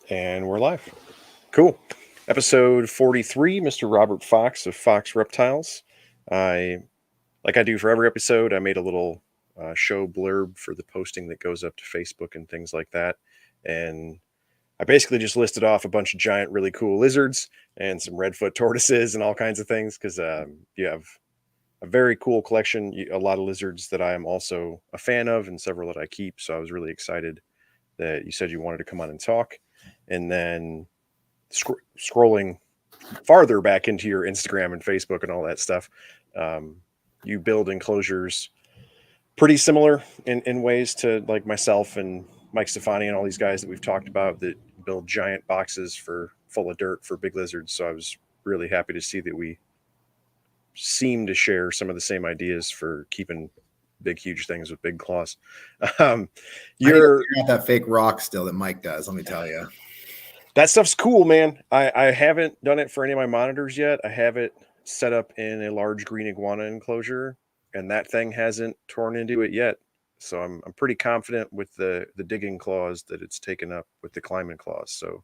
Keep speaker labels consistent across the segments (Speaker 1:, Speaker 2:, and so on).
Speaker 1: And we're live. Cool. Episode 43, Mr. Robert Fox of Fox Reptiles. Like I do for every episode, I made a little show blurb for the posting that goes up to Facebook and things like that. And I basically just listed off a bunch of giant, really cool lizards and some Redfoot tortoises and all kinds of things because you have a very cool collection, a lot of lizards that I am also a fan of and several that I keep. So I was really excited that you said you wanted to come on and talk. And then scrolling farther back into your Instagram and Facebook and all that stuff, you build enclosures pretty similar in ways to like myself and Mike Stefani and all these guys that we've talked about that build giant boxes full of dirt for big lizards. So I was really happy to see that we seem to share some of the same ideas for keeping big, huge things with big claws.
Speaker 2: You're got that fake rock still that Mike does. Let me tell you.
Speaker 1: That stuff's cool, man. I haven't done it for any of my monitors yet. I have it set up in a large green iguana enclosure, and that thing hasn't torn into it yet. So I'm pretty confident with the digging claws that it's taken up with the climbing claws. So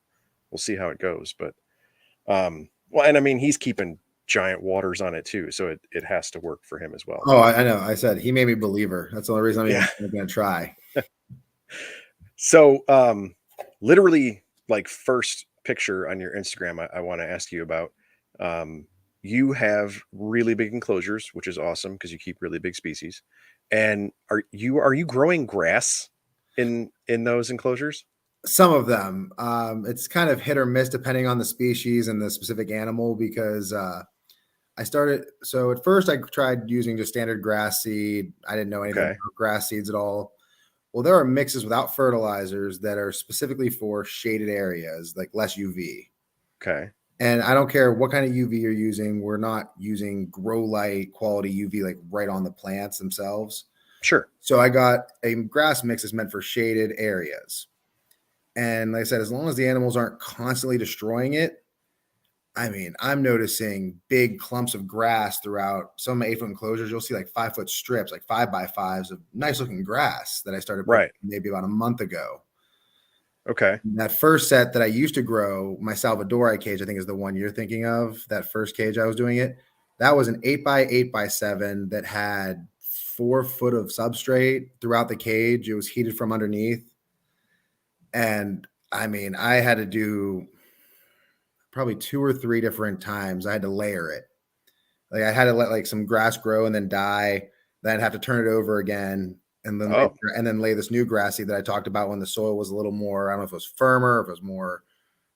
Speaker 1: we'll see how it goes. But well, and I mean he's keeping giant waters on it too, so it has to work for him as well.
Speaker 2: Oh, I know. I said he made me believer. That's the only reason I'm going to try.
Speaker 1: So literally, like first picture on your Instagram, I want to ask you about. You have really big enclosures, which is awesome because you keep really big species. And are you growing grass in those enclosures?
Speaker 2: Some of them. It's kind of hit or miss depending on the species and the specific animal because I started. So at first I tried using just standard grass seed. I didn't know anything about grass seeds at all. Well, there are mixes without fertilizers that are specifically for shaded areas, like less UV.
Speaker 1: Okay.
Speaker 2: And I don't care what kind of UV you're using. We're not using grow light quality UV like right on the plants themselves.
Speaker 1: Sure.
Speaker 2: So I got a grass mix that's meant for shaded areas. And like I said, as long as the animals aren't constantly destroying it, I mean, I'm noticing big clumps of grass throughout some of my 8-foot enclosures. You'll see like 5-foot strips, like 5x5s of nice looking grass that I started maybe about a month ago.
Speaker 1: Okay.
Speaker 2: And that first set that I used to grow, my Salvadori cage, I think is the one you're thinking of. That first cage I was doing it. That was an 8x8x7 that had 4 foot of substrate throughout the cage. It was heated from underneath. And I mean, I had to do probably 2 or 3 different times. I had to layer it. Like I had to let like some grass grow and then die. Then I'd have to turn it over again and then lay this new grass seed that I talked about when the soil was a little more, I don't know if it was firmer, if it was more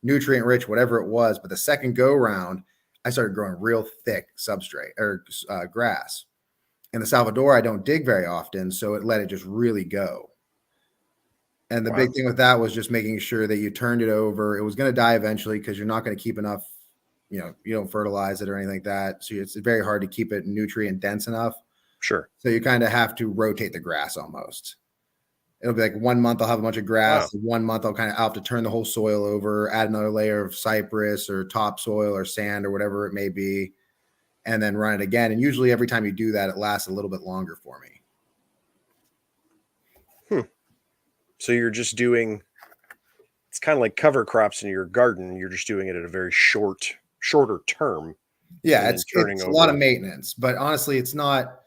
Speaker 2: nutrient rich, whatever it was. But the second go round, I started growing real thick substrate or grass. And the Salvador, I don't dig very often, so it let it just really go. And the big thing with that was just making sure that you turned it over. It was going to die eventually because you're not going to keep enough, you don't fertilize it or anything like that. So it's very hard to keep it nutrient dense enough.
Speaker 1: Sure.
Speaker 2: So you kind of have to rotate the grass almost. It'll be like 1 month I'll have a bunch of grass. 1 month I'll have to turn the whole soil over, add another layer of cypress or topsoil or sand or whatever it may be, and then run it again. And usually every time you do that, it lasts a little bit longer for me.
Speaker 1: So you're just doing, it's kind of like cover crops in your garden. You're just doing it at a very shorter term.
Speaker 2: Yeah, it's a lot of maintenance, but honestly, it's not.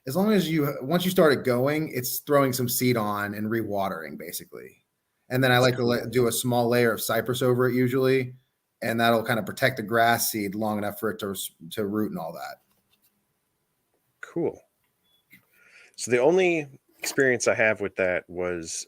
Speaker 2: As long as once you start it going, it's throwing some seed on and rewatering basically. And then I like to do a small layer of cypress over it usually, and that'll kind of protect the grass seed long enough for it to root and all that.
Speaker 1: Cool. So the only experience I have with that was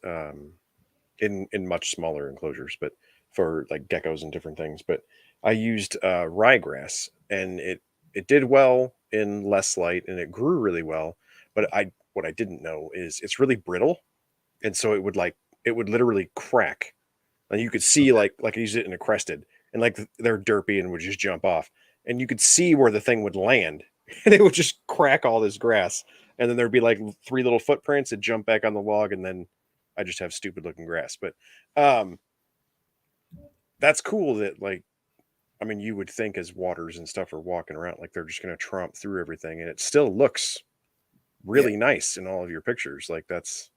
Speaker 1: in much smaller enclosures, but for like geckos and different things. But I used ryegrass, and it did well in less light, and it grew really well. But what I didn't know is it's really brittle, and so it would literally crack. And you could see like I used it in a crested, and like they're derpy and would just jump off, and you could see where the thing would land, and it would just crack all this grass, and then there'd be like 3 little footprints. It'd jump back on the log, and then I just have stupid looking grass. But that's cool that like, I mean, you would think as waters and stuff are walking around, like they're just going to tromp through everything, and it still looks really nice in all of your pictures. Like that's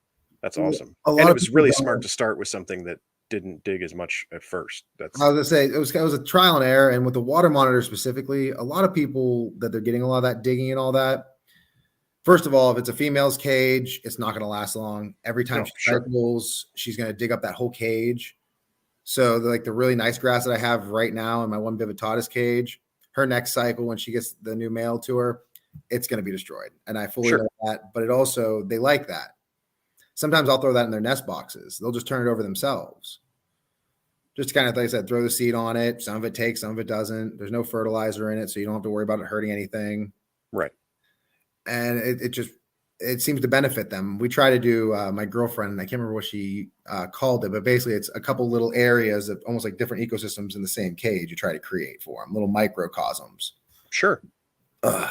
Speaker 1: awesome. And it was really smart to start with something that didn't dig as much at first.
Speaker 2: I
Speaker 1: That's
Speaker 2: was gonna say it was a trial and error, and with the water monitor specifically, a lot of people that they're getting a lot of that digging and all that. First of all, if it's a female's cage, it's not going to last long. Every time
Speaker 1: no,
Speaker 2: she
Speaker 1: sure,
Speaker 2: cycles, she's going to dig up that whole cage. So, the really nice grass that I have right now in my one Vivittatus cage, her next cycle when she gets the new male to her, it's going to be destroyed, and I fully
Speaker 1: sure,
Speaker 2: know that. But it also they like that. Sometimes I'll throw that in their nest boxes. They'll just turn it over themselves. Just kind of like I said, throw the seed on it. Some of it takes, some of it doesn't. There's no fertilizer in it, so you don't have to worry about it hurting anything.
Speaker 1: right,
Speaker 2: And it seems to benefit them. We try to do my girlfriend, I can't remember what she called it, but basically it's a couple little areas of almost like different ecosystems in the same cage you try to create for them, little microcosms.
Speaker 1: sure,
Speaker 2: Ugh.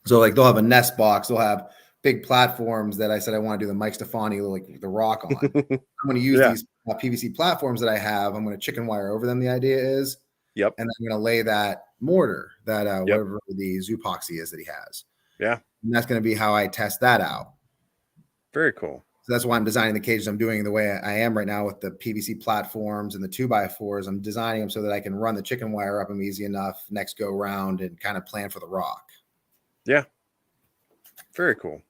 Speaker 2: So like they'll have a nest box, they'll have big platforms that I said I want to do the Mike Stefani, like the rock on. I'm going to use
Speaker 1: yeah,
Speaker 2: these PVC platforms that I have. I'm going to chicken wire over them. The idea is,
Speaker 1: yep,
Speaker 2: and I'm going to lay that mortar, that
Speaker 1: yep,
Speaker 2: whatever the zoopoxy is that he has.
Speaker 1: yeah,
Speaker 2: And that's going to be how I test that out.
Speaker 1: very cool.
Speaker 2: So that's why I'm designing the cages I'm doing the way I am right now with the PVC platforms and the 2x4s. I'm designing them so that I can run the chicken wire up them easy enough next go round and kind of plan for the rock.
Speaker 1: Yeah, very cool.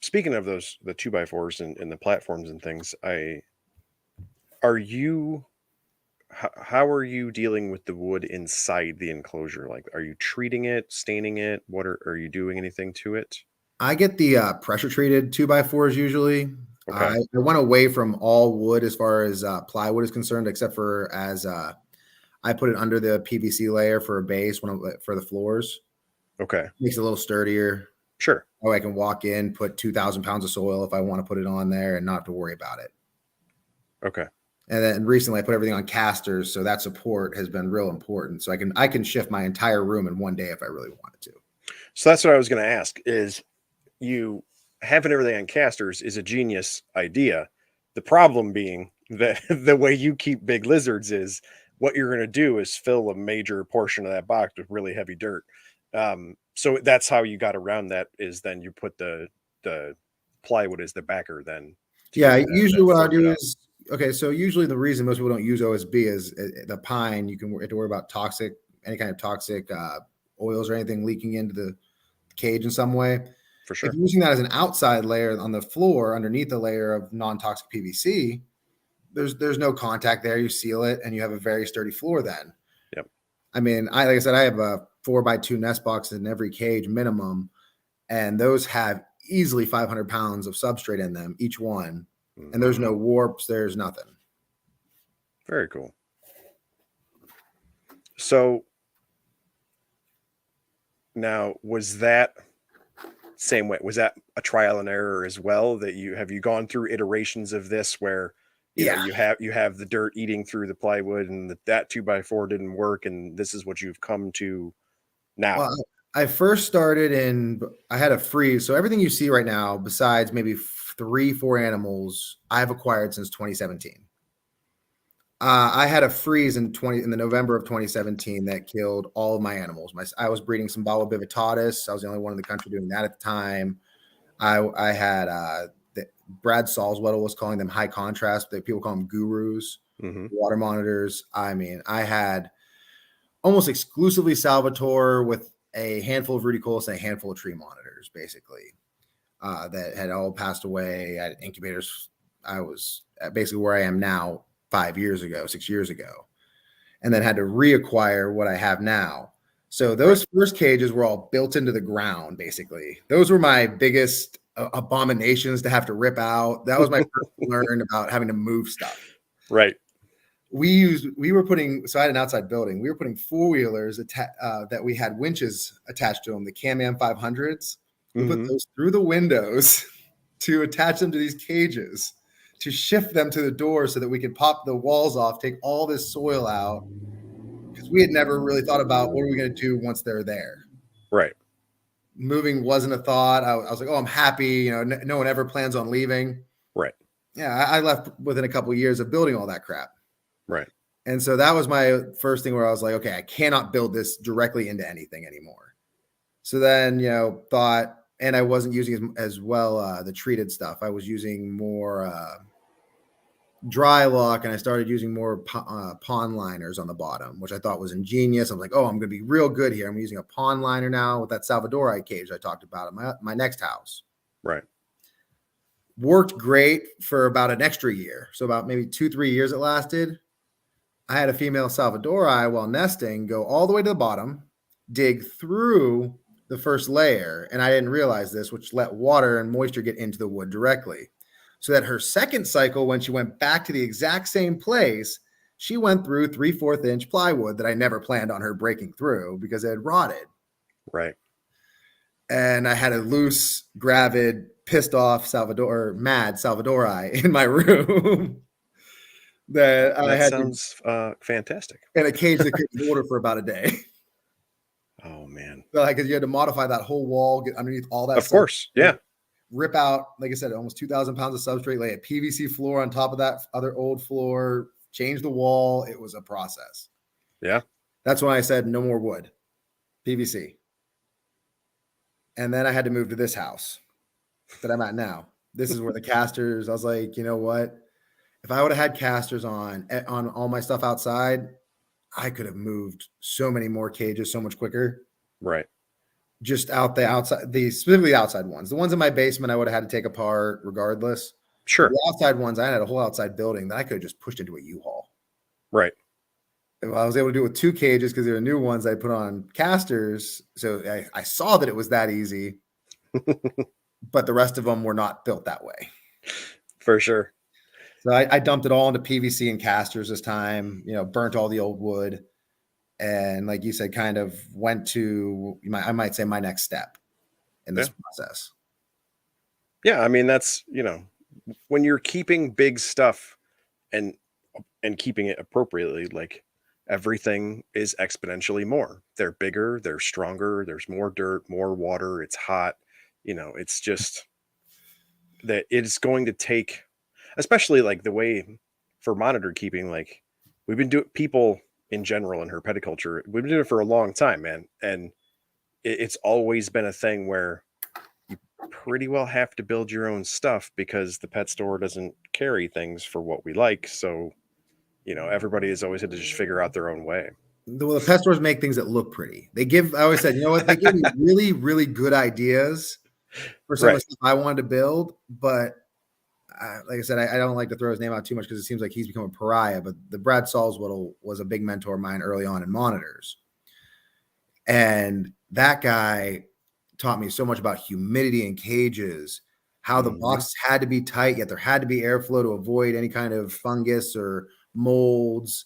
Speaker 1: Speaking of those, the 2x4s and the platforms and things, are you how are you dealing with the wood inside the enclosure? Like, are you treating it, staining it? Are you doing anything to it?
Speaker 2: I get the pressure treated 2x4s usually.
Speaker 1: Okay,
Speaker 2: I went away from all wood as far as plywood is concerned, except for as I put it under the PVC layer for a base for the floors.
Speaker 1: okay,
Speaker 2: Makes it a little sturdier.
Speaker 1: sure,
Speaker 2: Oh, I can walk in, put 2,000 pounds of soil if I want to put it on there and not have to worry about it.
Speaker 1: okay,
Speaker 2: And then recently I put everything on casters, so that support has been real important. So I can shift my entire room in one day if I really wanted to.
Speaker 1: So that's what I was going to ask. Is you having everything on casters is a genius idea. The problem being that the way you keep big lizards is what you're going to do is fill a major portion of that box with really heavy dirt. So that's how you got around that is then you put the plywood as the backer then to
Speaker 2: Yeah,
Speaker 1: give you
Speaker 2: usually
Speaker 1: that
Speaker 2: what I
Speaker 1: firm it
Speaker 2: do
Speaker 1: up.
Speaker 2: is okay. So usually the reason most people don't use OSB is the pine. You have to worry about any kind of toxic oils or anything leaking into the cage in some way.
Speaker 1: For
Speaker 2: If
Speaker 1: sure.
Speaker 2: you're using that as an outside layer on the floor underneath the layer of non-toxic PVC, there's no contact there. You seal it, and you have a very sturdy floor. Then,
Speaker 1: Yep.
Speaker 2: I mean, like I said, I have a 4x2 nest box in every cage minimum, and those have easily 500 pounds of substrate in them, each one. And there's
Speaker 1: Hmm.
Speaker 2: no warps, there's nothing.
Speaker 1: Very cool. So now was that same way? Was that a trial and error as well that you gone through iterations of this where
Speaker 2: Yeah.
Speaker 1: you have the dirt eating through the plywood and that 2x4 didn't work and this is what you've come to now?
Speaker 2: Well, I first started I had a freeze. So everything you see right now, besides maybe three, four animals, I've acquired since 2017. I had a freeze in the November of 2017 that killed all of my animals. I was breeding some Bala Bivitatis. I was the only one in the country doing that at the time. I had Brad Salzwedel was calling them high contrast, but people call them gurus,
Speaker 1: Hmm.
Speaker 2: water monitors. I mean, I had almost exclusively Salvatore with a handful of Rudi and a handful of tree monitors, basically, that had all passed away at incubators. I was basically where I am now 6 years ago, and then had to reacquire what I have now. So
Speaker 1: Right.
Speaker 2: those first cages were all built into the ground, basically. Those were my biggest abominations to have to rip out. That was my first learn about having to move stuff.
Speaker 1: Right.
Speaker 2: We were putting, so I had an outside building. We were putting four-wheelers that we had winches attached to them, the Can-Am 500s. We put
Speaker 1: Hmm.
Speaker 2: those through the windows to attach them to these cages, to shift them to the door so that we could pop the walls off, take all this soil out, because we had never really thought about what are we going to do once they're there.
Speaker 1: Right.
Speaker 2: Moving wasn't a thought. I was like, oh, I'm happy. No one ever plans on leaving.
Speaker 1: Right.
Speaker 2: Yeah, I left within a couple of years of building all that crap.
Speaker 1: Right.
Speaker 2: And so that was my first thing where I was like, okay, I cannot build this directly into anything anymore. So then, thought, and I wasn't using as well the treated stuff. I was using more dry lock, and I started using more pond liners on the bottom, which I thought was ingenious. I was like, oh, I'm going to be real good here. I'm using a pond liner now with that Salvadorite cage I talked about at my next house.
Speaker 1: Right.
Speaker 2: Worked great for about an extra year. So about maybe 2-3 years it lasted. I had a female Salvadori while nesting go all the way to the bottom, dig through the first layer, and I didn't realize this, which let water and moisture get into the wood directly. So that her second cycle, when she went back to the exact same place, she went through 3/4 inch plywood that I never planned on her breaking through because it had rotted.
Speaker 1: Right.
Speaker 2: And I had a loose, gravid, pissed off mad Salvadori in my room that I
Speaker 1: That
Speaker 2: had to,
Speaker 1: sounds fantastic.
Speaker 2: in a cage that couldn't water for about a day.
Speaker 1: Oh man.
Speaker 2: So, like, you had to modify that whole wall, get underneath all that
Speaker 1: Of
Speaker 2: stuff,
Speaker 1: course. Yeah.
Speaker 2: rip out, like I said, almost 2,000 pounds of substrate, lay a PVC floor on top of that other old floor, change the wall. It was a process.
Speaker 1: Yeah.
Speaker 2: That's when I said no more wood, PVC. And then I had to move to this house that I'm at now. This is where the casters, I was like, you know what? If I would have had casters on all my stuff outside, I could have moved so many more cages so much quicker.
Speaker 1: Right.
Speaker 2: Just out the outside, specifically the outside ones. The ones in my basement, I would have had to take apart regardless.
Speaker 1: Sure.
Speaker 2: The outside ones, I had a whole outside building that I could have just pushed into a U-Haul.
Speaker 1: Right.
Speaker 2: I was able to do it with 2 cages because there were new ones I put on casters. So I saw that it was that easy, but the rest of them were not built that way.
Speaker 1: For sure.
Speaker 2: So I dumped it all into PVC and casters this time, burnt all the old wood. And like you said, kind of went to, I might say, my next step in this process.
Speaker 1: Yeah. I mean, that's, when you're keeping big stuff and keeping it appropriately, like everything is exponentially more. They're bigger, they're stronger, there's more dirt, more water, it's hot. It's just that it's going to take, especially like the way for monitor keeping, like we've been doing, people in general in herpeticulture, we've been doing it for a long time, man. And it's always been a thing where you pretty well have to build your own stuff because the pet store doesn't carry things for what we like. So, everybody has always had to just figure out their own way.
Speaker 2: The pet stores make things that look pretty. I always said, you know what? They give me really, really good ideas for some of the stuff I wanted to build. But like I said, I don't like to throw his name out too much because it seems like he's become a pariah. But the Brad Salzwedel was a big mentor of mine early on in monitors. And that guy taught me so much about humidity in cages, how the boxes had to be tight, yet there had to be airflow to avoid any kind of fungus or molds.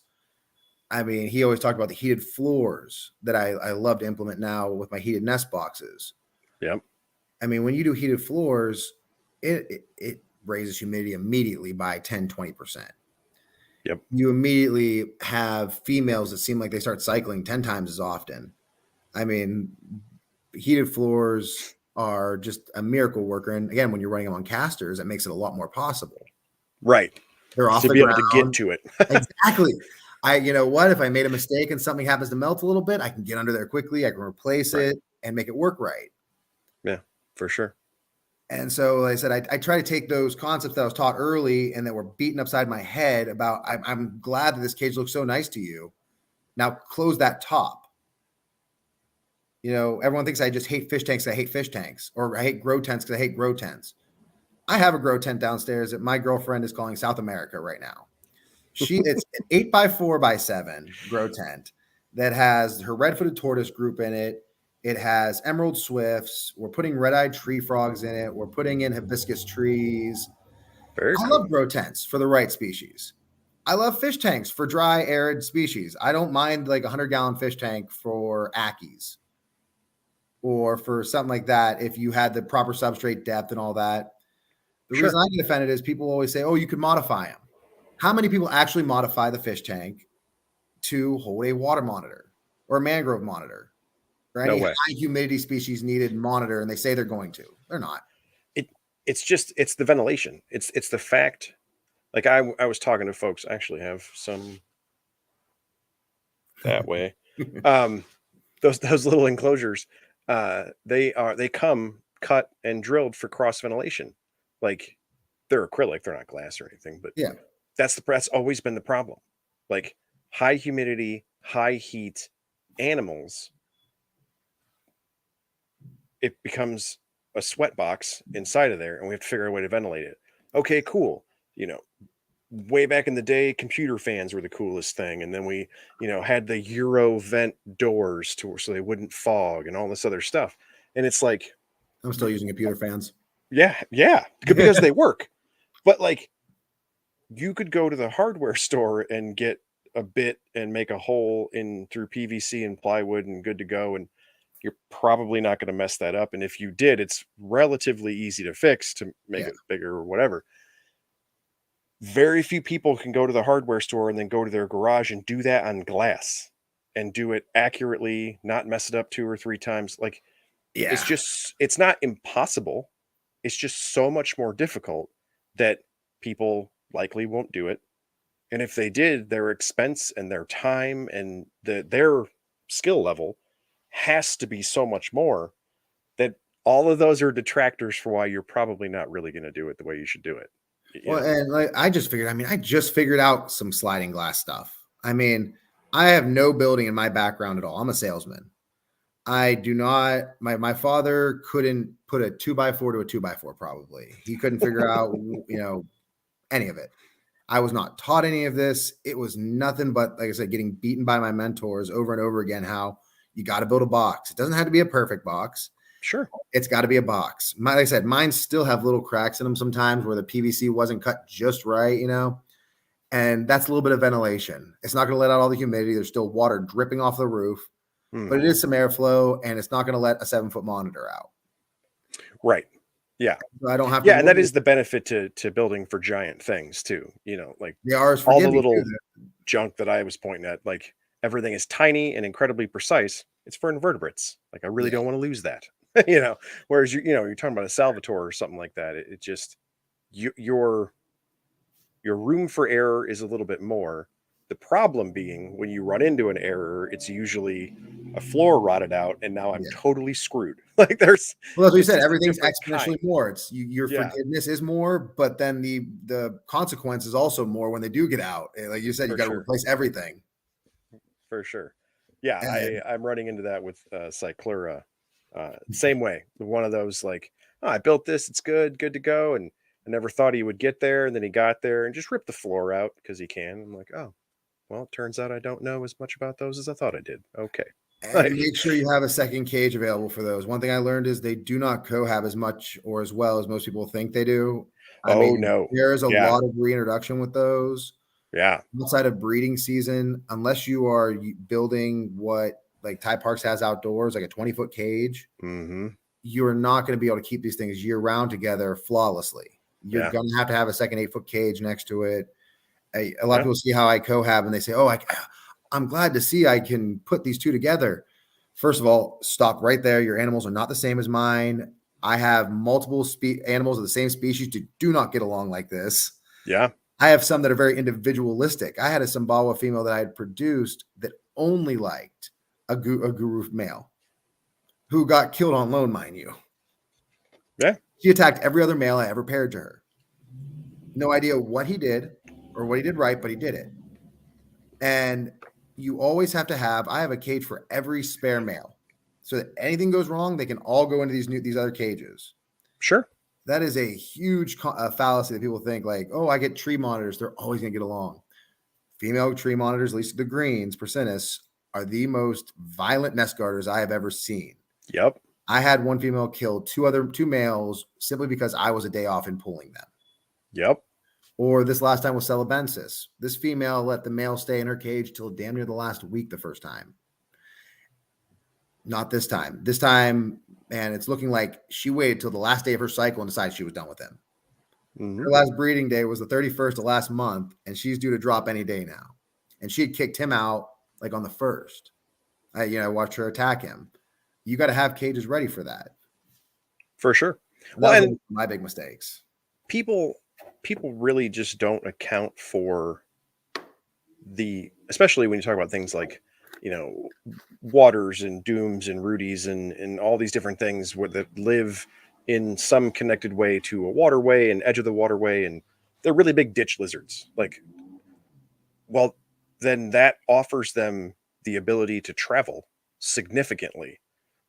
Speaker 2: I mean, he always talked about the heated floors that I love to implement now with my heated nest boxes.
Speaker 1: Yep.
Speaker 2: I mean, when you do heated floors, it raises humidity immediately by 10-20%.
Speaker 1: Yep.
Speaker 2: You immediately have females that seem like they start cycling 10 times as often. I mean, heated floors are just a miracle worker. And again, when you're running them on casters, it makes it a lot more possible.
Speaker 1: Right.
Speaker 2: They're off
Speaker 1: to
Speaker 2: the
Speaker 1: be
Speaker 2: ground.
Speaker 1: able to get to it.
Speaker 2: Exactly. You know what? If I made a mistake and something happens to melt a little bit, I can get under there quickly. I can replace it and make it work right.
Speaker 1: Yeah, for sure.
Speaker 2: And so, like I said, I try to take those concepts that I was taught early and that were beaten upside my head about, I'm glad that this cage looks so nice to you. Now close that top. Everyone thinks I just hate fish tanks. I hate fish tanks, or I hate grow tents because I hate grow tents. I have a grow tent downstairs that my girlfriend is calling South America right now. It's an 8x4x7 grow tent that has her red-footed tortoise group in it. It has emerald swifts. We're putting red-eyed tree frogs in it. We're putting in hibiscus trees.
Speaker 1: Very
Speaker 2: I
Speaker 1: cool.
Speaker 2: love grow tents for the right species. I love fish tanks for dry, arid species. I don't mind like a 100-gallon fish tank for ackies or for something like that if you had the proper substrate depth and all that. The reason I can defend it is people always say, oh, you could modify them. How many people actually modify the fish tank to hold a water monitor or a mangrove monitor or any high humidity species needed monitor, and they say they're going to? They're not.
Speaker 1: It's the ventilation. It's the fact. Like I was talking to folks. I actually have some that way. Those little enclosures. They come cut and drilled for cross ventilation. Like they're acrylic. They're not glass or anything, but
Speaker 2: yeah,
Speaker 1: that's always been the problem. Like high humidity, high heat animals, it becomes a sweat box inside of there, and we have to figure out a way to ventilate it. Okay, cool. You know, way back in the day, computer fans were the coolest thing, and then we, had the Euro vent doors so they wouldn't fog and all this other stuff. And it's like,
Speaker 2: I'm still using computer fans.
Speaker 1: yeah, because they work. But like, you could go to the hardware store and get a bit and make a hole in through PVC and plywood and good to go, and you're probably not going to mess that up. And if you did, it's relatively easy to fix to make
Speaker 2: Yeah.
Speaker 1: it bigger or whatever. Very few people can go to the hardware store and then go to their garage and do that on glass and do it accurately, not mess it up 2 or 3 times. Like,
Speaker 2: Yeah.
Speaker 1: it's not impossible. It's just so much more difficult that people likely won't do it. And if they did, their expense and their time and their skill level has to be so much more that all of those are detractors for why you're probably not really going to do it the way you should do it. You
Speaker 2: Well,
Speaker 1: know?
Speaker 2: and like I just figured out some sliding glass stuff. I mean, I have no building in my background at all. I'm a salesman. I do not. My father couldn't put a 2x4 to a 2x4. Probably he couldn't figure out any of it. I was not taught any of this. It was nothing but, like I said, getting beaten by my mentors over and over again. How you got to build a box. It doesn't have to be a perfect box.
Speaker 1: Sure.
Speaker 2: It's got to be a box. Like I said, mine still have little cracks in them sometimes where the PVC wasn't cut just right, and that's a little bit of ventilation. It's not going to let out all the humidity. There's still water dripping off the roof, but it is some airflow, and it's not going to let a 7-foot monitor out.
Speaker 1: Right. Yeah.
Speaker 2: So I don't have to.
Speaker 1: Yeah, and that is the benefit to building for giant things too. Like
Speaker 2: They are
Speaker 1: all the little junk that I was pointing at, like everything is tiny and incredibly precise. It's for invertebrates. Like I really don't want to lose that. Whereas you're talking about a Salvatore or something like that. It just your room for error is a little bit more. The problem being when you run into an error, it's usually a floor rotted out, and now I'm totally screwed. Like
Speaker 2: that's what you said. Everything's
Speaker 1: exponentially
Speaker 2: more. It's your forgiveness is more, but then the consequence is also more when they do get out. Like you said, you got to replace everything.
Speaker 1: For sure. Yeah, I'm running into that with Cyclura. Same way. One of those like, oh, I built this, it's good to go, and I never thought he would get there, and then he got there and just ripped the floor out because he can. I'm like, oh, well, it turns out I don't know as much about those as I thought I did. Okay.
Speaker 2: And make sure you have a second cage available for those. One thing I learned is they do not cohab as much or as well as most people think they do.
Speaker 1: No.
Speaker 2: There's a lot of reintroduction with those.
Speaker 1: Yeah.
Speaker 2: Outside of breeding season, unless you are building what like Ty Parks has outdoors, like a 20-foot cage, you're not going to be able to keep these things year round together flawlessly. You're going to have a second 8-foot cage next to it. A lot of people see how I cohab and they say, oh, I'm glad to see I can put these two together. First of all, stop right there. Your animals are not the same as mine. I have multiple animals of the same species who do not get along like this.
Speaker 1: Yeah.
Speaker 2: I have some that are very individualistic. I had a Sumbawa female that I had produced that only liked a guru male who got killed on loan, mind you.
Speaker 1: Yeah.
Speaker 2: She attacked every other male I ever paired to her. No idea what he did or what he did right, but he did it. And you always have to I have a cage for every spare male. So that anything goes wrong, they can all go into these other cages.
Speaker 1: Sure.
Speaker 2: That is a huge fallacy that people think like, oh, I get tree monitors. They're always going to get along. Female tree monitors, at least the greens, Persinus, are the most violent nest guarders I have ever seen.
Speaker 1: Yep.
Speaker 2: I had one female kill two males simply because I was a day off in pulling them.
Speaker 1: Yep.
Speaker 2: Or this last time was Celebensis. This female let the male stay in her cage till damn near the last week the first time. Not this time. This time, man, it's looking like she waited till the last day of her cycle and decided she was done with him. Her last breeding day was the 31st of last month, and she's due to drop any day now. And she had kicked him out like on the 1st. I watched her attack him. You got to have cages ready for that.
Speaker 1: For sure.
Speaker 2: Well, and my big mistakes.
Speaker 1: People really just don't account for especially when you talk about things like, waters and dooms and Rudis and all these different things that live in some connected way to a waterway and edge of the waterway and they're really big ditch lizards. Like, well, then that offers them the ability to travel significantly.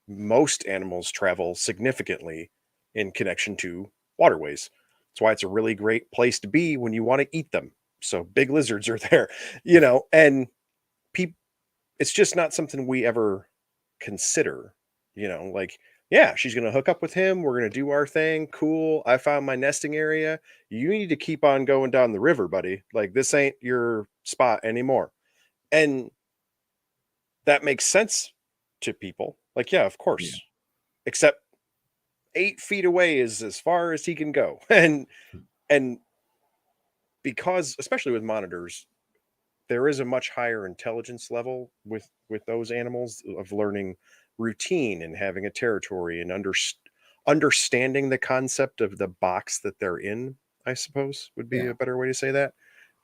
Speaker 1: Most animals travel significantly in connection to waterways. That's why it's a really great place to be when you want to eat them. So big lizards are there, and people, it's just not something we ever consider, like, yeah, she's going to hook up with him. We're going to do our thing. Cool. I found my nesting area. You need to keep on going down the river, buddy. Like, this ain't your spot anymore. And that makes sense to people. Like, yeah, of
Speaker 2: Yeah.
Speaker 1: course. Except 8 feet away is as far as he can go. And because, especially with monitors, there is a much higher intelligence level with those animals of learning routine and having a territory and understanding the concept of the box that they're in, I suppose would be
Speaker 2: Yeah.
Speaker 1: a better way to say that.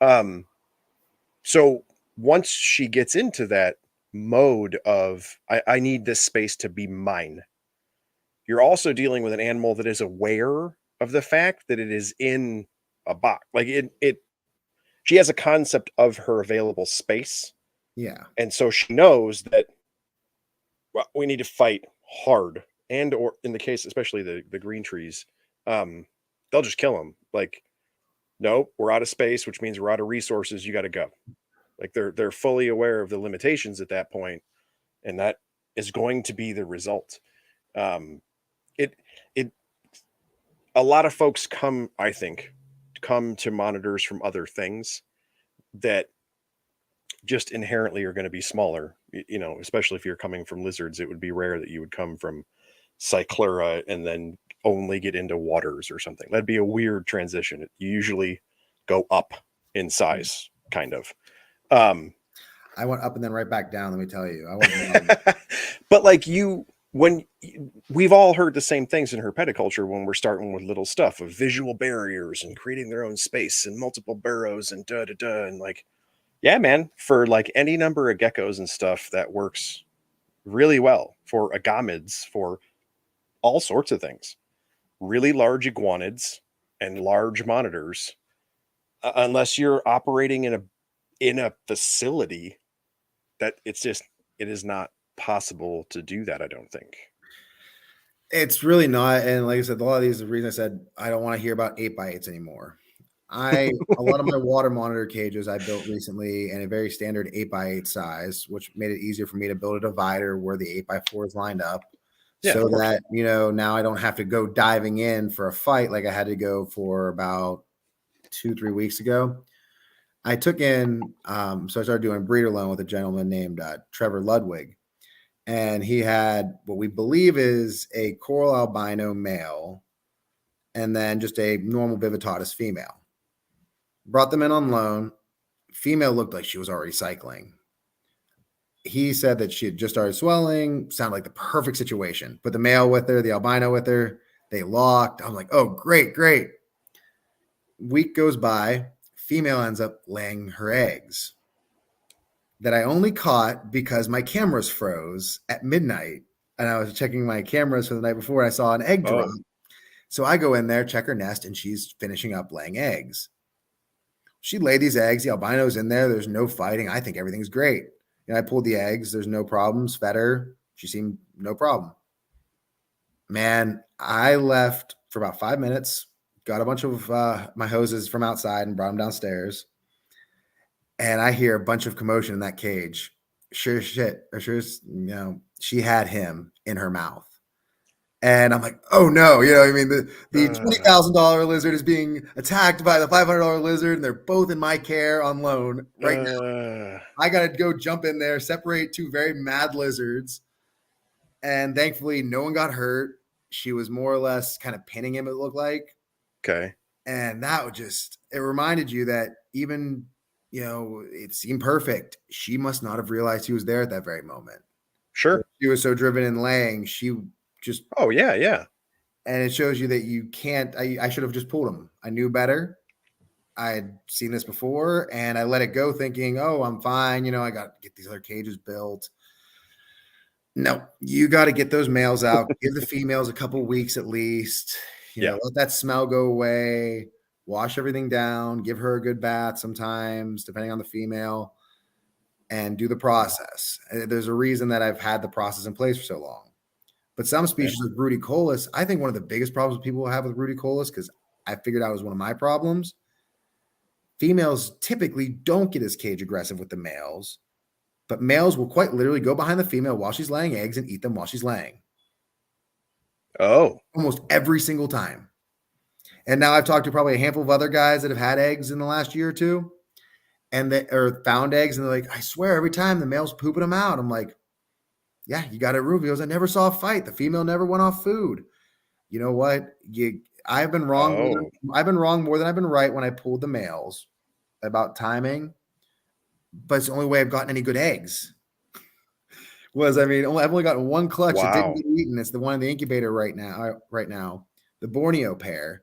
Speaker 1: um so once she gets into that mode of I need this space to be mine, you're also dealing with an animal that is aware of the fact that it is in a box. Like, it she has a concept of her available space.
Speaker 2: Yeah.
Speaker 1: And so she knows that, well, we need to fight hard, and or in the case, especially the green trees, um, they'll just kill them. Like, nope, we're out of space, which means we're out of resources. You got to go. Like, they're fully aware of the limitations at that point, and that is going to be the result. Um, it it a lot of folks I think, come to monitors from other things that just inherently are going to be smaller. Especially if you're coming from lizards, it would be rare that you would come from cyclura and then only get into waters or something. That'd be a weird transition. You usually go up in size, kind of. Um,
Speaker 2: I went up and then right back down. Let me tell you, I went down.
Speaker 1: but like, we've all heard the same things in herpeticulture when we're starting with little stuff of visual barriers and creating their own space and multiple burrows and da da da, and like, yeah, man, for like any number of geckos and stuff, that works really well. For agamids, for all sorts of things, really large iguanids and large monitors, unless you're operating in a facility, that it is not possible to do that, I don't think.
Speaker 2: It's really not. And like I said, a lot of these, the reason I said I don't want to hear about 8x8s anymore. A lot of my water monitor cages I built recently in a very standard 8x8 size, which made it easier for me to build a divider where the 8x4 is lined up.
Speaker 1: Yeah,
Speaker 2: So
Speaker 1: of course.
Speaker 2: that, now I don't have to go diving in for a fight like I had to go for about 2-3 weeks ago. I took in, so I started doing breeder loan with a gentleman named Trevor Ludwig. And he had what we believe is a coral albino male and then just a normal Vividatus female. Brought them in on loan. Female looked like she was already cycling. He said that she had just started swelling, sounded like the perfect situation. Put the male with her, the albino with her, they locked. I'm like, oh, great, great. Week goes by, female ends up laying her eggs that I only caught because my cameras froze at midnight. And I was checking my cameras for the night before, and I saw an egg drop.
Speaker 1: Oh,
Speaker 2: So I go in there, check her nest, and she's finishing up laying eggs. She laid these eggs. The albino's in there. There's no fighting. I think everything's great. I pulled the eggs. There's no problems. Fed her. She seemed no problem. Man, I left for about 5 minutes, got a bunch of my hoses from outside and brought them downstairs. And I hear a bunch of commotion in that cage. Sure shit. Or sure, she had him in her mouth. And I'm like, oh no, I mean, the $20,000 lizard is being attacked by the $500 lizard, and they're both in my care on loan right now. I got to go jump in there, separate two very mad lizards. And thankfully, no one got hurt. She was more or less kind of pinning him, it looked like.
Speaker 1: okay.
Speaker 2: And that it reminded you that even, it seemed perfect. She must not have realized he was there at that very moment.
Speaker 1: Sure.
Speaker 2: She was so driven in laying, she just.
Speaker 1: Oh, yeah, yeah.
Speaker 2: And it shows you that you can't. I should have just pulled him. I knew better. I had seen this before, and I let it go thinking, oh, I'm fine. I got to get these other cages built. No, you got to get those males out. Give the females a couple weeks at least.
Speaker 1: Yeah.
Speaker 2: Let that smell go away. wash everything down, give her a good bath sometimes, depending on the female, and do the process. There's a reason that I've had the process in place for so long. But some
Speaker 1: Okay.
Speaker 2: species of Rudicolus, I think one of the biggest problems people have with Rudicolus, because I figured out it was one of my problems. Females typically don't get as cage aggressive with the males, but males will quite literally go behind the female while she's laying eggs and eat them while she's laying.
Speaker 1: Oh,
Speaker 2: Almost every single time. And now I've talked to probably a handful of other guys that have had eggs in the last year or two, and they or found eggs, and they're like, I swear, every time the male's pooping them out. I'm like, yeah, you got it, Rubio's. I never saw a fight. The female never went off food. You know what? I've been wrong.
Speaker 1: oh,
Speaker 2: I've been wrong more than I've been right when I pulled the males about timing. But it's the only way I've gotten any good eggs. I mean, I've only gotten one clutch that didn't
Speaker 1: wow.
Speaker 2: get eaten. It's the one in the incubator right now. The Borneo pair.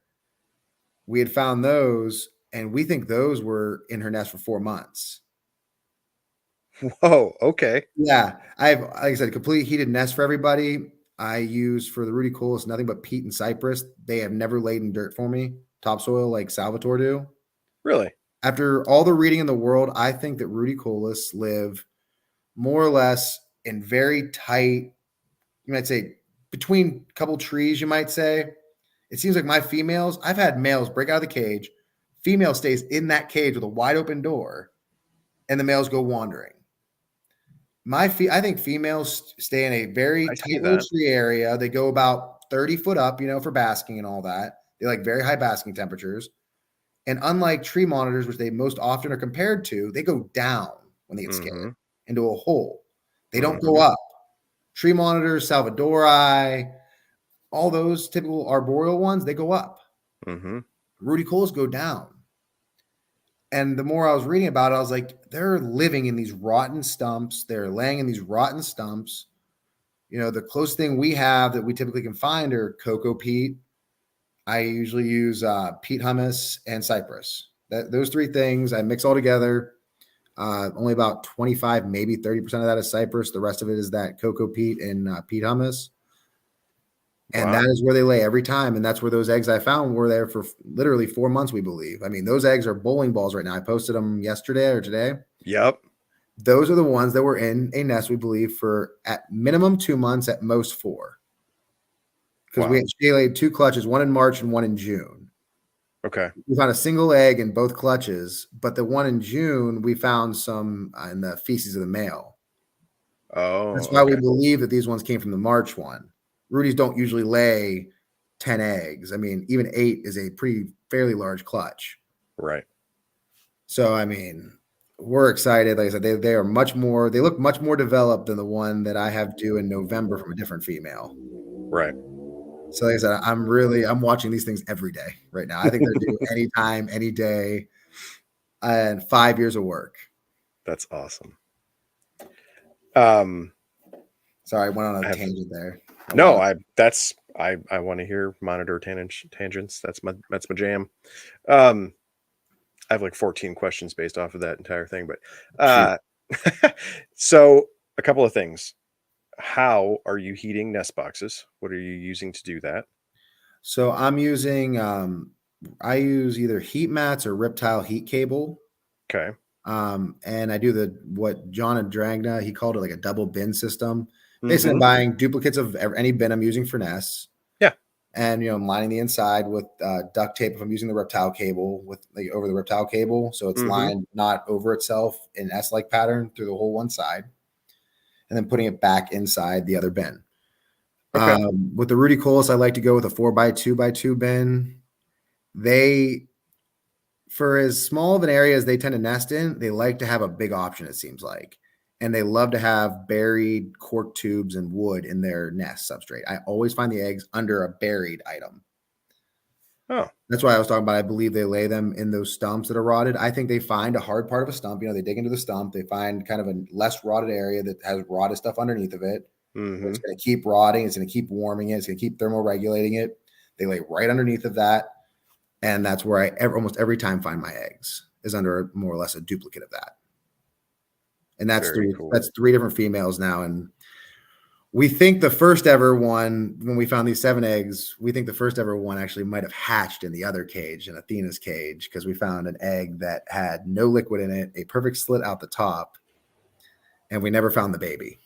Speaker 2: We had found those, and we think those were in her nest for 4 months.
Speaker 1: Whoa. Okay.
Speaker 2: Yeah, like I said, a complete heated nest for everybody. I use for the Rudicolus nothing but peat and cypress. They have never laid in dirt for me, topsoil like Salvatore do.
Speaker 1: Really?
Speaker 2: After all the reading in the world, I think that Rudicolus live more or less in very tight, you might say, between a couple trees, you might say. It seems like my females, I've had males break out of the cage. Female stays in that cage with a wide open door, and the males go wandering. I think females stay in a very
Speaker 1: I see
Speaker 2: tight little
Speaker 1: that.
Speaker 2: tree area. They go about 30 foot up, for basking and all that. They like very high basking temperatures. And unlike tree monitors, which they most often are compared to, they go down when they get
Speaker 1: Mm-hmm.
Speaker 2: scared into a hole. They don't go
Speaker 1: Mm-hmm.
Speaker 2: up. Tree monitors, Salvadori, all those typical arboreal ones, they go up.
Speaker 1: Mm-hmm.
Speaker 2: Rudicolus go down. And the more I was reading about it, I was like, they're living in these rotten stumps. They're laying in these rotten stumps. The closest thing we have that we typically can find are cocoa peat. I usually use peat humus and cypress. Those three things I mix all together. Only about 25, maybe 30% of that is cypress. The rest of it is that cocoa peat and peat humus. And that
Speaker 1: Wow.
Speaker 2: is where they lay every time. And that's where those eggs I found were there for literally 4 months, we believe. I mean, those eggs are bowling balls right now. I posted them yesterday or today.
Speaker 1: Yep.
Speaker 2: Those are the ones that were in a nest, we believe, for at minimum 2 months, at most 4. Because
Speaker 1: Wow.
Speaker 2: she laid 2 clutches, one in March and one in June.
Speaker 1: Okay.
Speaker 2: We found a single egg in both clutches, but the one in June, we found some in the feces of the male.
Speaker 1: Oh,
Speaker 2: That's why we
Speaker 1: okay.
Speaker 2: believe that these ones came from the March one. Rudies don't usually lay 10 eggs. I mean, even 8 is a fairly large clutch.
Speaker 1: Right.
Speaker 2: So, I mean, we're excited. Like I said, they look much more developed than the one that I have due in November from a different female.
Speaker 1: Right.
Speaker 2: So, like I said, I'm watching these things every day right now. I think they're due anytime, any day, and 5 years of work.
Speaker 1: That's awesome. Um,
Speaker 2: Sorry, I went on a tangent there.
Speaker 1: I want to hear monitor tangents. That's my jam. I have like 14 questions based off of that entire thing, but so a couple of things. How are you heating nest boxes? What are you using to do that?
Speaker 2: So I'm using I use either heat mats or Reptile heat cable.
Speaker 1: Okay.
Speaker 2: And I do what John and Dragna, he called it like a double bin system. Basically, I'm
Speaker 1: Mm-hmm.
Speaker 2: buying duplicates of any bin I'm using for nests.
Speaker 1: Yeah.
Speaker 2: And I'm lining the inside with duct tape if I'm using the Reptile cable over the Reptile cable, so it's
Speaker 1: Mm-hmm.
Speaker 2: lined not over itself in S-like pattern through the whole one side, and then putting it back inside the other bin.
Speaker 1: Okay.
Speaker 2: With the Rudicolus, I like to go with a 4x2x2 bin. For as small of an area as they tend to nest in, they like to have a big option, it seems like. And they love to have buried cork tubes and wood in their nest substrate. I always find the eggs under a buried item.
Speaker 1: Oh.
Speaker 2: That's why I was talking about, I believe they lay them in those stumps that are rotted. I think they find a hard part of a stump. They dig into the stump. They find kind of a less rotted area that has rotted stuff underneath of it.
Speaker 1: Mm-hmm.
Speaker 2: It's going to keep rotting. It's going to keep warming it. It's going to keep thermoregulating it. They lay right underneath of that. And that's where I almost every time find my eggs is under more or less a duplicate of that. And that's
Speaker 1: Very cool.
Speaker 2: that's 3 different females now. And We think the first ever one, when we found these 7 eggs, we think the first ever one actually might have hatched in the other cage, in Athena's cage, because we found an egg that had no liquid in it, a perfect slit out the top, and we never found the baby.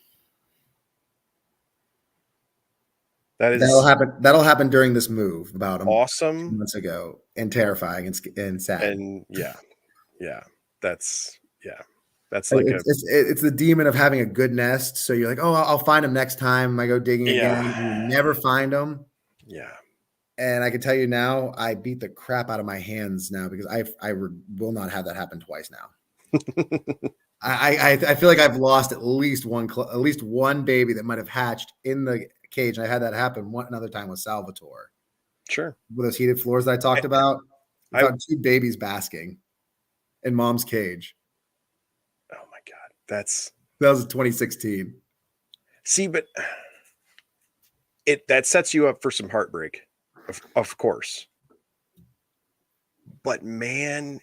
Speaker 2: That'll happen. That'll happen during this move about
Speaker 1: awesome.
Speaker 2: 2 months ago, and terrifying and sad.
Speaker 1: And that's like
Speaker 2: it's the demon of having a good nest. So you're like, oh, I'll find them next time I go digging again. And you never find them.
Speaker 1: Yeah.
Speaker 2: And I can tell you now, I beat the crap out of my hands now because I will not have that happen twice now. I feel like I've lost at least one baby that might have hatched in the cage. And I had that happen another time with Salvatore.
Speaker 1: Sure.
Speaker 2: With those heated floors that I talked about. I found 2 babies basking in mom's cage.
Speaker 1: Oh my God.
Speaker 2: That was 2016.
Speaker 1: See, but that sets you up for some heartbreak, of course. But man,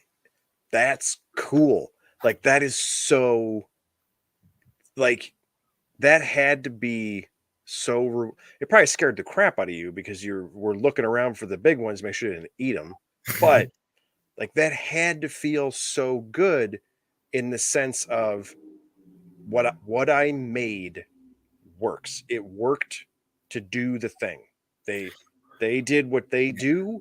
Speaker 1: that's cool. Like that is so, like that had to be so. It probably scared the crap out of you because we're looking around for the big ones, make sure you didn't eat them. But like that had to feel so good in the sense of what I made works. It worked to do the thing. They did what they do,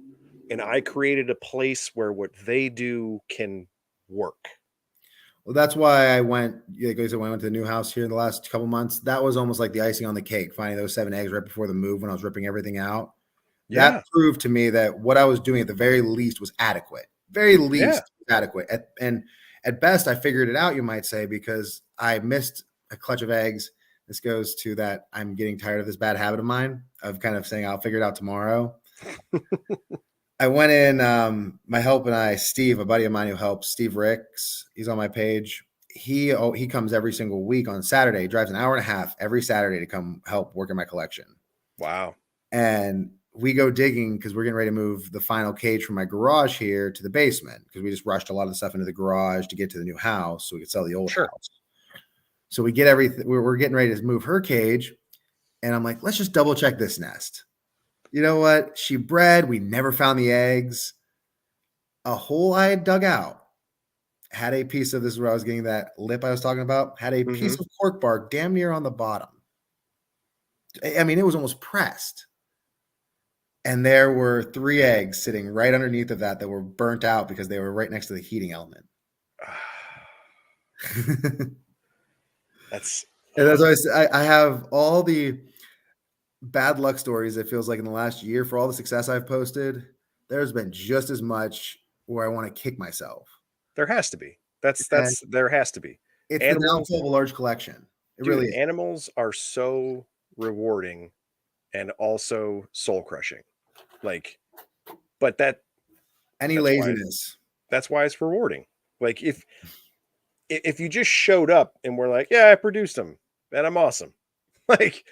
Speaker 1: and I created a place where what they do can work.
Speaker 2: Well, that's why I went. When I went to the new house here in the last couple months, that was almost like the icing on the cake. Finding those 7 eggs right before the move when I was ripping everything out.
Speaker 1: Yeah.
Speaker 2: That proved to me that what I was doing at the very least was adequate. Very least adequate. And at best, I figured it out, you might say, because I missed a clutch of eggs. This goes to that I'm getting tired of this bad habit of mine of kind of saying I'll figure it out tomorrow. I went in, my help and I, Steve, a buddy of mine who helps, Steve Ricks, he's on my page. He comes every single week on Saturday, drives an hour and a half every Saturday to come help work in my collection.
Speaker 1: Wow.
Speaker 2: And we go digging because we're getting ready to move the final cage from my garage here to the basement because we just rushed a lot of the stuff into the garage to get to the new house so we could sell the old house. So we get everything. We're getting ready to move her cage. And I'm like, let's just double check this nest. You know what? She bred. We never found the eggs. A hole I had dug out had a piece of, this is where I was getting that lip I was talking about, had a piece of cork bark damn near on the bottom. I mean, it was almost pressed. And there were 3 eggs sitting right underneath of that were burnt out because they were right next to the heating element.
Speaker 1: That's
Speaker 2: why I have all the bad luck stories. It feels like in the last year for all the success I've posted, there's been just as much where I want to kick myself.
Speaker 1: There has to be. There has to be.
Speaker 2: It's the downfall of a large collection. It really is.
Speaker 1: Animals are so rewarding and also soul crushing. Like, but
Speaker 2: any laziness.
Speaker 1: That's why it's rewarding. Like if you just showed up and were like, yeah, I produced them and I'm awesome. Like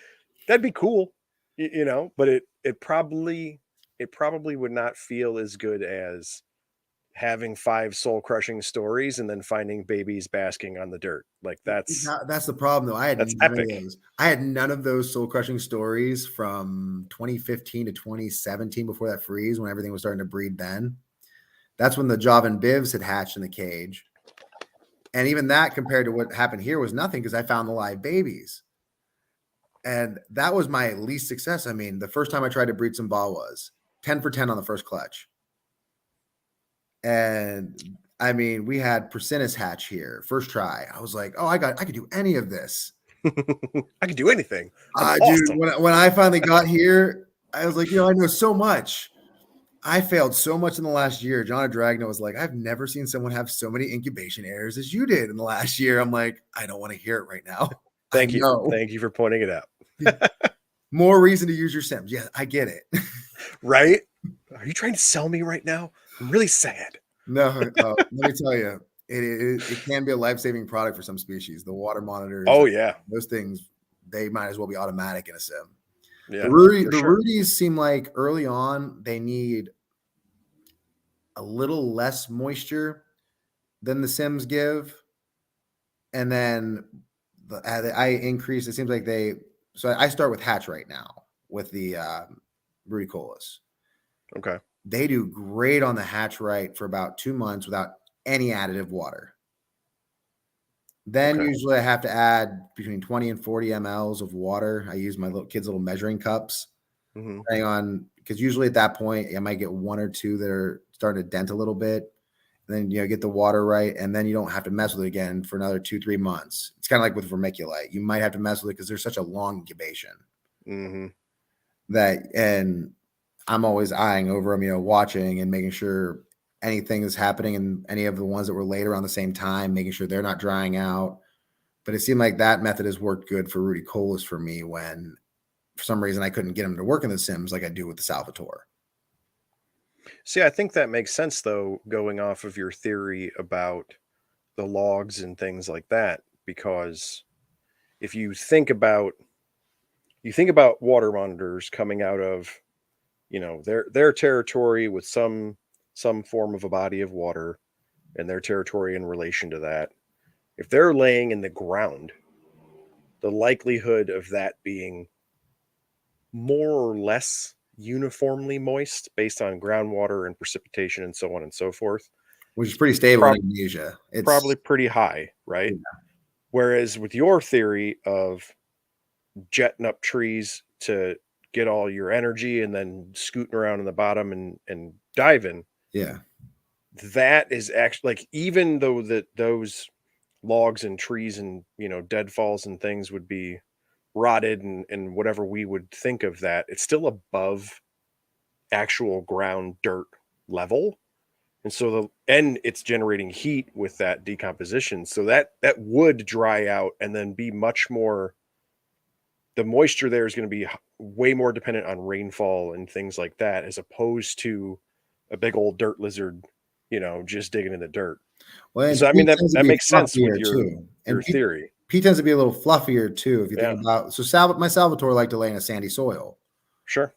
Speaker 1: that'd be cool, you know, but it probably would not feel as good as having 5 soul crushing stories and then finding babies basking on the dirt. Like that's
Speaker 2: the problem though. I had
Speaker 1: that's
Speaker 2: none
Speaker 1: epic.
Speaker 2: of those. I had none of those soul crushing stories from 2015 to 2017 before that freeze when everything was starting to breed then. That's when the Javan bivs had hatched in the cage. And even that compared to what happened here was nothing because I found the live babies. And that was my least success. I mean, the first time I tried to breed some ball was 10 for 10 on the first clutch. And I mean, we had Persinis hatch here, first try. I was like, oh, I could do any of this.
Speaker 1: I could do anything.
Speaker 2: Dude, when I finally got here, I was like, I know so much. I failed so much in the last year. John Dragna was like, I've never seen someone have so many incubation errors as you did in the last year. I'm like, I don't want to hear it right now.
Speaker 1: Thank you. Thank you for pointing it out.
Speaker 2: More reason to use your Sims. Yeah, I get it.
Speaker 1: Right? Are you trying to sell me right now? I'm really sad.
Speaker 2: No, let me tell you, it can be a life-saving product for some species. The water monitors.
Speaker 1: Oh, yeah.
Speaker 2: Those things, they might as well be automatic in a sim.
Speaker 1: Yeah,
Speaker 2: the Rudis seem like early on, they need a little less moisture than the Sims give. And then I increase. It seems like they So I start with hatch right now with the Ruticolis.
Speaker 1: Okay.
Speaker 2: They do great on the hatch right for about 2 months without any additive water. Then
Speaker 1: Okay.
Speaker 2: usually I have to add between 20 and 40 mLs of water. I use my little kids' little measuring cups,
Speaker 1: Mm-hmm.
Speaker 2: depending on, because usually at that point I might get one or two that are starting to dent a little bit. And then get the water right, and then you don't have to mess with it again for another 2-3 months. It's kind of like with vermiculite. You might have to mess with it because there's such a long incubation
Speaker 1: Mm-hmm.
Speaker 2: and I'm always eyeing over them, watching and making sure anything is happening, and any of the ones that were laid around the same time, making sure they're not drying out. But it seemed like that method has worked good for Ruticolis for me when, for some reason, I couldn't get them to work in the Sims like I do with the Salvatore.
Speaker 1: See, I think that makes sense though, going off of your theory about the logs and things like that, because if you think about water monitors coming out of, their territory with some form of a body of water, and their territory in relation to that. If they're laying in the ground, the likelihood of that being more or less uniformly moist based on groundwater and precipitation and so on and so forth,
Speaker 2: Which is pretty stable in
Speaker 1: prob-
Speaker 2: Indonesia.
Speaker 1: probably
Speaker 2: It's
Speaker 1: pretty high, right?
Speaker 2: yeah.
Speaker 1: Whereas with your theory of jetting up trees to get all your energy and then scooting around in the bottom and diving,
Speaker 2: Yeah.
Speaker 1: that is actually, like, even though that those logs and trees and deadfalls and things would be rotted and whatever we would think of that, it's still above actual ground dirt level. And so it's generating heat with that decomposition, so that would dry out and then be much more, the moisture there is going to be way more dependent on rainfall and things like that, as opposed to a big old dirt lizard, just digging in the dirt.
Speaker 2: Well, and
Speaker 1: So I mean
Speaker 2: peat
Speaker 1: that
Speaker 2: tends to
Speaker 1: that
Speaker 2: be
Speaker 1: makes sense with
Speaker 2: fluffier
Speaker 1: your
Speaker 2: too.
Speaker 1: your
Speaker 2: And peat,
Speaker 1: theory.
Speaker 2: peat tends to be a little fluffier too. If you
Speaker 1: Yeah,
Speaker 2: think about, my Salvatore like to lay in a sandy soil.
Speaker 1: sure.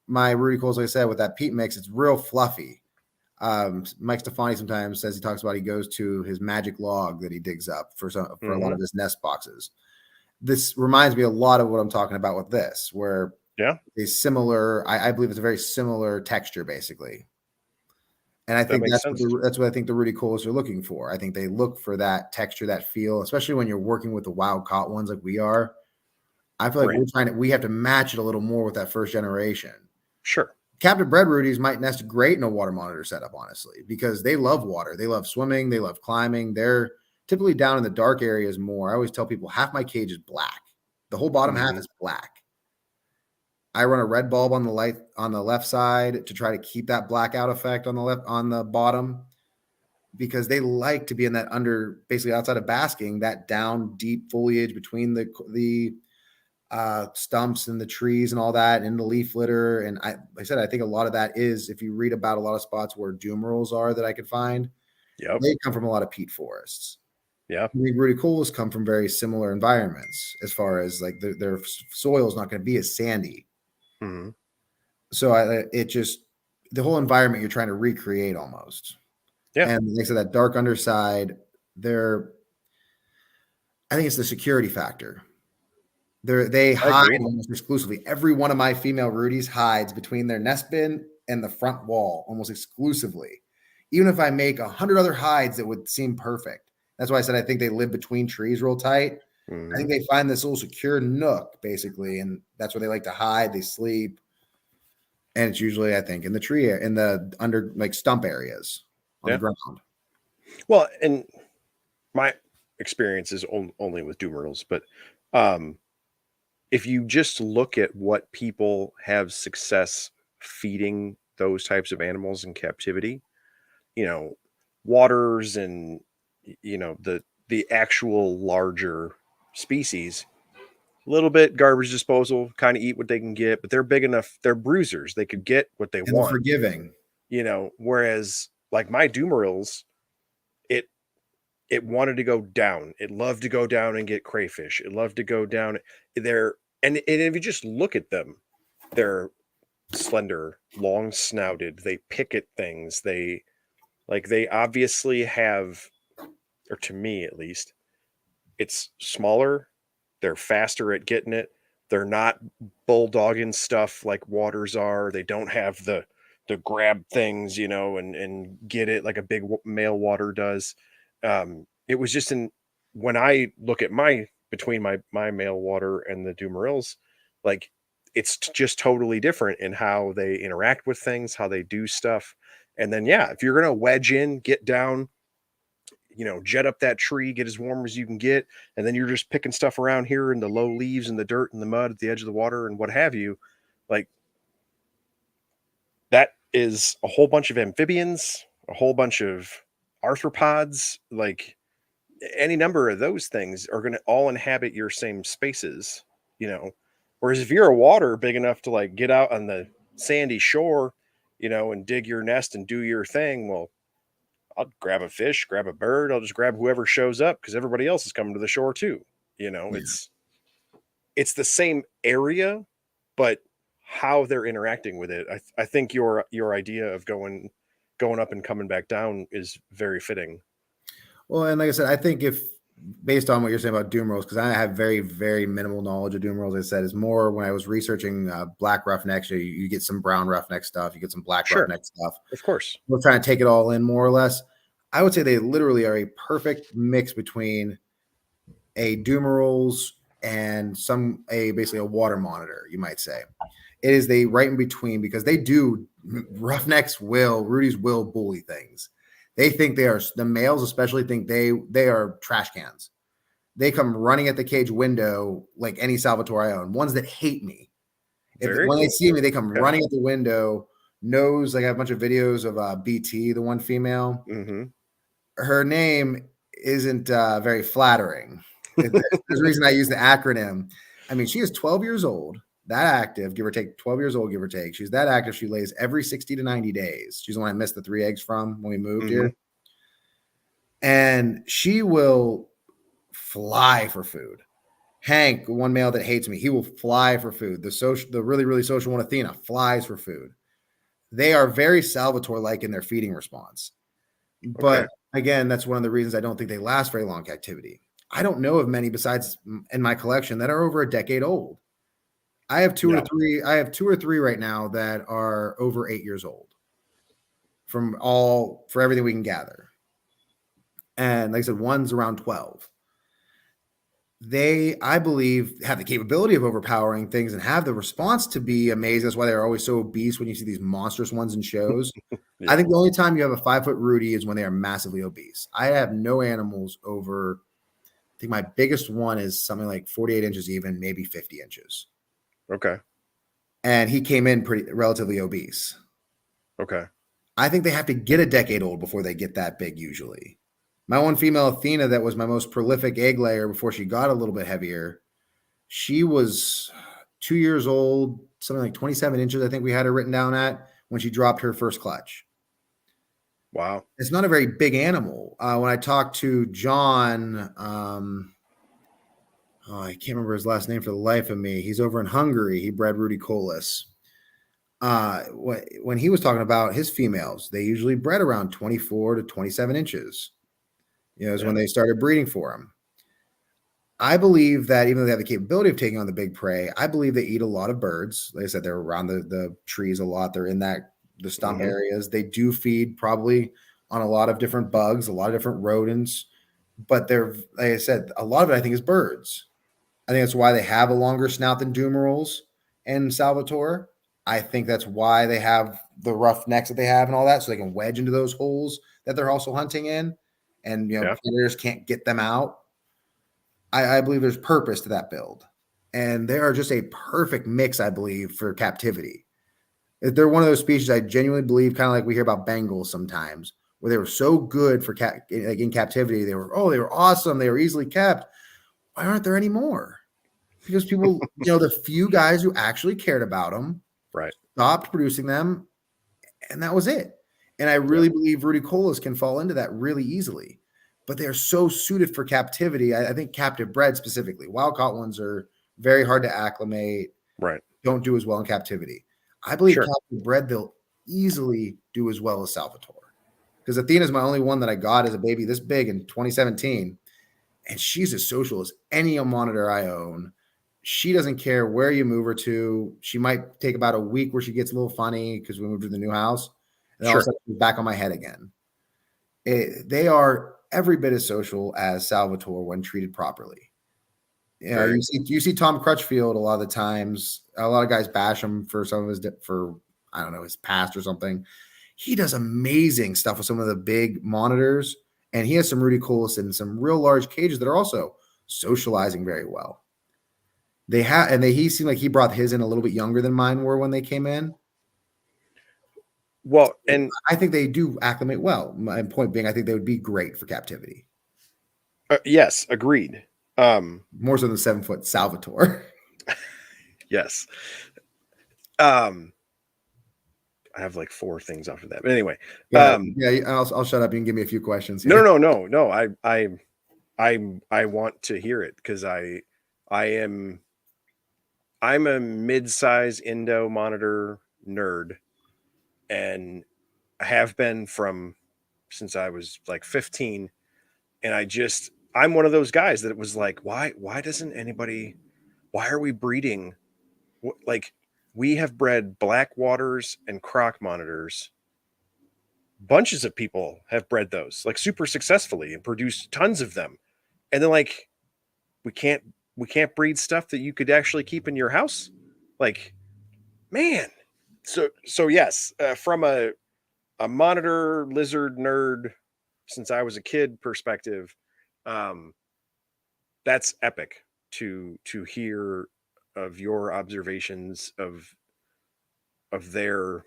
Speaker 2: My Ruticolis, like I said, with that peat mix, it's real fluffy. Mike Stefani sometimes says, he talks about, he goes to his magic log that he digs up for a lot
Speaker 1: Hmm.
Speaker 2: of his nest boxes. This reminds me a lot of what I'm talking about with this, where
Speaker 1: Yeah,
Speaker 2: is similar. I believe it's a very similar texture, basically. And I
Speaker 1: that
Speaker 2: think
Speaker 1: makes sense.
Speaker 2: that's what I think the Ruticolis are looking for. I think they look for that texture, that feel, especially when you're working with the wild caught ones like we are. I feel like
Speaker 1: Right.
Speaker 2: we have to match it a little more with that first generation.
Speaker 1: Sure.
Speaker 2: Captive bred Rudies might nest great in a water monitor setup, honestly, because they love water. They love swimming. They love climbing. They're typically down in the dark areas more. I always tell people half my cage is black. The whole bottom half
Speaker 1: Hmm.
Speaker 2: is black. I run a red bulb on the left side to try to keep that blackout effect on the bottom, because they like to be in that under, basically outside of basking, that down deep foliage between the stumps and the trees and all that, and the leaf litter. And like I said, I think a lot of that is, if you read about a lot of spots where doomerals are that I could find,
Speaker 1: Yep.
Speaker 2: they come from a lot of peat forests.
Speaker 1: Yeah.
Speaker 2: I mean, Ruticolis come from very similar environments, as far as like their soil is not going to be as sandy.
Speaker 1: Hmm.
Speaker 2: So it just, the whole environment you're trying to recreate almost.
Speaker 1: Yeah.
Speaker 2: And like I said, that dark underside, I think it's the security factor. They
Speaker 1: I
Speaker 2: hide
Speaker 1: agree.
Speaker 2: almost exclusively. Every one of my female Rudies hides between their nest bin and the front wall almost exclusively. Even if I make 100 other hides that would seem perfect. That's why I said I think they live between trees real tight. I
Speaker 1: Hmm.
Speaker 2: think they find this little secure nook, basically, and that's where they like to hide. They sleep, and it's usually, I think, in the tree, in the under, like, stump areas on the
Speaker 1: Yeah.
Speaker 2: ground.
Speaker 1: Well, and my experience is only with doomerals, but um, if you just look at what people have success feeding those types of animals in captivity, you know, waters and the actual larger species, a little bit garbage disposal, kind of eat what they can get, but they're big enough, they're bruisers, they could get what they
Speaker 2: And they're
Speaker 1: want,
Speaker 2: forgiving.
Speaker 1: whereas like my doomerals, it it wanted to go down. It loved to go down and get crayfish. It loved to go down there. And if you just look at them, they're slender, long snouted. They pick at things. They obviously have, or to me at least, it's smaller. They're faster at getting it. They're not bulldogging stuff like waters are. They don't have the grab things, and get it like a big male water does. It was just when I look at between my male water and the Dumoril's, like it's just totally different in how they interact with things, how they do stuff. And then yeah, if you're gonna wedge in, get down, jet up that tree, get as warm as you can get, and then you're just picking stuff around here in the low leaves and the dirt and the mud at the edge of the water and what have you, like that is a whole bunch of amphibians, a whole bunch of arthropods, like any number of those things are going to all inhabit your same spaces, you know. Whereas if you're a water big enough to like get out on the sandy shore, and dig your nest and do your thing, well, I'll grab a fish, grab a bird, I'll just grab whoever shows up because everybody else is coming to the shore too.
Speaker 2: Yeah.
Speaker 1: It's the same area, but how they're interacting with it. I think your idea of going up and coming back down is very fitting.
Speaker 2: Well, and like I said, I think if based on what you're saying about doom rolls, because I have very, very minimal knowledge of doom rolls, I said is more when I was researching black roughnecks, you get some brown roughneck stuff, you get some black
Speaker 1: Sure,
Speaker 2: roughneck stuff.
Speaker 1: of course.
Speaker 2: We're trying to take it all in more or less. I would say they literally are a perfect mix between a Doomerolls and basically a water monitor, you might say. It is the right in between because they do Rudy's will bully things. They think the males especially think they are trash cans. They come running at the cage window like any Salvatore I own, ones that hate me. When they see me, they come running at the window, nose, like I have a bunch of videos of BT, the one female.
Speaker 1: Mm-hmm.
Speaker 2: Her name isn't very flattering. There's a reason I use the acronym. I mean, she is 12 years old, that active, give or take, 12 years old, give or take. She's that active. She lays every 60 to 90 days. She's the one I missed the 3 eggs from when we moved here. And she will fly for food. Hank, one male that hates me, he will fly for food. The really, really social one, Athena, flies for food. They are very Salvatore-like in their feeding response. But again, that's one of the reasons I don't think they last very long captivity. I don't know of many besides in my collection that are over a decade old. I have two or three right now that are over 8 years old for everything we can gather. And like I said, one's around 12. They, I believe, have the capability of overpowering things and have the response to be amazing. That's why they're always so obese when you see these monstrous ones in shows. I think the only time you have a 5-foot Rudi is when they are massively obese. I have no animals over, I think my biggest one is something like 48 inches even, maybe 50 inches.
Speaker 1: Okay.
Speaker 2: And he came in relatively obese.
Speaker 1: Okay.
Speaker 2: I think they have to get a decade old before they get that big usually. My one female Athena that was my most prolific egg layer before she got a little bit heavier, she was 2 years old, something like 27 inches, I think we had her written down at when she dropped her first clutch.
Speaker 1: Wow.
Speaker 2: It's not a very big animal. When I talked to John, I can't remember his last name for the life of me. He's over in Hungary. He bred Rudi Colas. When he was talking about his females, they usually bred around 24 to 27 inches. Is when they started breeding for them. I believe that even though they have the capability of taking on the big prey, I believe they eat a lot of birds. Like I said, they're around the trees a lot. They're in the stump areas. They do feed probably on a lot of different bugs, a lot of different rodents. But they're, like I said, a lot of it I think is birds. I think that's why they have a longer snout than Dumerol's and Salvatore. I think that's why they have the rough necks that they have and all that, so they can wedge into those holes that they're also hunting in. And predators can't get them out. I believe there's purpose to that build, and they are just a perfect mix, I believe, for captivity. They're one of those species I genuinely believe, kind of like we hear about Bengals sometimes, where they were so good for like in captivity. They were awesome. They were easily kept. Why aren't there any more? Because people, the few guys who actually cared about them, stopped producing them, and that was it. And I really believe Rudi Colas can fall into that really easily. But they're so suited for captivity. I think captive bred specifically. Wild caught ones are very hard to acclimate.
Speaker 1: Right.
Speaker 2: Don't do as well in captivity. I believe captive bred, they'll easily do as well as Salvatore. Because Athena is my only one that I got as a baby this big in 2017. And she's as social as any monitor I own. she doesn't care where you move her to. She might take about a week where she gets a little funny because we moved to the new house, and then all of a
Speaker 1: Sure.
Speaker 2: sudden she's back on my head again. They are every bit as social as Salvatore when treated properly.
Speaker 1: Very
Speaker 2: You see Tom Crutchfield a lot of the times. A lot of guys bash him for some of his I don't know, his past or something. He does amazing stuff with some of the big monitors, and he has some Rudi and some real large cages that are also socializing very well. He seemed like he brought his in a little bit younger than mine were when they came in.
Speaker 1: well, and
Speaker 2: I think they do acclimate well. My point being, I think they would be great for captivity.
Speaker 1: yes, agreed.
Speaker 2: More so than 7-foot Salvatore.
Speaker 1: Yes. I have like 4 things after that, but anyway.
Speaker 2: Yeah, I'll shut up. You can give me a few questions here.
Speaker 1: No. I want to hear it because I'm a mid-size Indo monitor nerd, and I have been since I was like 15, and I'm one of those guys that was like, why are we breeding? Like, we have bred black waters and croc monitors. Bunches of people have bred those like super successfully and produced tons of them. And then like we can't breed stuff that you could actually keep in your house. Like, man. So yes, from a monitor lizard nerd since I was a kid perspective, um that's epic to hear of your observations of their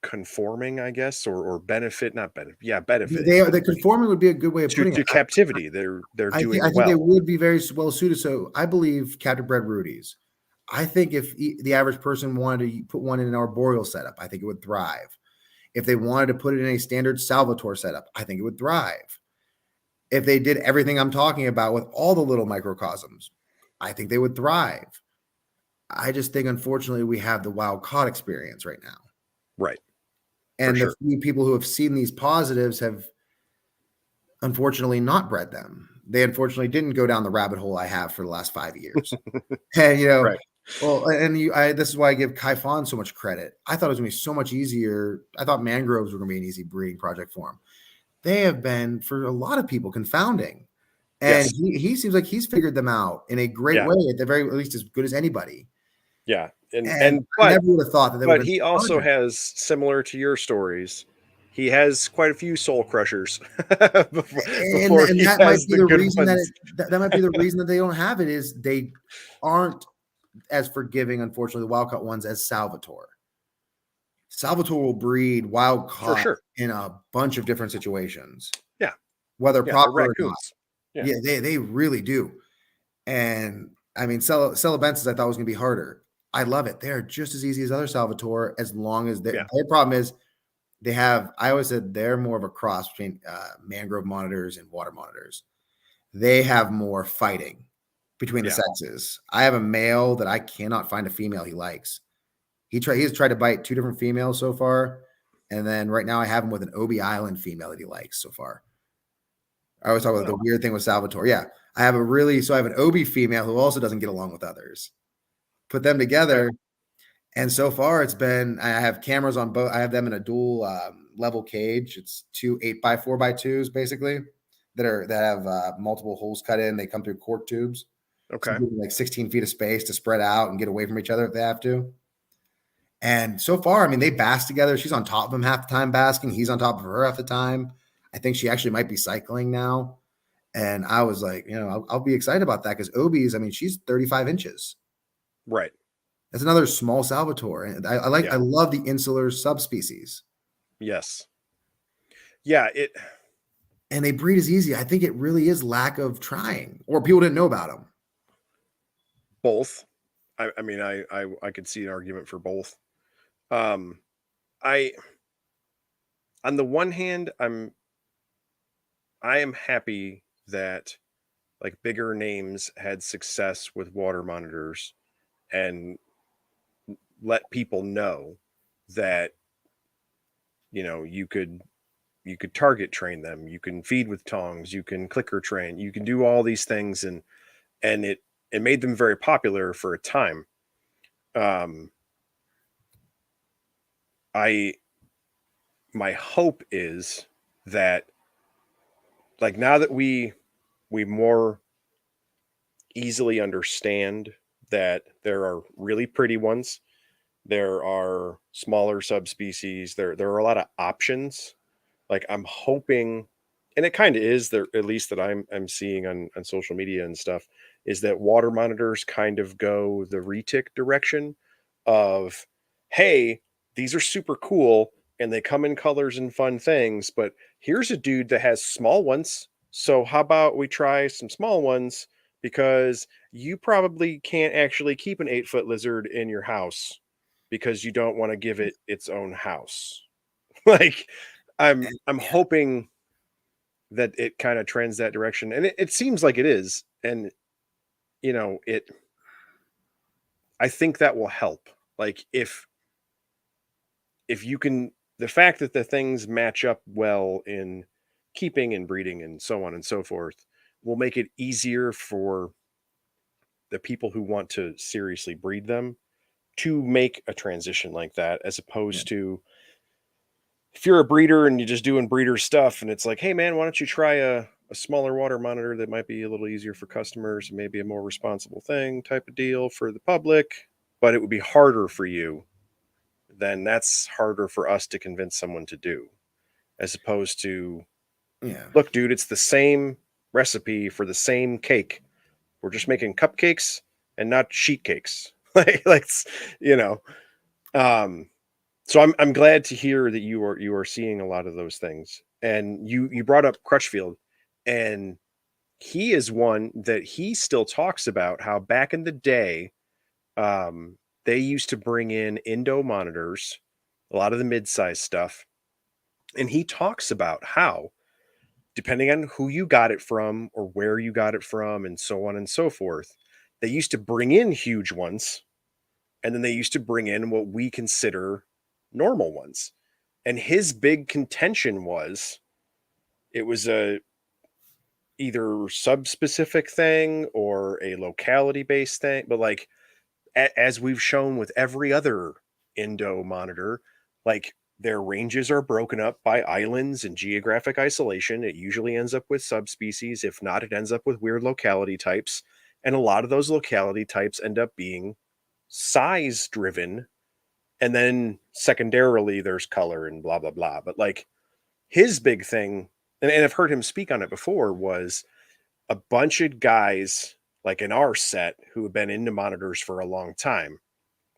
Speaker 1: conforming, I guess, or benefit, not benefit, yeah, benefiting
Speaker 2: The conforming would be a good way of putting
Speaker 1: to
Speaker 2: it.
Speaker 1: captivity. They're doing
Speaker 2: I think they
Speaker 1: well.
Speaker 2: would be very well suited. So I believe captive bred Rudies. I think if the average person wanted to put one in an arboreal setup, I think it would thrive. If they wanted to put it in a standard Salvatore setup, I think it would thrive. If they did everything I'm talking about with all the little microcosms, I think they would thrive. I just think, unfortunately, we have the wild caught experience right now.
Speaker 1: Right.
Speaker 2: And
Speaker 1: sure.
Speaker 2: the few people who have seen these positives have unfortunately not bred them. They unfortunately didn't go down the rabbit hole I have for the last 5 years. And
Speaker 1: Right.
Speaker 2: this is why I give Kai Fawn so much credit. I thought it was gonna be so much easier. I thought Mangroves were gonna be an easy breeding project for him. They have been, for a lot of people, confounding. And
Speaker 1: Yes.
Speaker 2: he seems like he's figured them out in a great
Speaker 1: Yeah.
Speaker 2: way, at the very least as good as anybody.
Speaker 1: Yeah.
Speaker 2: And I
Speaker 1: But
Speaker 2: never would have thought that they would have been
Speaker 1: he also
Speaker 2: project.
Speaker 1: has, similar to your stories, he has quite a few soul crushers before
Speaker 2: And
Speaker 1: he
Speaker 2: that might
Speaker 1: has
Speaker 2: be
Speaker 1: the
Speaker 2: the
Speaker 1: good
Speaker 2: reason
Speaker 1: ones.
Speaker 2: that might be the reason that they don't have it, is they aren't as forgiving, unfortunately, the wild caught ones, as Salvatore. Salvatore will breed wild
Speaker 1: For
Speaker 2: caught
Speaker 1: sure.
Speaker 2: in a bunch of different situations,
Speaker 1: Yeah.
Speaker 2: whether
Speaker 1: Yeah. They're
Speaker 2: proper or not.
Speaker 1: raccoons. Yeah.
Speaker 2: Yeah, they really do. And I mean, Celebensis, I thought was going to be harder. I love it. They're just as easy as other Salvatore, as long as
Speaker 1: Yeah.
Speaker 2: their problem is they have. I always said they're more of a cross between mangrove monitors and water monitors. They have more fighting between the
Speaker 1: Yeah.
Speaker 2: sexes. I have a male that I cannot find a female he likes. He's tried to bite 2 different females so far, and then right now I have him with an Obi Island female that he likes so far. I always talk about the weird thing with Salvatore. Yeah, I have an Obi female who also doesn't get along with others. Put them together, and so far it's been. I have cameras on both. I have them in a dual level cage. It's 2 8x4x2s basically that have multiple holes cut in. They come through cork tubes. So
Speaker 1: Okay.
Speaker 2: like 16 feet of space to spread out and get away from each other if they have to. And so far, I mean, they bask together. She's on top of him half the time basking. He's on top of her half the time. I think she actually might be cycling now. And I was like, I'll be excited about that because Obi's, I mean, she's 35 inches.
Speaker 1: Right.
Speaker 2: That's another small Salvatore. And I
Speaker 1: Yeah.
Speaker 2: love the insular subspecies.
Speaker 1: Yes. Yeah.
Speaker 2: And they breed as easy. I think it really is lack of trying, or people didn't know about them.
Speaker 1: Both. I mean, I could see an argument for both. I On the one hand, I am happy that like bigger names had success with water monitors and let people know that you could target train them, you can feed with tongs, you can clicker train, you can do all these things, and it made them very popular for a time. Um, I my hope is that like now that we more easily understand that there are really pretty ones, there are smaller subspecies, there are a lot of options. Like I'm hoping, and it kind of is there, at least that I'm seeing on social media and stuff, is that water monitors kind of go the retic direction of, hey, these are super cool and they come in colors and fun things, but here's a dude that has small ones. So how about we try some small ones because you probably can't actually keep an 8-foot lizard in your house because you don't want to give it its own house. Like I'm
Speaker 2: Yeah.
Speaker 1: hoping that it kind of trends that direction, and it seems like it is. And it I think that will help. Like if you can, the fact that the things match up well in keeping and breeding and so on and so forth will make it easier for the people who want to seriously breed them to make a transition like that, as
Speaker 2: Yeah.
Speaker 1: opposed to if you're a breeder and you're just doing breeder stuff and it's like, hey man, why don't you try a smaller water monitor that might be a little easier for customers, maybe a more responsible thing type of deal for the public, but it would be harder for you, then that's harder for us to convince someone to do, as opposed to,
Speaker 2: Yeah.
Speaker 1: look, dude, it's the same recipe for the same cake. We're just making cupcakes and not sheet cakes. like, you know, um, so I'm glad to hear that you are seeing a lot of those things. And you brought up Crutchfield, and he is one that he still talks about how back in the day, they used to bring in Indo monitors, a lot of the mid-size stuff, and he talks about how depending on who you got it from or where you got it from and so on and so forth, they used to bring in huge ones and then they used to bring in what we consider normal ones. And his big contention was it was a either sub-specific thing or a locality based thing, but like as we've shown with every other Indo monitor, like their ranges are broken up by islands and geographic isolation. It usually ends up with subspecies. If not, it ends up with weird locality types. And a lot of those locality types end up being size driven. And then secondarily, there's color and blah, blah, blah. But like his big thing, and I've heard him speak on it before, was a bunch of guys like in our set who have been into monitors for a long time.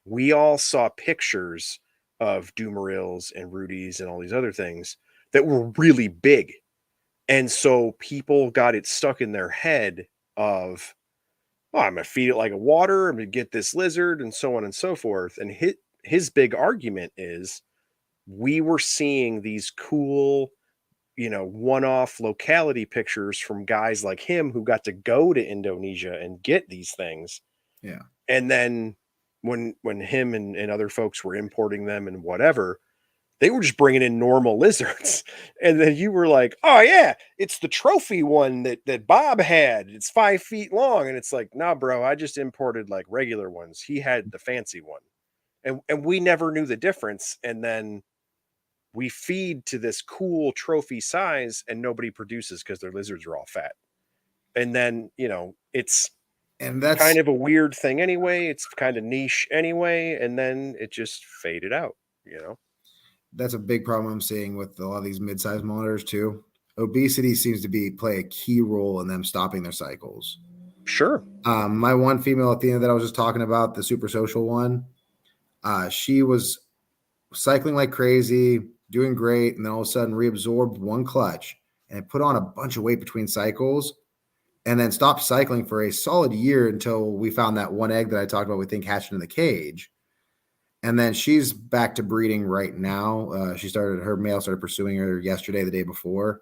Speaker 1: We all saw pictures of Dumarils and Rudis and all these other things that were really big. And so people got it stuck in their head of, oh, I'm going to feed it like a water. I'm going to get this lizard and so on and so forth. And his big argument is we were seeing these cool, one-off locality pictures from guys like him who got to go to Indonesia and get these things.
Speaker 2: Yeah.
Speaker 1: And then when him and other folks were importing them and whatever, they were just bringing in normal lizards. And then you were like, oh yeah, it's the trophy one that Bob had. It's 5 feet long. And it's like, nah, bro, I just imported like regular ones. He had the fancy one. And we never knew the difference. And then we feed to this cool trophy size and nobody produces because their lizards are all fat. And then, it's
Speaker 2: And
Speaker 1: kind
Speaker 2: that's
Speaker 1: of a weird thing anyway. It's kind of niche anyway. And then it just faded out.
Speaker 2: that's a big problem I'm seeing with a lot of these mid-sized monitors too. Obesity seems to be play a key role in them stopping their cycles.
Speaker 1: Sure.
Speaker 2: My one female Athena that I was just talking about, the super social one, she was cycling like crazy, doing great, and then all of a sudden reabsorbed one clutch and it put on a bunch of weight between cycles and then stopped cycling for a solid year until we found that one egg that I talked about we think hatched in the cage. And then she's back to breeding right now. Her male started pursuing her yesterday, the day before.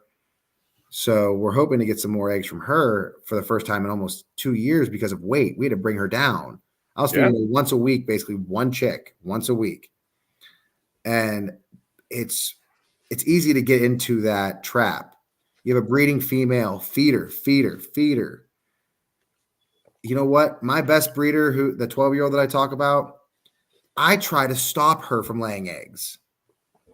Speaker 2: So we're hoping to get some more eggs from her for the first time in almost 2 years because of weight. We had to bring her down. I was
Speaker 1: Yeah.
Speaker 2: feeding her once a week, basically one chick once a week. And it's easy to get into that trap. You have a breeding female, feeder, feeder, feeder. you know what? My best breeder, who the 12-year-old that I talk about, I try to stop her from laying eggs.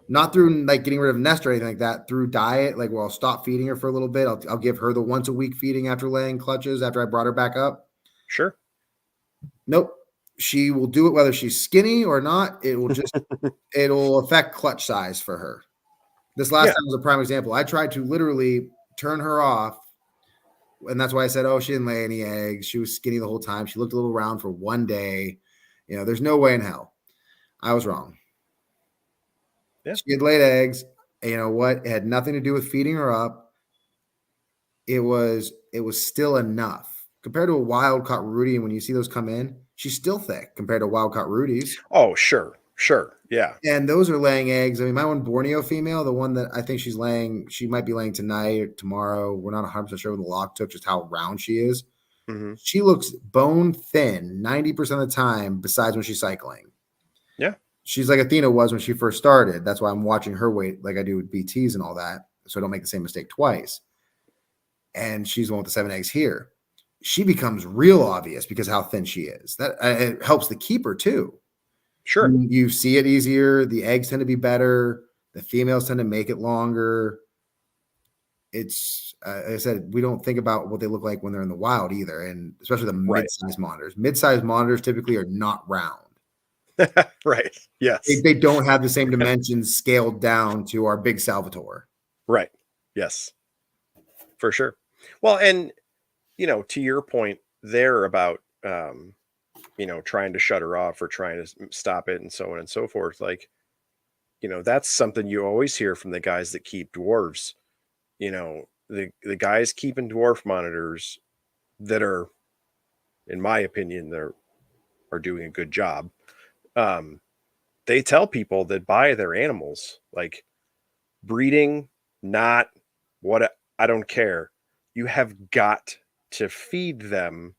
Speaker 2: Not through like getting rid of nest or anything like that, through diet. Like, well, I'll stop feeding her for a little bit. I'll give her the once a week feeding after laying clutches after I brought her back up.
Speaker 1: Sure.
Speaker 2: Nope. She will do it whether she's skinny or not. It will just it'll affect clutch size for her. This last
Speaker 1: Yeah.
Speaker 2: time was a prime example. I tried to literally turn her off, and that's why I said, "Oh, she didn't lay any eggs. She was skinny the whole time. She looked a little round for one day. You know, there's no way in hell." I was wrong.
Speaker 1: Yeah.
Speaker 2: She had laid eggs. And you know what? It had nothing to do with feeding her up. It was still enough compared to a wild caught Rudi. And when you see those come in, she's still thick compared to wild caught Rudis.
Speaker 1: Oh, sure. Sure. Yeah.
Speaker 2: And those are laying eggs. I mean, my one Borneo female, the one that I think she's laying, she might be laying tonight or tomorrow. We're not 100% sure when the lock took, just how round she is.
Speaker 1: Hmm.
Speaker 2: She looks bone thin 90% of the time, besides when she's cycling.
Speaker 1: Yeah.
Speaker 2: She's like Athena was when she first started. That's why I'm watching her weight like I do with BTs and all that, so I don't make the same mistake twice. And she's the one with the 7 eggs here. She becomes real obvious because how thin she is. That it helps the keeper too.
Speaker 1: Sure.
Speaker 2: You see it easier. The eggs tend to be better. The females tend to make it longer. It's like I said, we don't think about what they look like when they're in the wild either, and especially the
Speaker 1: Right.
Speaker 2: mid-sized monitors. Mid-sized monitors typically are not round.
Speaker 1: Right. Yes.
Speaker 2: They don't have the same dimensions scaled down to our big Salvatore.
Speaker 1: Right. Yes. For sure. Well, and to your point there about trying to shut her off or trying to stop it and so on and so forth, like, that's something you always hear from the guys that keep dwarves. The guys keeping dwarf monitors that are, in my opinion, are doing a good job. They tell people that buy their animals, like, breeding, not what I don't care. You have got to feed them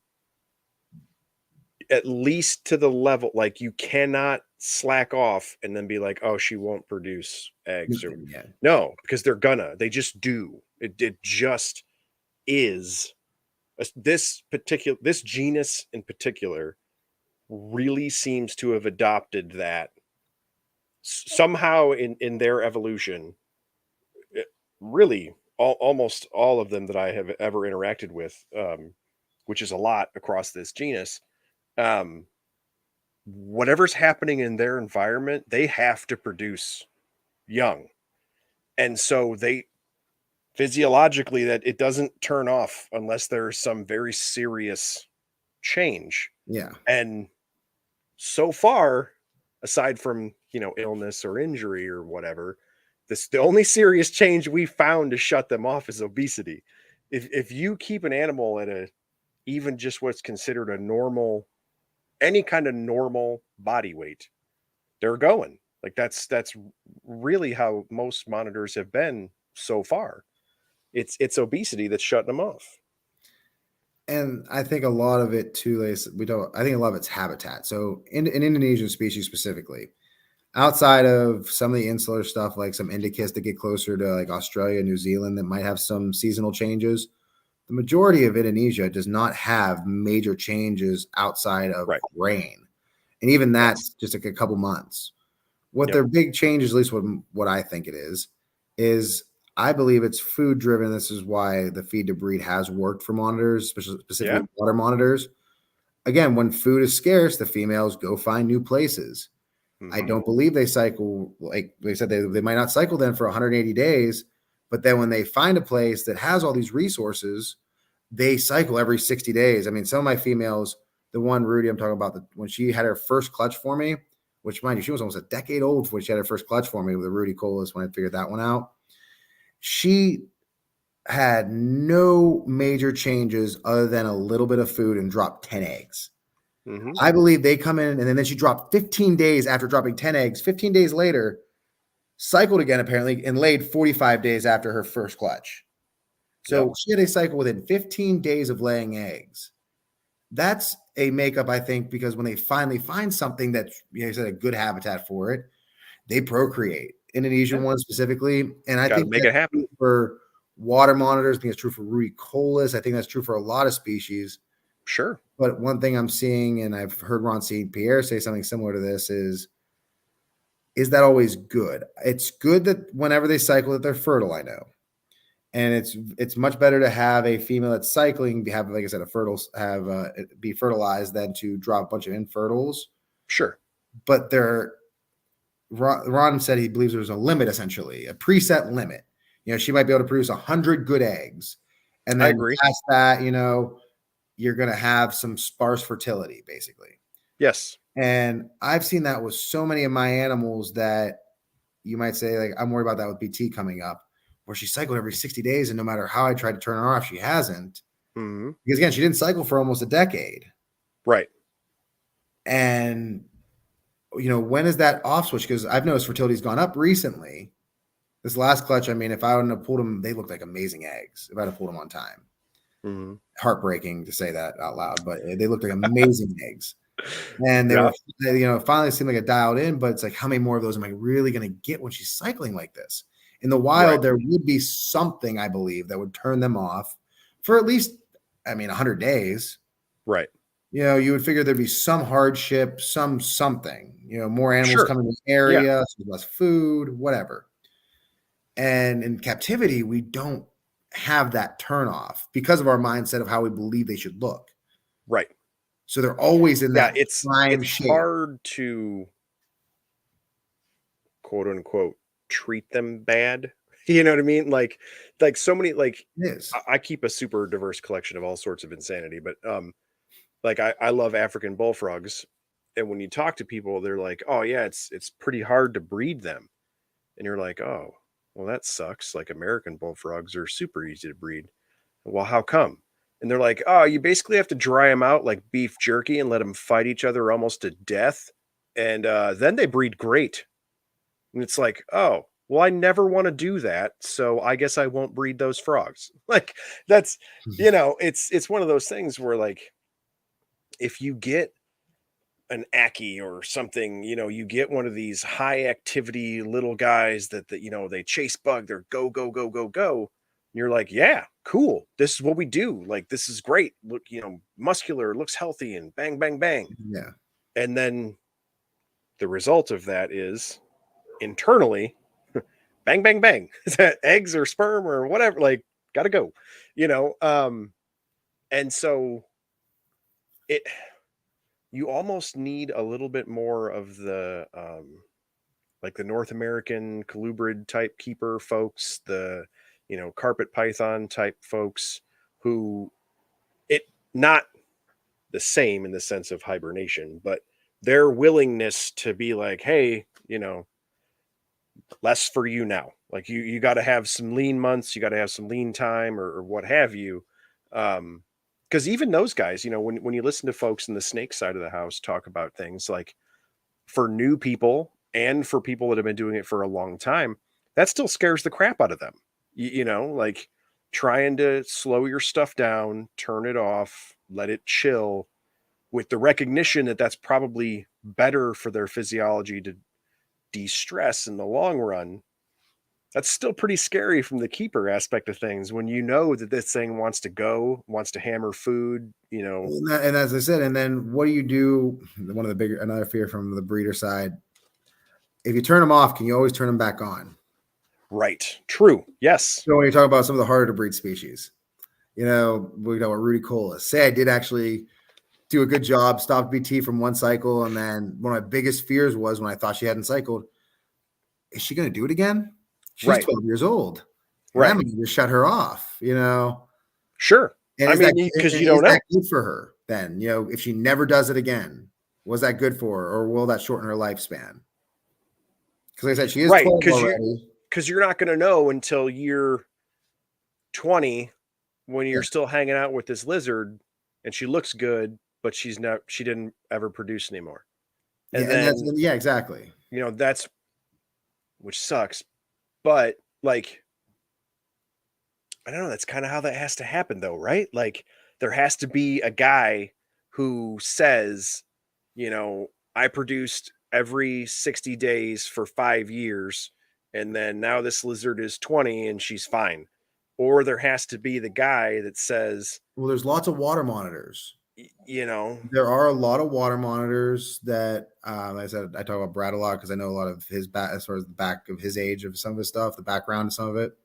Speaker 1: at least to the level, like, you cannot slack off and then be like, oh, she won't produce eggs. Or
Speaker 2: Yeah.
Speaker 1: no, because they just do. It just is. This genus in particular really seems to have adopted that somehow in their evolution. Really, almost all of them that I have ever interacted with, which is a lot across this genus, um, whatever's happening in their environment, they have to produce young. And so they physiologically, that it doesn't turn off unless there's some very serious change.
Speaker 2: Yeah.
Speaker 1: And so far, aside from, illness or injury or whatever, the only serious change we found to shut them off is obesity. If you keep an animal at even just what's considered a normal, any kind of normal body weight, they're going. Like, that's really how most monitors have been so far. It's obesity that's shutting them off.
Speaker 2: And I think a lot of it too, I think a lot of it's habitat. So in Indonesian species specifically, outside of some of the insular stuff, like some indicus that get closer to like Australia, New Zealand, that might have some seasonal changes, the majority of Indonesia does not have major changes outside of
Speaker 1: Right.
Speaker 2: rain. And even that's
Speaker 1: Yes.
Speaker 2: just like a couple months. What
Speaker 1: Yep.
Speaker 2: their big change, at least what I think it is I believe it's food driven. This is why the feed to breed has worked for monitors, specifically
Speaker 1: Yeah.
Speaker 2: water monitors. Again, when food is scarce, the females go find new places. I
Speaker 1: Hmm.
Speaker 2: don't believe they cycle, like they said, they might not cycle then for 180 days, but then when they find a place that has all these resources, they cycle every 60 days. I mean, some of my females, the one Rudi I'm talking about, when she had her first clutch for me, which mind you, she was almost a decade old when she had her first clutch for me with the Rudi Colas when I figured that one out. She had no major changes other than a little bit of food and dropped 10 eggs.
Speaker 1: Hmm.
Speaker 2: I believe they come in and then she dropped 15 days after dropping 10 eggs. 15 days later, cycled again apparently and laid 45 days after her first clutch. So
Speaker 1: Yep.
Speaker 2: she had a cycle within 15 days of laying eggs. That's a makeup, I think, because when they finally find something that's, said, a good habitat for it, they procreate. Indonesian
Speaker 1: Yeah.
Speaker 2: ones specifically. And I
Speaker 1: Got to
Speaker 2: think
Speaker 1: make
Speaker 2: that's
Speaker 1: it happen.
Speaker 2: true for water monitors. I think it's true for Rudi Colas. I think that's true for a lot of species.
Speaker 1: Sure.
Speaker 2: But one thing I'm seeing, and I've heard Ron St. Pierre say something similar to this, is that always good? It's good that whenever they cycle that they're fertile, I know. And it's much better to have a female that's cycling, have, like I said, a fertile, have be fertilized than to drop a bunch of infertiles.
Speaker 1: Sure.
Speaker 2: But Ron said he believes there's a limit, essentially, a preset limit. She might be able to produce 100 good eggs, and
Speaker 1: I
Speaker 2: then
Speaker 1: agree.
Speaker 2: past that, you're going to have some sparse fertility, basically.
Speaker 1: Yes.
Speaker 2: And I've seen that with so many of my animals that you might say, like, I'm worried about that with BT coming up, where she cycled every 60 days, and no matter how I tried to turn her off, she hasn't.
Speaker 1: Mm-hmm.
Speaker 2: Because again, she didn't cycle for almost a decade.
Speaker 1: Right.
Speaker 2: And when is that off switch? Because I've noticed fertility's gone up recently. This last clutch, I mean, if I wouldn't have pulled them, they looked like amazing eggs. If I'd have pulled them on time,
Speaker 1: Mm-hmm.
Speaker 2: heartbreaking to say that out loud, but they looked like amazing eggs. And they
Speaker 1: Yeah.
Speaker 2: were, finally seemed like it dialed in. But it's like, how many more of those am I really going to get when she's cycling like this? In the wild,
Speaker 1: Right.
Speaker 2: there would be something, I believe, that would turn them off for at least, 100 days.
Speaker 1: Right.
Speaker 2: You would figure there'd be some hardship, something, more animals
Speaker 1: Sure.
Speaker 2: coming to the area, so less food, whatever. And in captivity, we don't have that turn off because of our mindset of how we believe they should look.
Speaker 1: Right.
Speaker 2: So they're always in
Speaker 1: Yeah.
Speaker 2: that
Speaker 1: It's
Speaker 2: prime shape.
Speaker 1: hard to quote unquote treat them bad. You know what I mean? Like so many, like
Speaker 2: It is.
Speaker 1: I keep a super diverse collection of all sorts of insanity, but like I love African bullfrogs. And when you talk to people, they're like, oh yeah, it's pretty hard to breed them. And you're like, oh, well, that sucks. Like American bullfrogs are super easy to breed. Well, how come? And they're like, oh, you basically have to dry them out like beef jerky and let them fight each other almost to death. And then they breed great. And it's like, oh, well, I never want to do that. So I guess I won't breed those frogs. Like that's, it's one of those things where like, if you get an Aki or something, you get one of these high activity little guys that they chase bug, they're go, go, go, go, go. And you're like, yeah, cool. This is what we do. Like, this is great. Look, muscular, looks healthy and bang, bang, bang.
Speaker 2: Yeah.
Speaker 1: And then the result of that is internally, bang, bang, bang. Is that eggs or sperm or whatever? Like, gotta go, and so it, you almost need a little bit more of the like the North American colubrid type keeper folks, the carpet python type folks who, it not the same in the sense of hibernation, but their willingness to be like, hey, less for you now. Like you got to have some lean months, you got to have some lean time or what have you. Because even those guys, when you listen to folks in the snake side of the house talk about things like, for new people and for people that have been doing it for a long time, that still scares the crap out of them. Like trying to slow your stuff down, turn it off, let it chill with the recognition that that's probably better for their physiology to de-stress in the long run. That's still pretty scary from the keeper aspect of things when you know that this thing wants to go, wants to hammer food.
Speaker 2: And as I said, and then what do you do? One of the bigger, another fear from the breeder side, if you turn them off, can you always turn them back on?
Speaker 1: Right. True. Yes.
Speaker 2: So when you talk about some of the harder to breed species, we know what Rudi is. Say I did actually do a good job, stopped BT from one cycle, and then one of my biggest fears was when I thought she hadn't cycled, is she going to do it again? She's
Speaker 1: Right.
Speaker 2: 12 years old.
Speaker 1: Right.
Speaker 2: I'm going to just shut her off,
Speaker 1: Sure.
Speaker 2: And
Speaker 1: I mean, because you don't know.
Speaker 2: That good for her then? If she never does it again, was that good for her, or will that shorten her lifespan? Because like I said, she is
Speaker 1: right,
Speaker 2: 12 already.
Speaker 1: Because you're not going to know until you're 20 when you're still hanging out with this lizard and she looks good, but she didn't ever produce anymore. And then,
Speaker 2: exactly.
Speaker 1: That's, which sucks, but like, I don't know. That's kind of how that has to happen though, right? Like there has to be a guy who says, I produced every 60 days for 5 years. And then now this lizard is 20 and she's fine. Or there has to be the guy that says,
Speaker 2: well, there's lots of water monitors.
Speaker 1: You know,
Speaker 2: There are a lot of water monitors that, like I said, I talk about Brad a lot because I know a lot of his back, as far as the back of his age of some of his stuff, the background of some of it.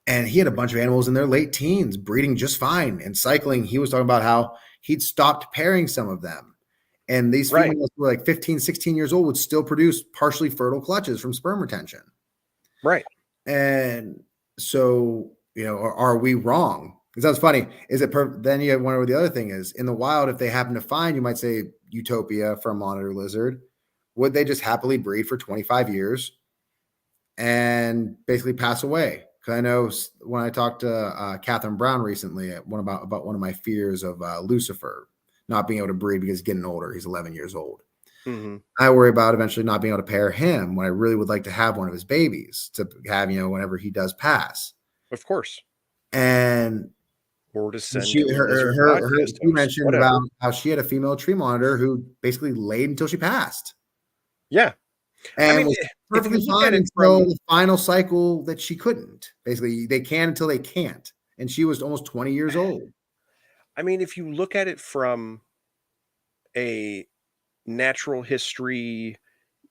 Speaker 2: And he had a bunch of animals in their late teens breeding just fine and cycling. He was talking about how he'd stopped pairing some of them. And these
Speaker 1: right,
Speaker 2: females were like 15, 16 years old would still produce partially fertile clutches from sperm retention.
Speaker 1: right.
Speaker 2: And so, are we wrong? Because that's funny. Is it then you wonder what the other thing is in the wild? If they happen to find, you might say utopia for a monitor lizard, would they just happily breed for 25 years and basically pass away? Because I know when I talked to Catherine Brown recently, about one of my fears of Lucifer not being able to breed because he's getting older. He's 11 years old.
Speaker 1: Hmm.
Speaker 2: I worry about eventually not being able to pair him when I really would like to have one of his babies to have, whenever he does pass.
Speaker 1: Of course.
Speaker 2: And
Speaker 1: Or to send
Speaker 2: she
Speaker 1: to a
Speaker 2: her,
Speaker 1: lizard
Speaker 2: her, her
Speaker 1: podcast
Speaker 2: she
Speaker 1: host,
Speaker 2: mentioned about
Speaker 1: whatever.
Speaker 2: how she had a female tree monitor who basically laid until she passed
Speaker 1: Yeah. I
Speaker 2: and
Speaker 1: mean,
Speaker 2: was
Speaker 1: if you
Speaker 2: perfectly
Speaker 1: look at
Speaker 2: fine
Speaker 1: it
Speaker 2: until
Speaker 1: from,
Speaker 2: the final cycle that she couldn't. Basically, they can until they can't. And she was almost 20 years old.
Speaker 1: I mean, if you look at it from a natural history,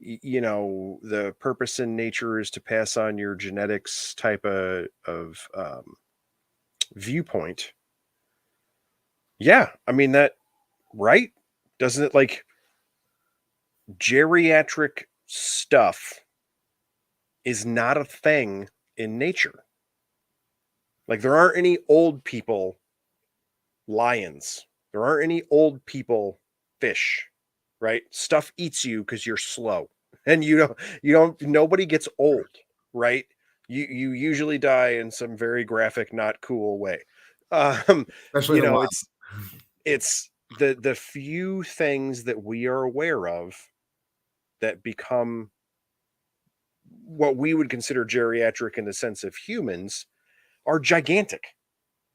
Speaker 1: the purpose in nature is to pass on your genetics type of viewpoint. Yeah. I mean, that, right? Doesn't it, like, geriatric stuff is not a thing in nature? Like, there aren't any old people lions. There aren't any old people fish, right? Stuff eats you because you're slow. And nobody gets old, right? You usually die in some very graphic, not cool way. Um,
Speaker 2: Especially in the wild.
Speaker 1: it's the few things that we are aware of that become what we would consider geriatric in the sense of humans are gigantic.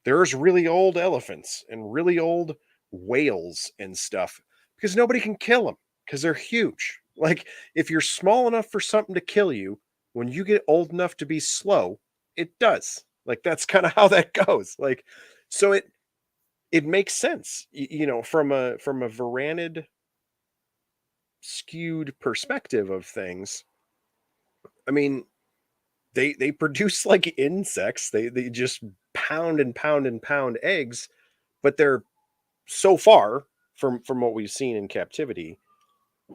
Speaker 1: There's really old elephants and really old whales and stuff because nobody can kill them because they're huge. Like, if you're small enough for something to kill you, when you get old enough to be slow, it does. Like, that's kind of how that goes. Like, so it makes sense, from a varanid skewed perspective of things. I mean, they produce like insects. They just pound and pound and pound eggs, but they're so far from what we've seen in captivity,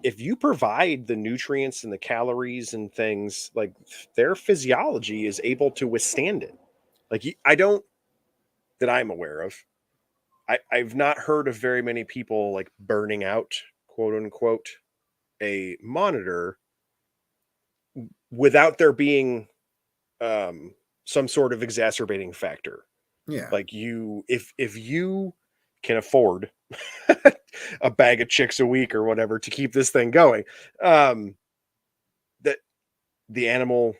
Speaker 1: if you provide the nutrients and the calories and things, like, their physiology is able to withstand it. Like, I don't, that I'm aware of, I've not heard of very many people like burning out, quote unquote, a monitor without there being um some sort of exacerbating factor.
Speaker 2: Yeah.
Speaker 1: Like, if you can afford a bag of chicks a week or whatever to keep this thing going, um, that the animal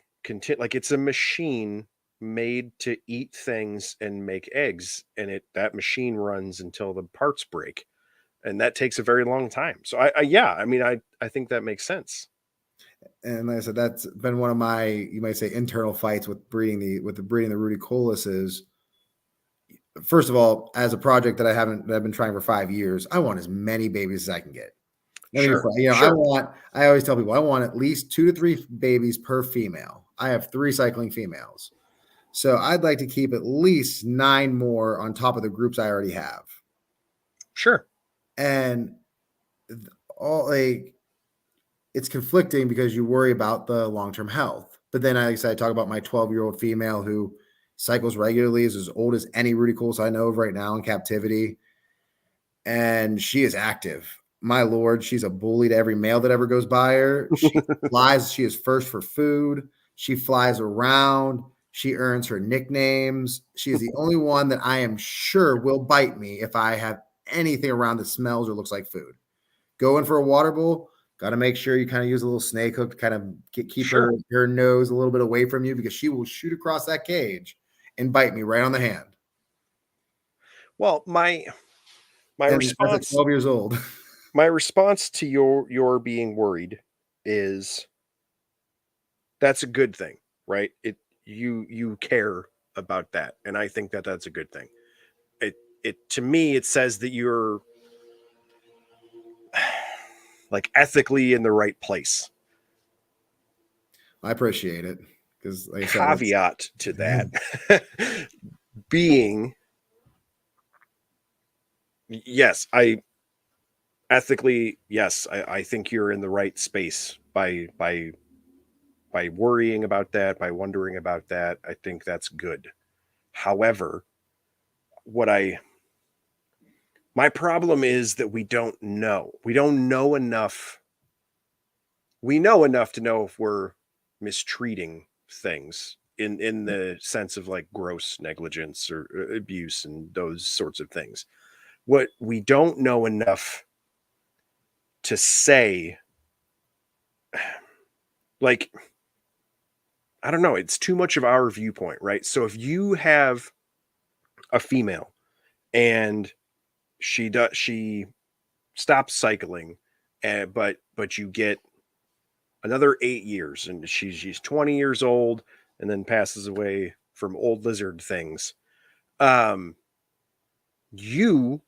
Speaker 1: like, it's a machine made to eat things and make eggs, and that machine runs until the parts break, and that takes a very long time. So yeah, I mean, I think that makes sense.
Speaker 2: And like I said, that's been one of my, you might say, internal fights with breeding the Rudi is, first of all, as a project that I've been trying for 5 years, I want as many babies as I can get. Let me be
Speaker 1: Sure,
Speaker 2: frank.
Speaker 1: sure.
Speaker 2: I always tell people I want at least 2 to 3 babies per female. I have 3 cycling females. So I'd like to keep at least 9 more on top of the groups I already have.
Speaker 1: Sure.
Speaker 2: And all like it's conflicting because you worry about the long-term health. But then like I said, I talk about my 12-year-old female who cycles regularly, is as old as any Rudicles I know of right now in captivity. And she is active. My Lord, she's a bully to every male that ever goes by her. She flies, she is first for food. She flies around. She earns her nicknames. She is the only one that I am sure will bite me if I have anything around that smells or looks like food. Go in for a water bowl. Got to make sure you kind of use a little snake hook to kind of keep
Speaker 1: Sure.
Speaker 2: her nose a little bit away from you because she will shoot across that cage and bite me right on the hand.
Speaker 1: Well, my
Speaker 2: And that's at
Speaker 1: response
Speaker 2: 12 years old.
Speaker 1: my response to your being worried is, that's a good thing, right? You care about that, and I think that that's a good thing. It to me it says that you're like ethically in the right place.
Speaker 2: I appreciate it because, like I said,
Speaker 1: Caveat to that being, yes, I ethically, yes, I think you're in the right space by worrying about that, by wondering about that. I think that's good. However, what I my problem is that we don't know. We don't know enough. We know enough to know if we're mistreating things in the sense of like gross negligence or abuse and those sorts of things. What we don't know enough to say, like, I don't know, it's too much of our viewpoint, right? So if you have a female and she stops cycling, but you get another 8 years and she's 20 years old and then passes away from old lizard things, um you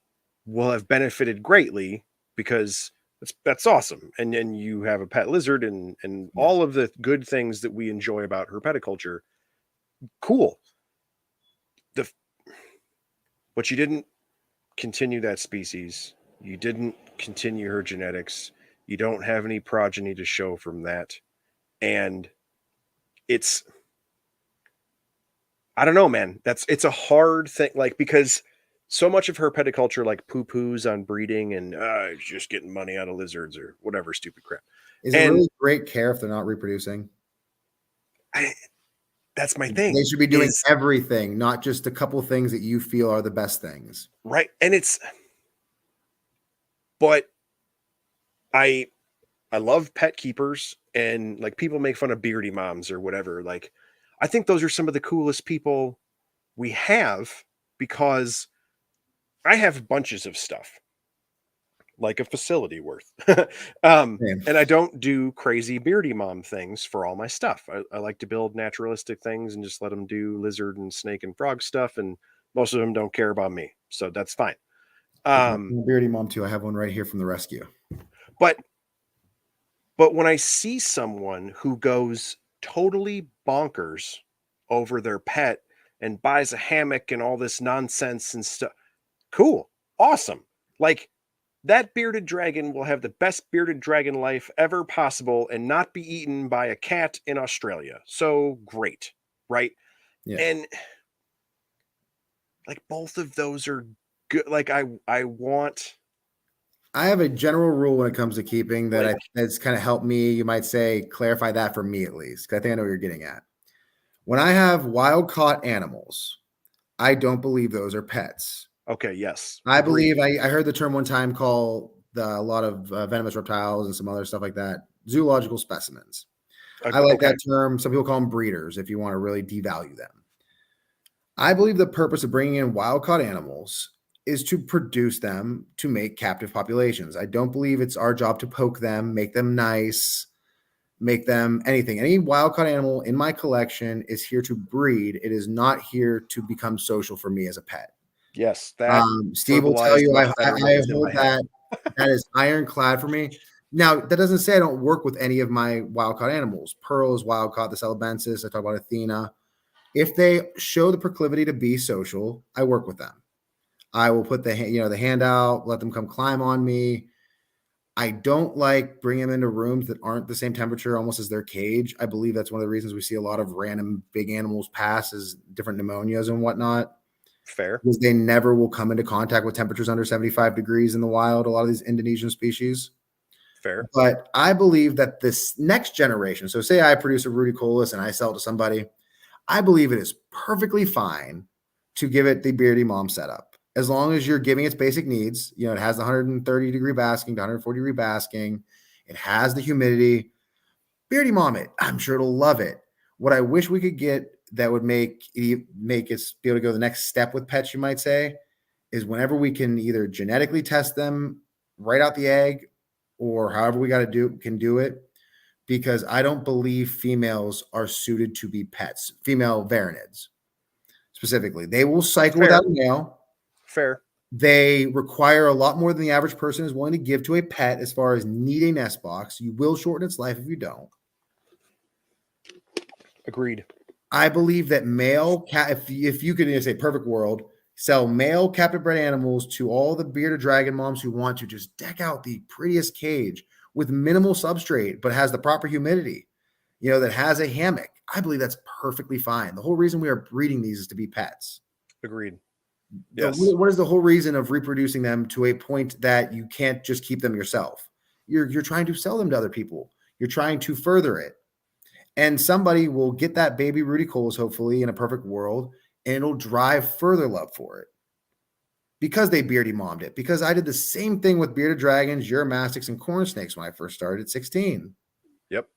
Speaker 1: will have benefited greatly because that's awesome, and you have a pet lizard and
Speaker 2: yeah.
Speaker 1: all of the good things that we enjoy about herpeticulture. Cool. the but you didn't continue that species, you didn't continue her genetics, you don't have any progeny to show from that, and it's, I don't know, man. It's a hard thing, like, because so much of herpeticulture like poo poos on breeding and it's just getting money out of lizards or whatever stupid crap.
Speaker 2: Is it
Speaker 1: And
Speaker 2: really great care if they're not reproducing?
Speaker 1: I, that's my
Speaker 2: They
Speaker 1: thing
Speaker 2: should be doing
Speaker 1: is
Speaker 2: everything, not just a couple things that you feel are the best things.
Speaker 1: right. And it's, but I I love pet keepers and like people make fun of beardy moms or whatever. Like I think those are some of the coolest people we have because I have bunches of stuff like a facility worth.
Speaker 2: Man,
Speaker 1: And I don't do crazy beardy mom things for all my stuff. I like to build naturalistic things and just let them do lizard and snake and frog stuff. And most of them don't care about me. So that's fine.
Speaker 2: I'm a beardy mom too. I have one right here from the rescue.
Speaker 1: But when I see someone who goes totally bonkers over their pet and buys a hammock and all this nonsense and stuff, cool, awesome. Like that bearded dragon will have the best bearded dragon life ever possible and not be eaten by a cat in Australia. So great, right?
Speaker 2: Yeah.
Speaker 1: And like both of those are good. Like I want
Speaker 2: I have a general rule when it comes to keeping
Speaker 1: like
Speaker 2: that's kind of helped me, you might say, clarify that for me at least. 'Cause I think I know what you're getting at. When I have wild caught animals, I don't believe those are pets.
Speaker 1: okay, yes,
Speaker 2: I
Speaker 1: agreed.
Speaker 2: believe I heard the term one time called a lot of venomous reptiles and some other stuff like that, zoological specimens. I like
Speaker 1: Okay,
Speaker 2: that term. Some people call them breeders if you want to really devalue them. I believe the purpose of bringing in wild caught animals is to produce them to make captive populations. I don't believe it's our job to poke them, make them nice, make them anything. Any wild caught animal in my collection is here to breed. It is not here to become social for me as a pet.
Speaker 1: yes, that
Speaker 2: Steve will tell
Speaker 1: verbalized
Speaker 2: you
Speaker 1: much better what
Speaker 2: I
Speaker 1: was in my
Speaker 2: hold
Speaker 1: head.
Speaker 2: that is ironclad for me. Now, that doesn't say I don't work with any of my wild caught animals. Pearl is wild caught, the Celebensis. I talk about Athena. If they show the proclivity to be social, I work with them. I will put the hand out, let them come climb on me. I don't like bringing them into rooms that aren't the same temperature almost as their cage. I believe that's one of the reasons we see a lot of random big animals pass as different pneumonias and whatnot,
Speaker 1: Fair,
Speaker 2: because they never will come into contact with temperatures under 75 degrees in the wild, a lot of these Indonesian species.
Speaker 1: fair,
Speaker 2: But I believe that this next generation, so say I produce a Rudi and I sell it to somebody, I believe it is perfectly fine to give it the beardy mom setup. As long as you're giving its basic needs, it has the 130-degree basking to 140-degree basking. It has the humidity. Beardy mom it. I'm sure it'll love it. What I wish we could get that would make us be able to go the next step with pets, you might say, is whenever we can either genetically test them right out the egg or however we got to do it, because I don't believe females are suited to be pets, female varanids specifically. They will cycle
Speaker 1: fair,
Speaker 2: without a male.
Speaker 1: fair.
Speaker 2: They require a lot more than the average person is willing to give to a pet as far as need a nest box. You will shorten its life if you don't.
Speaker 1: Agreed.
Speaker 2: I believe that male cat, if you could, in a perfect world, sell male captive bred animals to all the bearded dragon moms who want to just deck out the prettiest cage with minimal substrate, but has the proper humidity, that has a hammock. I believe that's perfectly fine. The whole reason we are breeding these is to be pets.
Speaker 1: Agreed. Yes.
Speaker 2: What is the whole reason of reproducing them to a point that you can't just keep them yourself? You're trying to sell them to other people. You're trying to further it. And somebody will get that baby Rudi Coles, hopefully, in a perfect world, and it'll drive further love for it because they beardy mommed it. Because I did the same thing with bearded dragons, uromastics, and corn snakes when I first started at 16.
Speaker 1: Yep.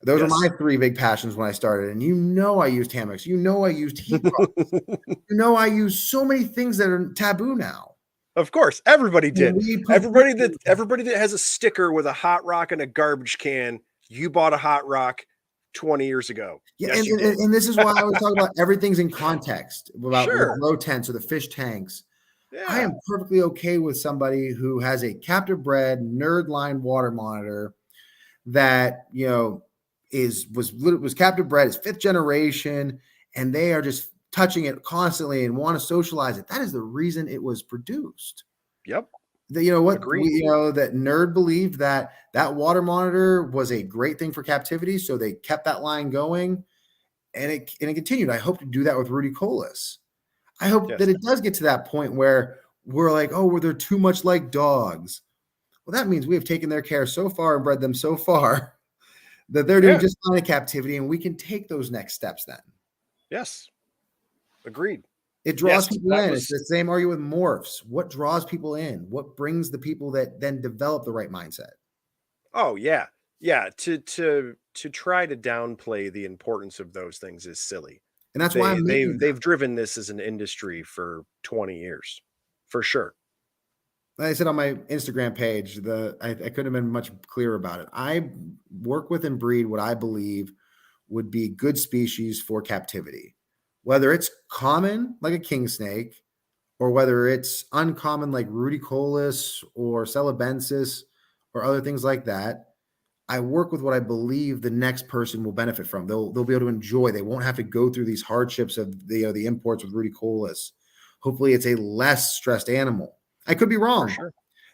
Speaker 2: Those are my 3 big passions when I started. And I used hammocks. I used heat rods. I used so many things that are taboo now.
Speaker 1: Of course, everybody did. Everybody that has a sticker with a hot rock and a garbage can, you bought a hot rock 20 years ago.
Speaker 2: Yeah,
Speaker 1: yes,
Speaker 2: and this is why I was talking about everything's in context about
Speaker 1: Sure.
Speaker 2: the low tents or the fish tanks.
Speaker 1: Yeah.
Speaker 2: I am perfectly okay with somebody who has a captive bred nerd line water monitor that was captive bred, is 5th generation, and they are just touching it constantly and want to socialize it. That is the reason it was produced.
Speaker 1: Yep.
Speaker 2: That that nerd believed that water monitor was a great thing for captivity, so they kept that line going, and it continued. I hope to do that with Rudi Coles. I hope that it does get to that point where we're like, oh, they're too much like dogs. Well, that means we have taken their care so far and bred them so far that they're doing just fine in captivity, and we can take those next steps then.
Speaker 1: Yes. Agreed.
Speaker 2: It draws people in. It's the same argument with morphs. What draws people in? What brings the people that then develop the right mindset?
Speaker 1: Oh, yeah. Yeah. To try to downplay the importance of those things is silly.
Speaker 2: And that's why
Speaker 1: they've driven this as an industry for 20 years, for sure.
Speaker 2: Like I said on my Instagram page, I couldn't have been much clearer about it. I work with and breed what I believe would be good species for captivity, whether it's common like a king snake, or whether it's uncommon like Rudi Coles or Celebensis or other things like that. I work with what I believe the next person will benefit from. They'll be able to enjoy. They won't have to go through these hardships of the imports with Rudi Coles. Hopefully, it's a less stressed animal. I could be wrong.
Speaker 1: Sure.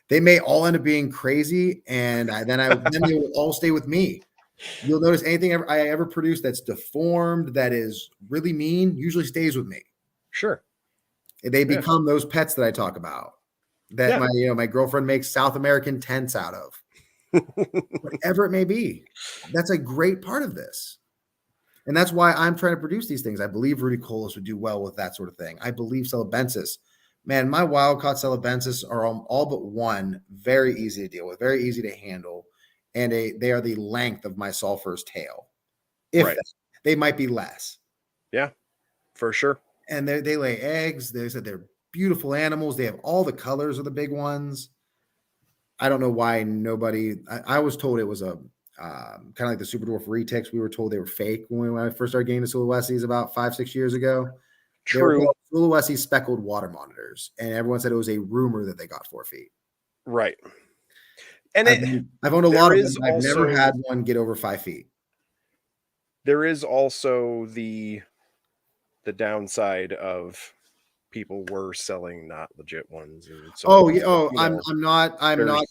Speaker 2: They may all end up being crazy, and then they will all stay with me. You'll notice anything I ever produce that's deformed, that is really mean, usually stays with me.
Speaker 1: Sure.
Speaker 2: They become those pets that I talk about that my girlfriend makes South American tents out of. Whatever it may be. That's a great part of this. And that's why I'm trying to produce these things. I believe Rudi Coles would do well with that sort of thing. I believe Celebensis. Man, my wild caught Celebensis are all but one very easy to deal with, very easy to handle. And they are the length of my sulfur's tail. If they might be less.
Speaker 1: Yeah, for sure.
Speaker 2: And they lay eggs. They said they're beautiful animals. They have all the colors of the big ones. I don't know why I was told it was a kind of like the super dwarf retics. We were told they were fake when I first started getting the Sulawesi's about 5-6 years ago.
Speaker 1: True.
Speaker 2: Sulawesi speckled water monitors, and everyone said it was a rumor that they got 4 feet.
Speaker 1: Right. And
Speaker 2: I've owned a lot of them. I've never had one get over 5 feet.
Speaker 1: There is also the downside of people were selling not legit ones. And so,
Speaker 2: I'm not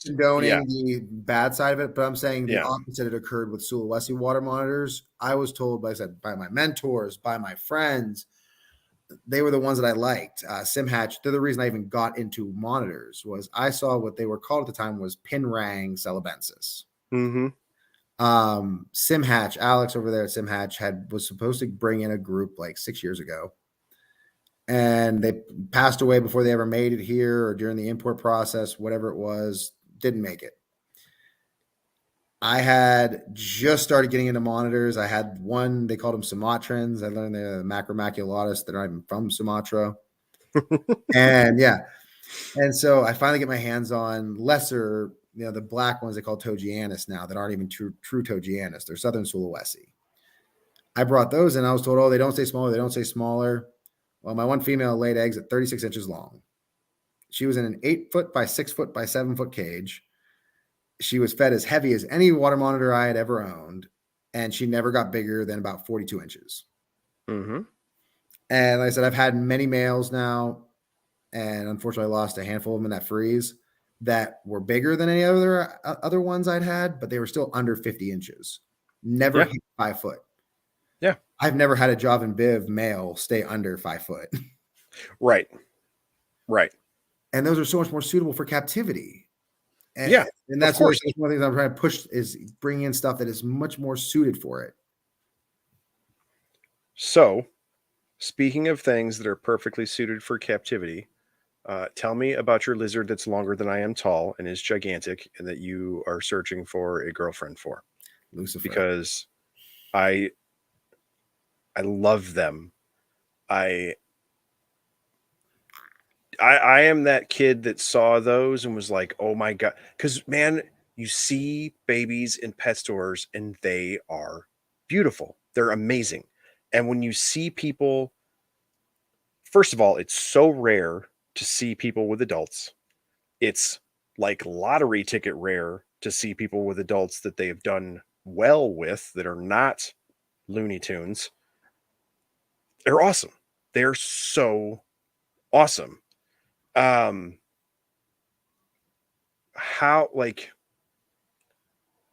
Speaker 2: condoning the bad side of it, but I'm saying the opposite had occurred with Sulawesi water monitors. I was told, like I said, by my mentors, by my friends, they were the ones that I liked. Simhatch, they're the reason I even got into monitors, was I saw what they were called at the time was Pinrang Celebensis.
Speaker 1: Mm-hmm.
Speaker 2: Simhatch, Alex over there at Simhatch was supposed to bring in a group like 6 years ago. And they passed away before they ever made it here or during the import process, whatever it was, didn't make it. I had just started getting into monitors. I had one, they called them Sumatrans. I learned the Macromaculatus. They're not even from Sumatra. And so I finally get my hands on lesser, the black ones they call Togianus now that aren't even true Togianus. They're Southern Sulawesi. I brought those and I was told, they don't stay smaller. They don't stay smaller. Well, my one female laid eggs at 36 inches long. She was in an 8 foot by 6 foot by 7 foot cage. She was fed as heavy as any water monitor I had ever owned, and she never got bigger than about 42 inches.
Speaker 1: Mm-hmm.
Speaker 2: And like I said, I've had many males now, and unfortunately, I lost a handful of them in that freeze that were bigger than any other ones I'd had, but they were still under 50 inches. Never
Speaker 1: Yeah.
Speaker 2: hit 5 foot.
Speaker 1: Yeah.
Speaker 2: I've never had a Javan Biv male stay under 5 foot.
Speaker 1: Right. Right.
Speaker 2: And those are so much more suitable for captivity.
Speaker 1: Yeah.
Speaker 2: And
Speaker 1: Of
Speaker 2: that's really
Speaker 1: course.
Speaker 2: one of the things I'm trying to push is bringing in stuff that is much more suited for it.
Speaker 1: So, speaking of things that are perfectly suited for captivity, tell me about your lizard that's longer than I am tall and is gigantic, and that you are searching for a girlfriend for.
Speaker 2: Lucifer.
Speaker 1: Because I I love them. I I am that kid that saw those and was like, "Oh my god!" Because man, you see babies in pet stores and they are beautiful. They're amazing. And when you see people, first of all, it's so rare to see people with adults. It's like lottery ticket rare to see people with adults that they have done well with that are not Looney Tunes. They're awesome. They're so awesome. Um, how like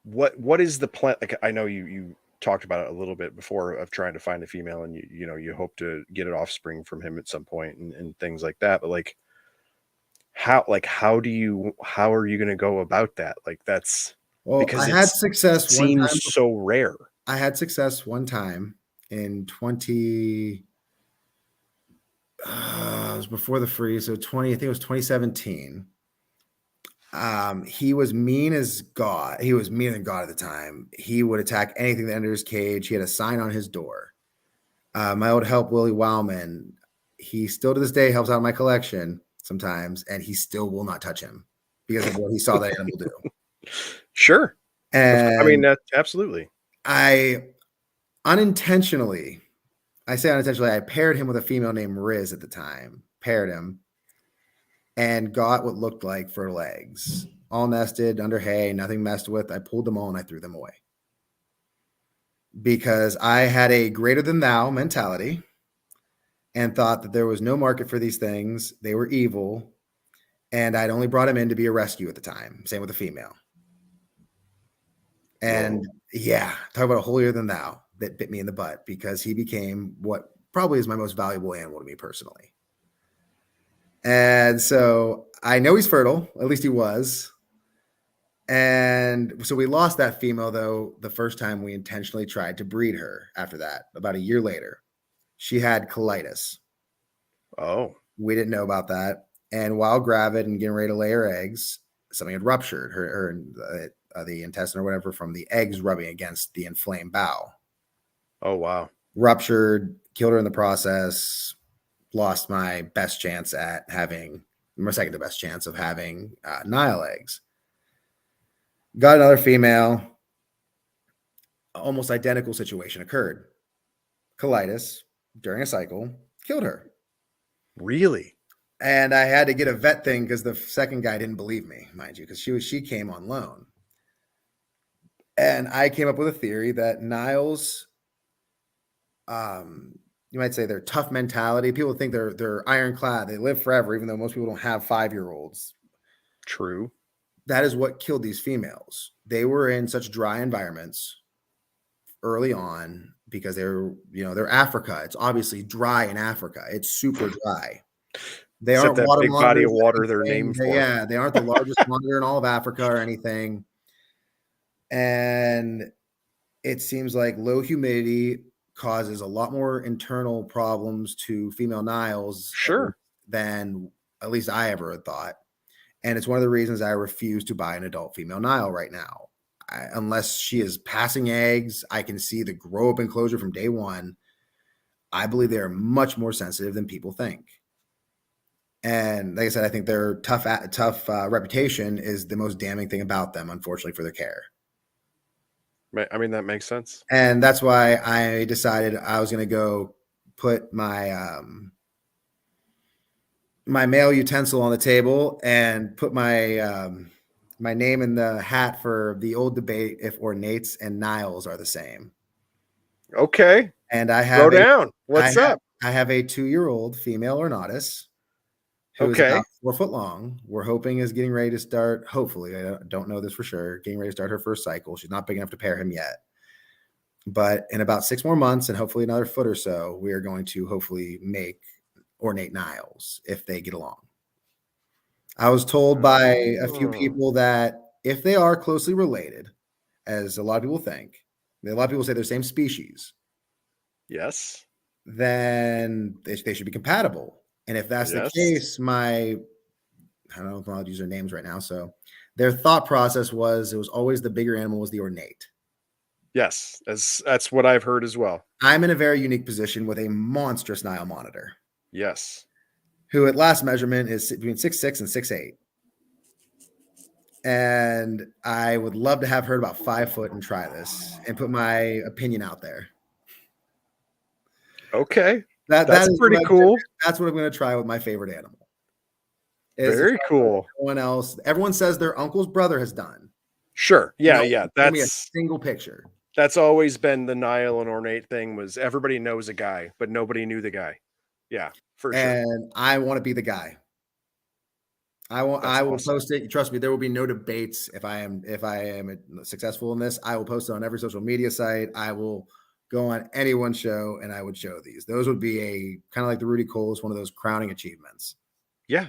Speaker 1: what is the plan? Like I know you talked about it a little bit before of trying to find a female, and you hope to get an offspring from him at some point and things like that. But like how are you going to go about that? Like that's
Speaker 2: Well,
Speaker 1: because it seems so rare.
Speaker 2: I had success one time in 20 it was before the freeze, so 20, I think it was 2017. He was mean as God. He was meaner than God at the time. He would attack anything that entered his cage. He had a sign on his door. My old help, Willie Wildman, he still to this day helps out my collection sometimes, and he still will not touch him because of what he saw that animal do.
Speaker 1: Sure. I mean,
Speaker 2: And
Speaker 1: that absolutely.
Speaker 2: I unintentionally, I say unintentionally, I paired him with a female named Riz at the time, paired him, and got what looked like fertile eggs, all nested under hay, nothing messed with. I pulled them all and I threw them away because I had a greater than thou mentality and thought that there was no market for these things. They were evil. And I'd only brought him in to be a rescue at the time. Same with the female. And
Speaker 1: Whoa.
Speaker 2: yeah, talk about a holier than thou that bit me in the butt because he became what probably is my most valuable animal to me personally. And so I know he's fertile, at least he was. And so we lost that female, though, the first time we intentionally tried to breed her after that, about a year later. She had colitis.
Speaker 1: Oh.
Speaker 2: We didn't know about that. And while gravid and getting ready to lay her eggs, something had ruptured the intestine or whatever from the eggs rubbing against the inflamed bowel.
Speaker 1: Oh wow.
Speaker 2: Ruptured, killed her in the process, lost my best chance at having, my second to best chance of having Nile eggs. Got another female, almost identical situation occurred. Colitis during a cycle killed her.
Speaker 1: Really?
Speaker 2: And I had to get a vet thing because the second guy didn't believe me, mind you, because she came on loan. And I came up with a theory that Niles, you might say their tough mentality. People think they're ironclad, they live forever, even though most people don't have 5-year-olds.
Speaker 1: True.
Speaker 2: That is what killed these females. They were in such dry environments early on because they're Africa. It's obviously dry in Africa. It's super dry. They
Speaker 1: Except
Speaker 2: aren't
Speaker 1: that
Speaker 2: water
Speaker 1: big body of
Speaker 2: monitors.
Speaker 1: water they're named for.
Speaker 2: Yeah, they aren't the largest monitor in all of Africa or anything. And it seems like low humidity causes a lot more internal problems to female Niles
Speaker 1: Sure.
Speaker 2: than at least I ever had thought. And it's one of the reasons I refuse to buy an adult female Nile right now. Unless she is passing eggs, I can see the grow up enclosure from day one. I believe they are much more sensitive than people think. And like I said, I think their tough reputation is the most damning thing about them, unfortunately, for their care.
Speaker 1: I mean, that makes sense.
Speaker 2: And that's why I decided I was going to go put my my mail utensil on the table and put my name in the hat for the old debate if ornates and Niles are the same.
Speaker 1: Okay.
Speaker 2: And I
Speaker 1: Throw
Speaker 2: have
Speaker 1: down. What's up?
Speaker 2: I have a 2-year-old female ornatus who is
Speaker 1: Okay.
Speaker 2: about 4 foot long. We're hoping is getting ready to start. Hopefully, I don't know this for sure. Getting ready to start her first cycle. She's not big enough to pair him yet, but in about 6 more months and hopefully another foot or so, we are going to hopefully make ornate Niles if they get along. I was told by a few people that if they are closely related, as a lot of people think, a lot of people say they're the same species,
Speaker 1: Yes.
Speaker 2: then they should be compatible. And if that's the
Speaker 1: Yes.
Speaker 2: case, I don't know if I'll use their names right now. So their thought process was it was always the bigger animal was the ornate.
Speaker 1: Yes. That's what I've heard as well.
Speaker 2: I'm in a very unique position with a monstrous Nile monitor,
Speaker 1: Yes.
Speaker 2: who at last measurement is between 6'6" and 6'8". And I would love to have her about 5 foot and try this and put my opinion out there.
Speaker 1: Okay.
Speaker 2: That's
Speaker 1: That's pretty cool.
Speaker 2: That's what I'm going to try with my favorite animal.
Speaker 1: Very cool.
Speaker 2: Everyone else, everyone says their uncle's brother has done.
Speaker 1: Sure. Yeah. Yeah.
Speaker 2: Give me a single picture.
Speaker 1: That's always been the Nile and ornate thing was everybody knows a guy, but nobody knew the guy. Yeah, for sure.
Speaker 2: And I want to be the guy. I will
Speaker 1: awesome.
Speaker 2: post it. Trust me, there will be no debates if I am successful in this. I will post it on every social media site. I will go on anyone's show and I would show these. Those would be a kind of like the Rudi Coles, one of those crowning achievements.
Speaker 1: Yeah,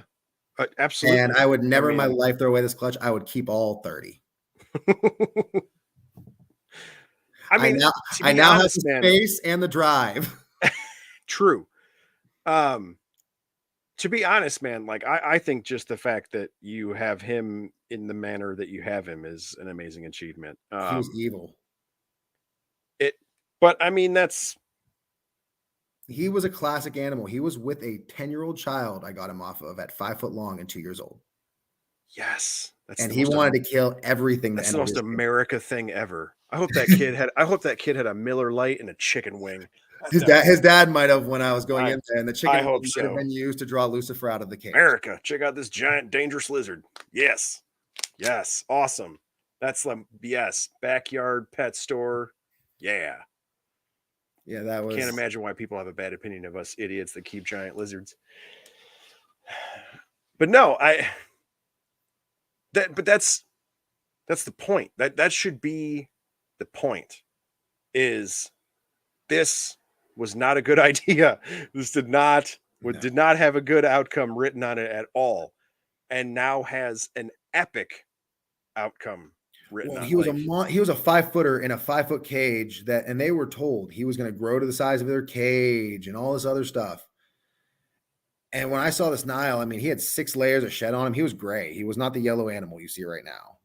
Speaker 1: absolutely.
Speaker 2: And I would never in my life throw away this clutch. I would keep all 30. I now have the space and the drive.
Speaker 1: True. To be honest, man, like I think just the fact that you have him in the manner that you have him is an amazing achievement.
Speaker 2: He was evil.
Speaker 1: But I mean,
Speaker 2: he was a classic animal. He was with a 10-year-old child I got him off of at 5 foot long and 2 years old.
Speaker 1: Yes.
Speaker 2: And he wanted to kill everything.
Speaker 1: That's the most America thing ever. I hope that kid had a Miller Lite and a chicken wing.
Speaker 2: His dad might have when I was going in there, and the chicken might have been used to draw Lucifer out of the cage.
Speaker 1: America, check out this giant dangerous lizard. Yes. Yes. Awesome. That's like backyard pet store. Yeah.
Speaker 2: Yeah, that was.
Speaker 1: Can't imagine why people have a bad opinion of us idiots that keep giant lizards. But no, that's the point. That should be the point. Is this was not a good idea. This did not have a good outcome written on it at all, and now has an epic outcome written on.
Speaker 2: He was a 5 footer in a 5 foot cage and they were told he was going to grow to the size of their cage and all this other stuff. And when I saw this Nile, I mean, he had 6 layers of shed on him. He was gray. He was not the yellow animal you see right now.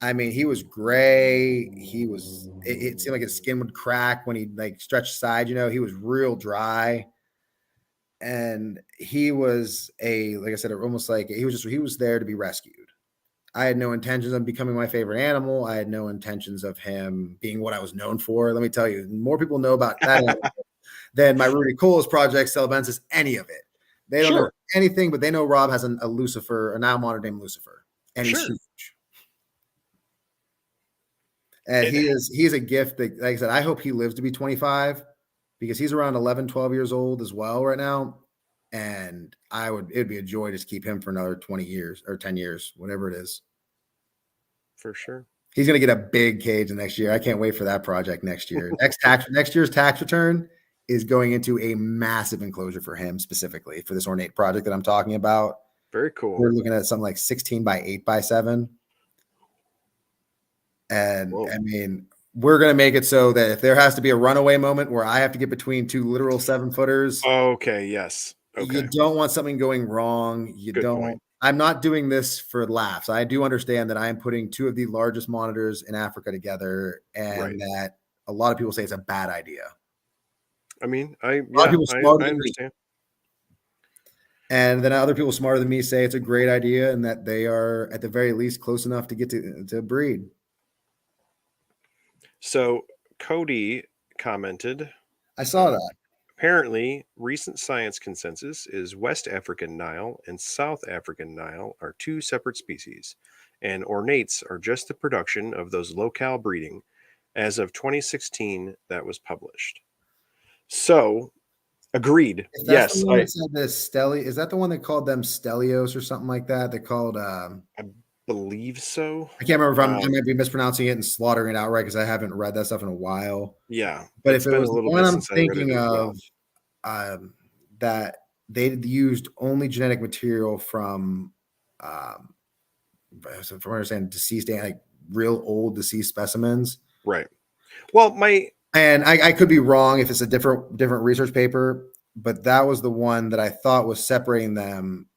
Speaker 2: I mean, he was gray. It seemed like his skin would crack when he like stretched aside, he was real dry. And he was like I said, almost like he was there to be rescued. I had no intentions of becoming my favorite animal. I had no intentions of him being what I was known for. Let me tell you, more people know about that than my Rudi Coles project, Celebensis, any of it. They don't know anything, but they know Rob has a Lucifer, a Nile monitor named Lucifer, and he's huge. And he's a gift that, like I said, I hope he lives to be 25 because he's around 11, 12 years old as well right now. And it'd be a joy to keep him for another 20 years or 10 years, whatever it is.
Speaker 1: For sure.
Speaker 2: He's going to get a big cage next year. I can't wait for that project next year. Next year's tax return is going into a massive enclosure for him specifically for this ornate project that I'm talking about.
Speaker 1: Very cool.
Speaker 2: We're looking at something like 16 by 8 by 7. And I mean, we're going to make it so that if there has to be a runaway moment where I have to get between 2 literal 7-footers.
Speaker 1: Okay. Yes. Okay.
Speaker 2: You don't want something going wrong. Good point. I'm not doing this for laughs. I do understand that I am putting 2 of the largest monitors in Africa together and that a lot of people say it's a bad idea.
Speaker 1: I mean,
Speaker 2: a lot of people smarter
Speaker 1: I
Speaker 2: than
Speaker 1: understand.
Speaker 2: Me. And then other people smarter than me say it's a great idea and that they are at the very least close enough to get to breed.
Speaker 1: So Cody commented.
Speaker 2: I saw that.
Speaker 1: Apparently, recent science consensus is West African Nile and South African Nile are two separate species, and ornates are just the production of those locale breeding. As of 2016, that was published. So, agreed.
Speaker 2: If that's the
Speaker 1: Yes,
Speaker 2: one that said the Steli, is that the one that called them Stelios or something like that? They called
Speaker 1: I believe so.
Speaker 2: I can't remember if I
Speaker 1: Um,
Speaker 2: might be mispronouncing it and slaughtering it outright because I haven't read that stuff in a while.
Speaker 1: yeah,
Speaker 2: But if
Speaker 1: it's
Speaker 2: it
Speaker 1: been a
Speaker 2: was the
Speaker 1: little
Speaker 2: one
Speaker 1: bit
Speaker 2: I'm
Speaker 1: since I read it
Speaker 2: thinking
Speaker 1: as well.
Speaker 2: of, that they used only genetic material from, so from what I understand, deceased, like real old deceased specimens.
Speaker 1: Right. Well,
Speaker 2: And I could be wrong if it's a different research paper, but that was the one that I thought was separating them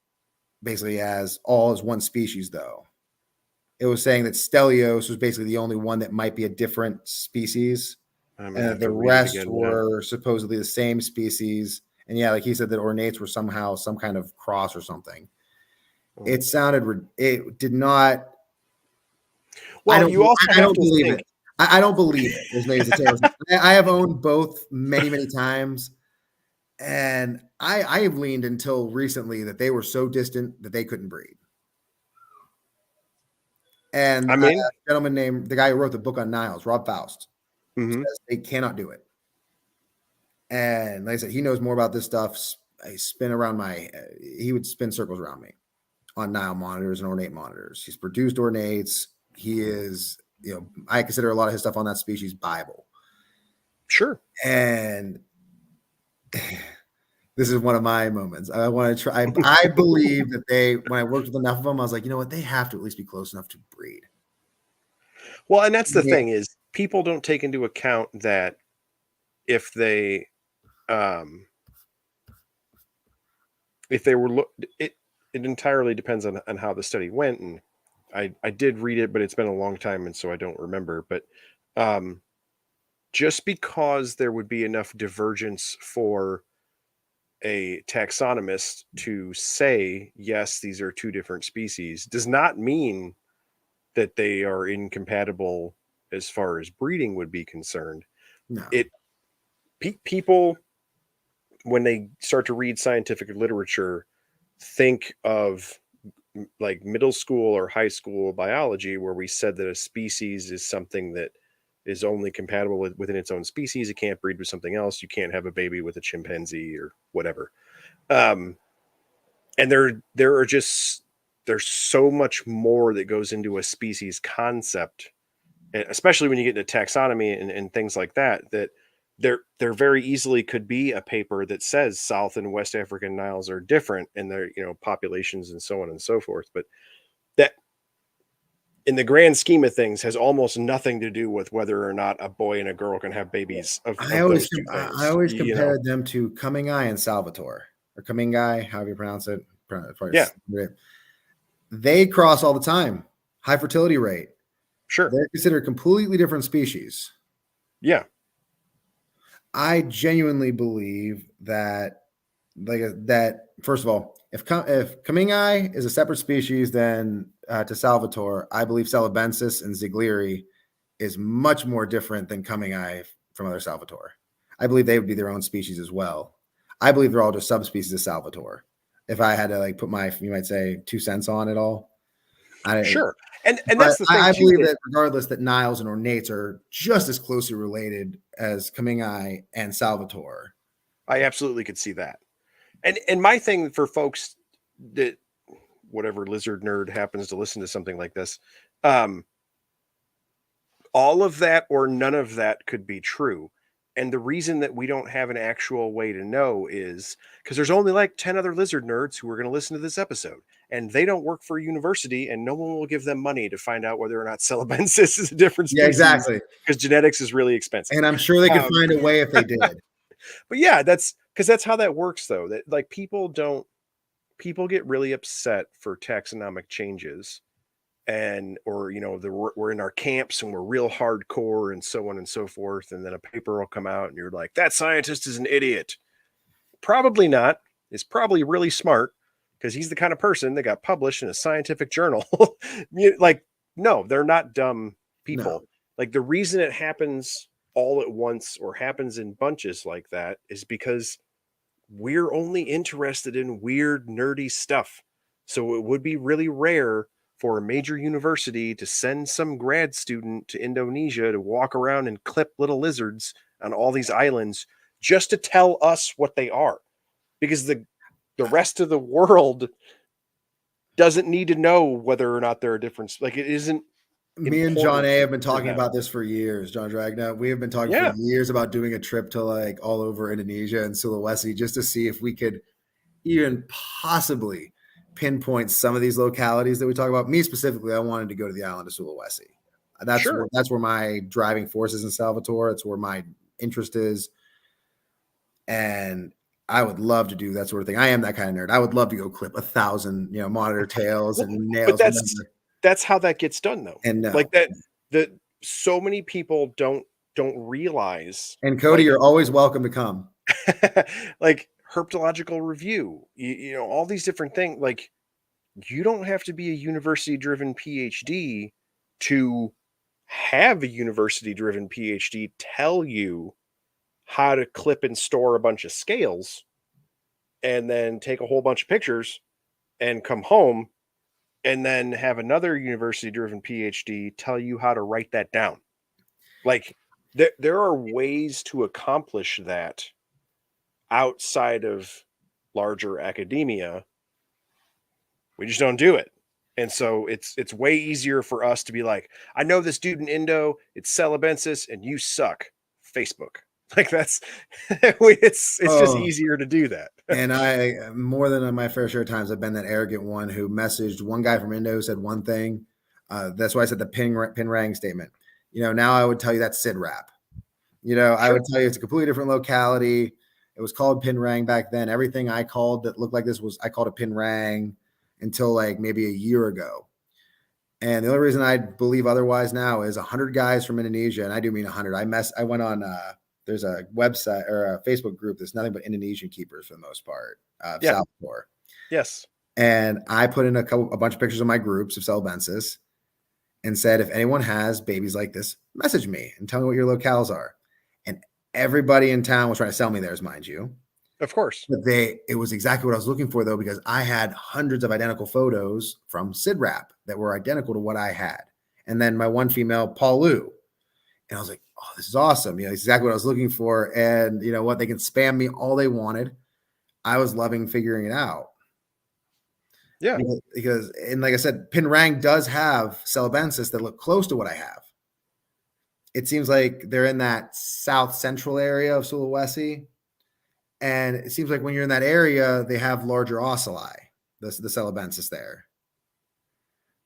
Speaker 2: basically as all as one species, though. It was saying that Stelios was basically the only one that might be a different species,
Speaker 1: I'm gonna
Speaker 2: and
Speaker 1: have
Speaker 2: the
Speaker 1: to read it
Speaker 2: rest
Speaker 1: again now.
Speaker 2: were supposedly the same species. And yeah, like he said, that ornates were somehow some kind of cross or something.
Speaker 1: Oh.
Speaker 2: It sounded, it did not.
Speaker 1: Well, you also
Speaker 2: I
Speaker 1: have
Speaker 2: don't
Speaker 1: to
Speaker 2: believe
Speaker 1: think.
Speaker 2: it. I don't believe it. Is maybe the terrorist. I have owned both many times, and I have leaned until recently that they were so distant that they couldn't breed. And
Speaker 1: I
Speaker 2: a
Speaker 1: mean,
Speaker 2: gentleman named the guy who wrote the book on Niles, Rob Faust,
Speaker 1: mhm.
Speaker 2: says they cannot do it. And like I said, he knows more about this stuff. I spin around he would spin circles around me on Nile monitors and ornate monitors. He's produced ornates. He is, I consider a lot of his stuff on that species Bible.
Speaker 1: Sure.
Speaker 2: And this is one of my moments. I want to try. I believe that when I worked with enough of them, I was like, you know what? They have to at least be close enough to breed.
Speaker 1: Well, and that's the
Speaker 2: Yeah.
Speaker 1: thing is people don't take into account that if they um if they were it entirely depends on how the study went, and I did read it, but it's been a long time and so I don't remember, but um just because there would be enough divergence for a taxonomist to say yes, these are two different species does not mean that they are incompatible as far as breeding would be concerned.
Speaker 2: No.
Speaker 1: It people when they start to read scientific literature think of like middle school or high school biology where we said that a species is something that is only compatible within its own species. It can't breed with something else. You can't have a baby with a chimpanzee or whatever. Um, and there are just there's so much more that goes into a species concept, especially when you get into taxonomy and things like that, that there very easily could be a paper that says South and West African Niles are different in their populations and so on and so forth. But that in the grand scheme of things has almost nothing to do with whether or not a boy and a girl can have babies of those two
Speaker 2: I
Speaker 1: things.
Speaker 2: always compared them to Kamingai and Salvatore, or Kamingai, however you pronounce it.
Speaker 1: Yeah.
Speaker 2: They cross all the time. High fertility rate.
Speaker 1: Sure.
Speaker 2: They're considered completely different species.
Speaker 1: Yeah.
Speaker 2: I genuinely believe that, first of all, if Kamingai is a separate species than to Salvatore, I believe Celebensis and Zigleri is much more different than Kamingai from other Salvatore. I believe they would be their own species as well. I believe they're all just subspecies of Salvatore. If I had to put you might say 2 cents on it all.
Speaker 1: Sure. And that's the thing.
Speaker 2: I believe that regardless that Niles and ornates are just as closely related as Kamingai and Salvatore.
Speaker 1: I absolutely could see that. And my thing for folks that whatever lizard nerd happens to listen to something like this, all of that or none of that could be true. And the reason that we don't have an actual way to know is because there's only like 10 other lizard nerds who are going to listen to this episode, and they don't work for a university, and no one will give them money to find out whether or not Celebensis is a different species.
Speaker 2: Yeah, exactly.
Speaker 1: Because genetics is really expensive.
Speaker 2: And I'm sure they could find a way if they did.
Speaker 1: But yeah, that's because that's how that works, though. That like people get really upset for taxonomic changes and or we're in our camps and we're real hardcore and so on and so forth, and then a paper will come out and you're like, that scientist is an idiot. Probably not. Is probably really smart because he's the kind of person that got published in a scientific journal. Like, no, they're not dumb people.
Speaker 2: No.
Speaker 1: Like the reason it happens all at once or happens in bunches like that is because we're only interested in weird, nerdy stuff. So it would be really rare for a major university to send some grad student to Indonesia to walk around and clip little lizards on all these islands just to tell us what they are. Because the rest of the world doesn't need to know whether or not there are different, like it isn't
Speaker 2: Me and John
Speaker 1: important
Speaker 2: A have been
Speaker 1: for
Speaker 2: talking
Speaker 1: them.
Speaker 2: about this for years, John Dragna. We have been talking for
Speaker 1: Yeah,
Speaker 2: years about doing a trip to like all over Indonesia and Sulawesi just to see if we could even possibly pinpoint some of these localities that we talk about. Me specifically, I wanted to go to the island of Sulawesi.
Speaker 1: sure.
Speaker 2: That's where my driving force is in Salvatore. It's where my interest is, and I would love to do that sort of thing. I am that kind of nerd. I would love to go clip 1,000, monitor tails
Speaker 1: Well,
Speaker 2: and
Speaker 1: but
Speaker 2: nails,
Speaker 1: that's how that gets done though.
Speaker 2: and no.
Speaker 1: Like that so many people don't realize
Speaker 2: And Cody,
Speaker 1: like
Speaker 2: you're always welcome to come.
Speaker 1: like herpetological review, all these different things. Like you don't have to be a university driven PhD to have a university driven PhD tell you how to clip and store a bunch of scales and then take a whole bunch of pictures and come home and then have another university driven PhD tell you how to write that down. Like there are ways to accomplish that outside of larger academia. We just don't do it. And so it's way easier for us to be like, I know this dude in Indo, it's celebensis, and you suck. Facebook. Like that's it's just
Speaker 2: Oh,
Speaker 1: easier to do that.
Speaker 2: and I more than my fair share of times I've been that arrogant one who messaged one guy from Indo who said one thing. That's why I said the pin rang statement. Now I would tell you that's Sid Rap. I
Speaker 1: Sure.
Speaker 2: would tell you it's a completely different locality. It was called pin rang back then. Everything I called that looked like this I called a pin rang until like maybe a year ago. And the only reason I believe otherwise now is 100 guys from Indonesia, and I do mean 100. I went on. There's a website or a Facebook group that's nothing but Indonesian keepers for the most part,
Speaker 1: Yeah.
Speaker 2: Salvatore.
Speaker 1: Yes.
Speaker 2: And I put in a bunch of pictures of my groups of Celebensis and said, if anyone has babies like this, message me and tell me what your locales are. And everybody in town was trying to sell me theirs, mind you.
Speaker 1: Of course.
Speaker 2: But it was exactly what I was looking for, though, because I had hundreds of identical photos from Sid Rap that were identical to what I had. And then my one female, Paul Lou. And I was like, oh, this is awesome. It's exactly what I was looking for. And you know what? They can spam me all they wanted. I was loving figuring it out.
Speaker 1: Yeah.
Speaker 2: Because and like I said, Pinrang does have Celebensis that look close to what I have. It seems like they're in that south central area of Sulawesi. And it seems like when you're in that area, they have larger ocelli, the Celebensis there.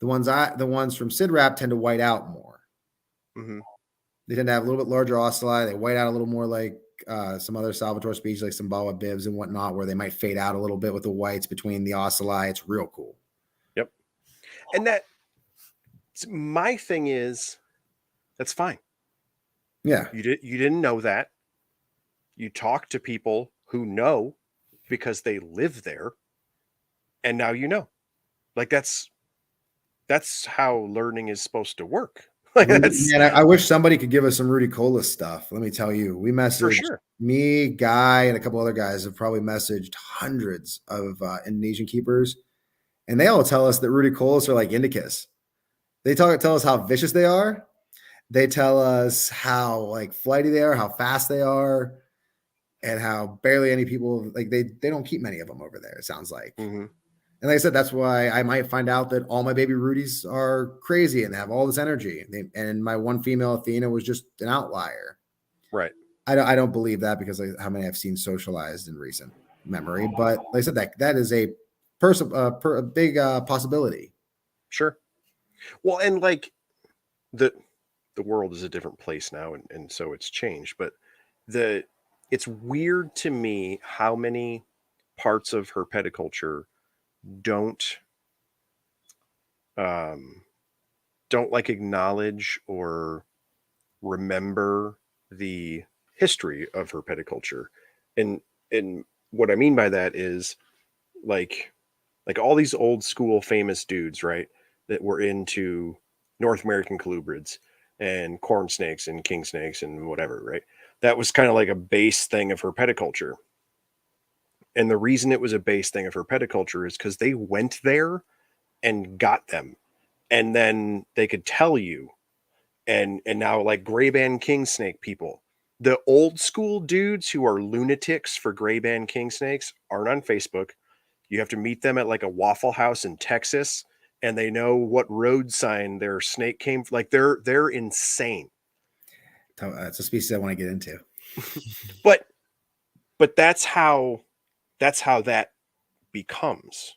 Speaker 2: The ones from Sidrap tend to white out more.
Speaker 1: Mm-hmm.
Speaker 2: They tend to have a little bit larger ocelli. They white out a little more like some other Salvatore species like Sumbawa bibs and whatnot, where they might fade out a little bit with the whites between the ocelli. It's real cool.
Speaker 1: Yep. And my thing is, that's fine.
Speaker 2: Yeah.
Speaker 1: You didn't know that. You talk to people who know because they live there, and now you know. Like that's how learning is supposed to work. Like that's
Speaker 2: Man, I wish somebody could give us some Rudi stuff. Let me tell you, we messaged
Speaker 1: for sure.
Speaker 2: me, Guy, and a couple other guys have probably messaged hundreds of Indonesian keepers, and they all tell us that Rudi are like indicas. They tell us how vicious they are. They tell us how like flighty they are, how fast they are, and how barely any people like they don't keep many of them over there. It sounds like.
Speaker 1: Mm-hmm.
Speaker 2: And like I said, that's why I might find out that all my baby Rudis are crazy and have all this energy. And my one female Athena was just an outlier.
Speaker 1: Right.
Speaker 2: I don't believe that because of how many I've seen socialized in recent memory. But like I said, that is a big possibility.
Speaker 1: Sure. Well, and like the world is a different place now, and so it's changed. But it's weird to me how many parts of herpeticulture don't like acknowledge or remember the history of herpeticulture. And what I mean by that is like all these old school famous dudes, right, that were into North American colubrids. and corn snakes and king snakes and whatever, right? That was kind of like a base thing of herpetoculture. And the reason it was a base thing of herpetoculture is because they went there and got them. And then they could tell you. And now like gray band king snake people, the old school dudes who are lunatics for gray band king snakes aren't on Facebook. You have to meet them at like a Waffle House in Texas, and they know what road sign their snake came from. Like they're insane.
Speaker 2: It's a species I want to get into.
Speaker 1: but but that's how that becomes.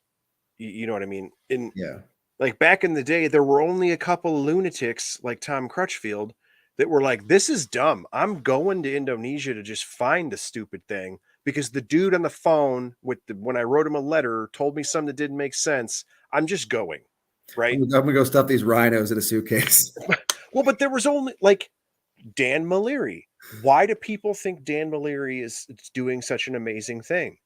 Speaker 1: You know what I mean? In
Speaker 2: Yeah.
Speaker 1: Like back in the day, there were only a couple of lunatics like Tom Crutchfield that were like, "This is dumb. I'm going to Indonesia to just find the stupid thing because the dude on the phone when I wrote him a letter told me something that didn't make sense. I'm just going." Right?
Speaker 2: I'm gonna go stuff these rhinos in a suitcase.
Speaker 1: Well, but there was only like Dan Maleri. Why do people think Dan Maleri is doing such an amazing thing?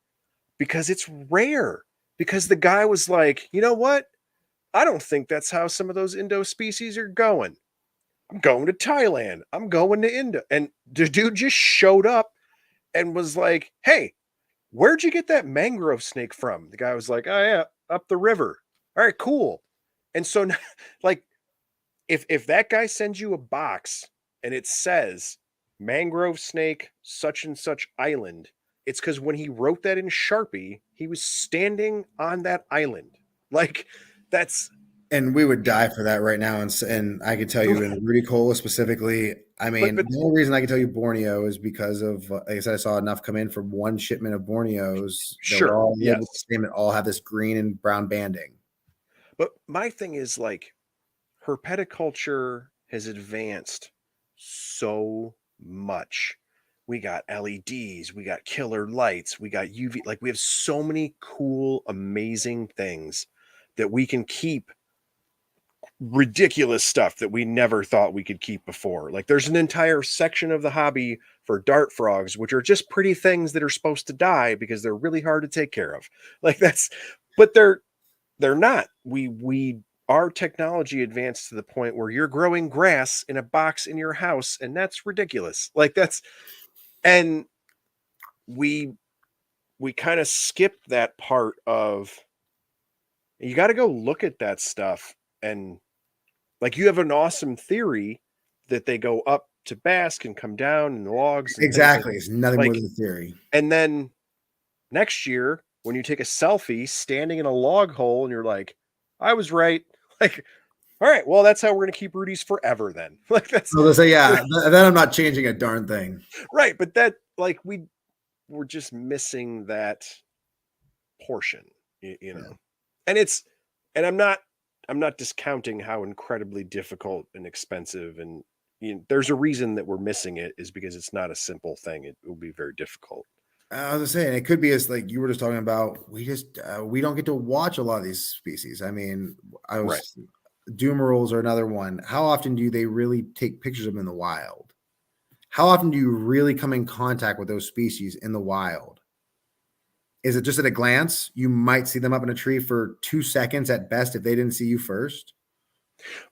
Speaker 1: Because it's rare. Because the guy was like, you know what? I don't think that's how some of those Indo species are going. I'm going to Thailand. I'm going to India. And the dude just showed up and was like, hey, where'd you get that mangrove snake from? The guy was like, oh, yeah, up the river. All right, cool. And so, like, if that guy sends you a box and it says mangrove snake, such and such island, it's because when he wrote that in Sharpie, he was standing on that island. Like, that's
Speaker 2: And we would die for that right now. And I could tell you in Rudi Cola specifically, I mean,
Speaker 1: but
Speaker 2: the only reason I can tell you Borneo is because of, like I said, I saw enough come in for one shipment of Borneos that were
Speaker 1: sure,
Speaker 2: all
Speaker 1: yes.
Speaker 2: labeled the same and all have this green and brown banding.
Speaker 1: But my thing is like herpetoculture has advanced so much. We got LEDs, we got killer lights, we got UV. Like we have so many cool, amazing things that we can keep ridiculous stuff that we never thought we could keep before. Like there's an entire section of the hobby for dart frogs, which are just pretty things that are supposed to die because they're really hard to take care of. Like but they're not. Our technology advanced to the point where you're growing grass in a box in your house, and that's ridiculous. Like and we kind of skipped that part of you got to go look at that stuff. And like you have an awesome theory that they go up to bask and come down in logs and
Speaker 2: Exactly. It's nothing more
Speaker 1: like,
Speaker 2: than a theory.
Speaker 1: and then next year when you take a selfie standing in a log hole and you're like, I was right. Like, all right, well, that's how we're going to keep Rudy's forever then. Like that's
Speaker 2: So they say, yeah, then I'm not changing a darn thing.
Speaker 1: right. But that like we're just missing that portion, you know.
Speaker 2: Yeah.
Speaker 1: And I'm not discounting how incredibly difficult and expensive and there's a reason that we're missing it is because it's not a simple thing. It will be very difficult.
Speaker 2: I was saying it could be as like you were just talking about. We don't get to watch a lot of these species. I mean,
Speaker 1: Right.
Speaker 2: Doomerals are another one. How often do they really take pictures of them in the wild? How often do you really come in contact with those species in the wild? Is it just at a glance? You might see them up in a tree for 2 seconds at best if they didn't see you first.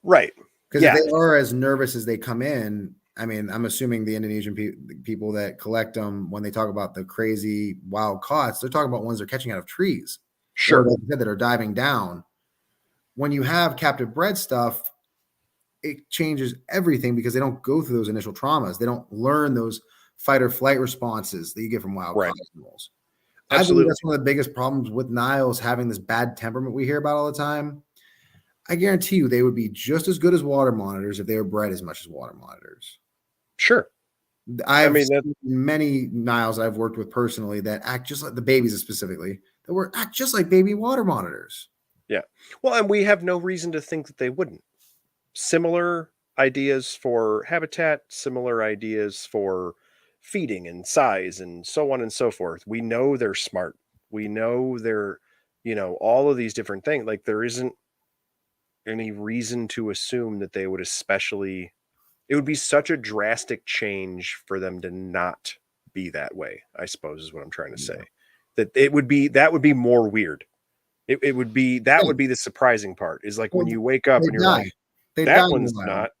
Speaker 1: Right.
Speaker 2: Because
Speaker 1: Yeah.
Speaker 2: if they are as nervous as they come in, I mean, I'm assuming the Indonesian people that collect them, when they talk about the crazy wild caughts, they're talking about ones they're catching out of trees.
Speaker 1: Sure.
Speaker 2: Or like you said, that are diving down. When you have captive bred stuff, it changes everything because they don't go through those initial traumas. They don't learn those fight or flight responses that you get from wild caught animals. I believe
Speaker 1: Absolutely.
Speaker 2: that's one of the biggest problems with Niles having this bad temperament we hear about all the time. I guarantee you they would be just as good as water monitors if they were bred as much as water monitors.
Speaker 1: Sure.
Speaker 2: I've seen many Niles I've worked with personally that act just like the babies specifically that act just like baby water monitors.
Speaker 1: Yeah. Well, and we have no reason to think that they wouldn't. Similar ideas for habitat, similar ideas for feeding and size and so on and so forth. We know they're smart. We know they're, all of these different things. Like there isn't any reason to assume that they would it would be such a drastic change for them to not be that way, I suppose is what I'm trying to say. That that would be more weird. It would be the surprising part is like when you wake up and you're like, that one's not.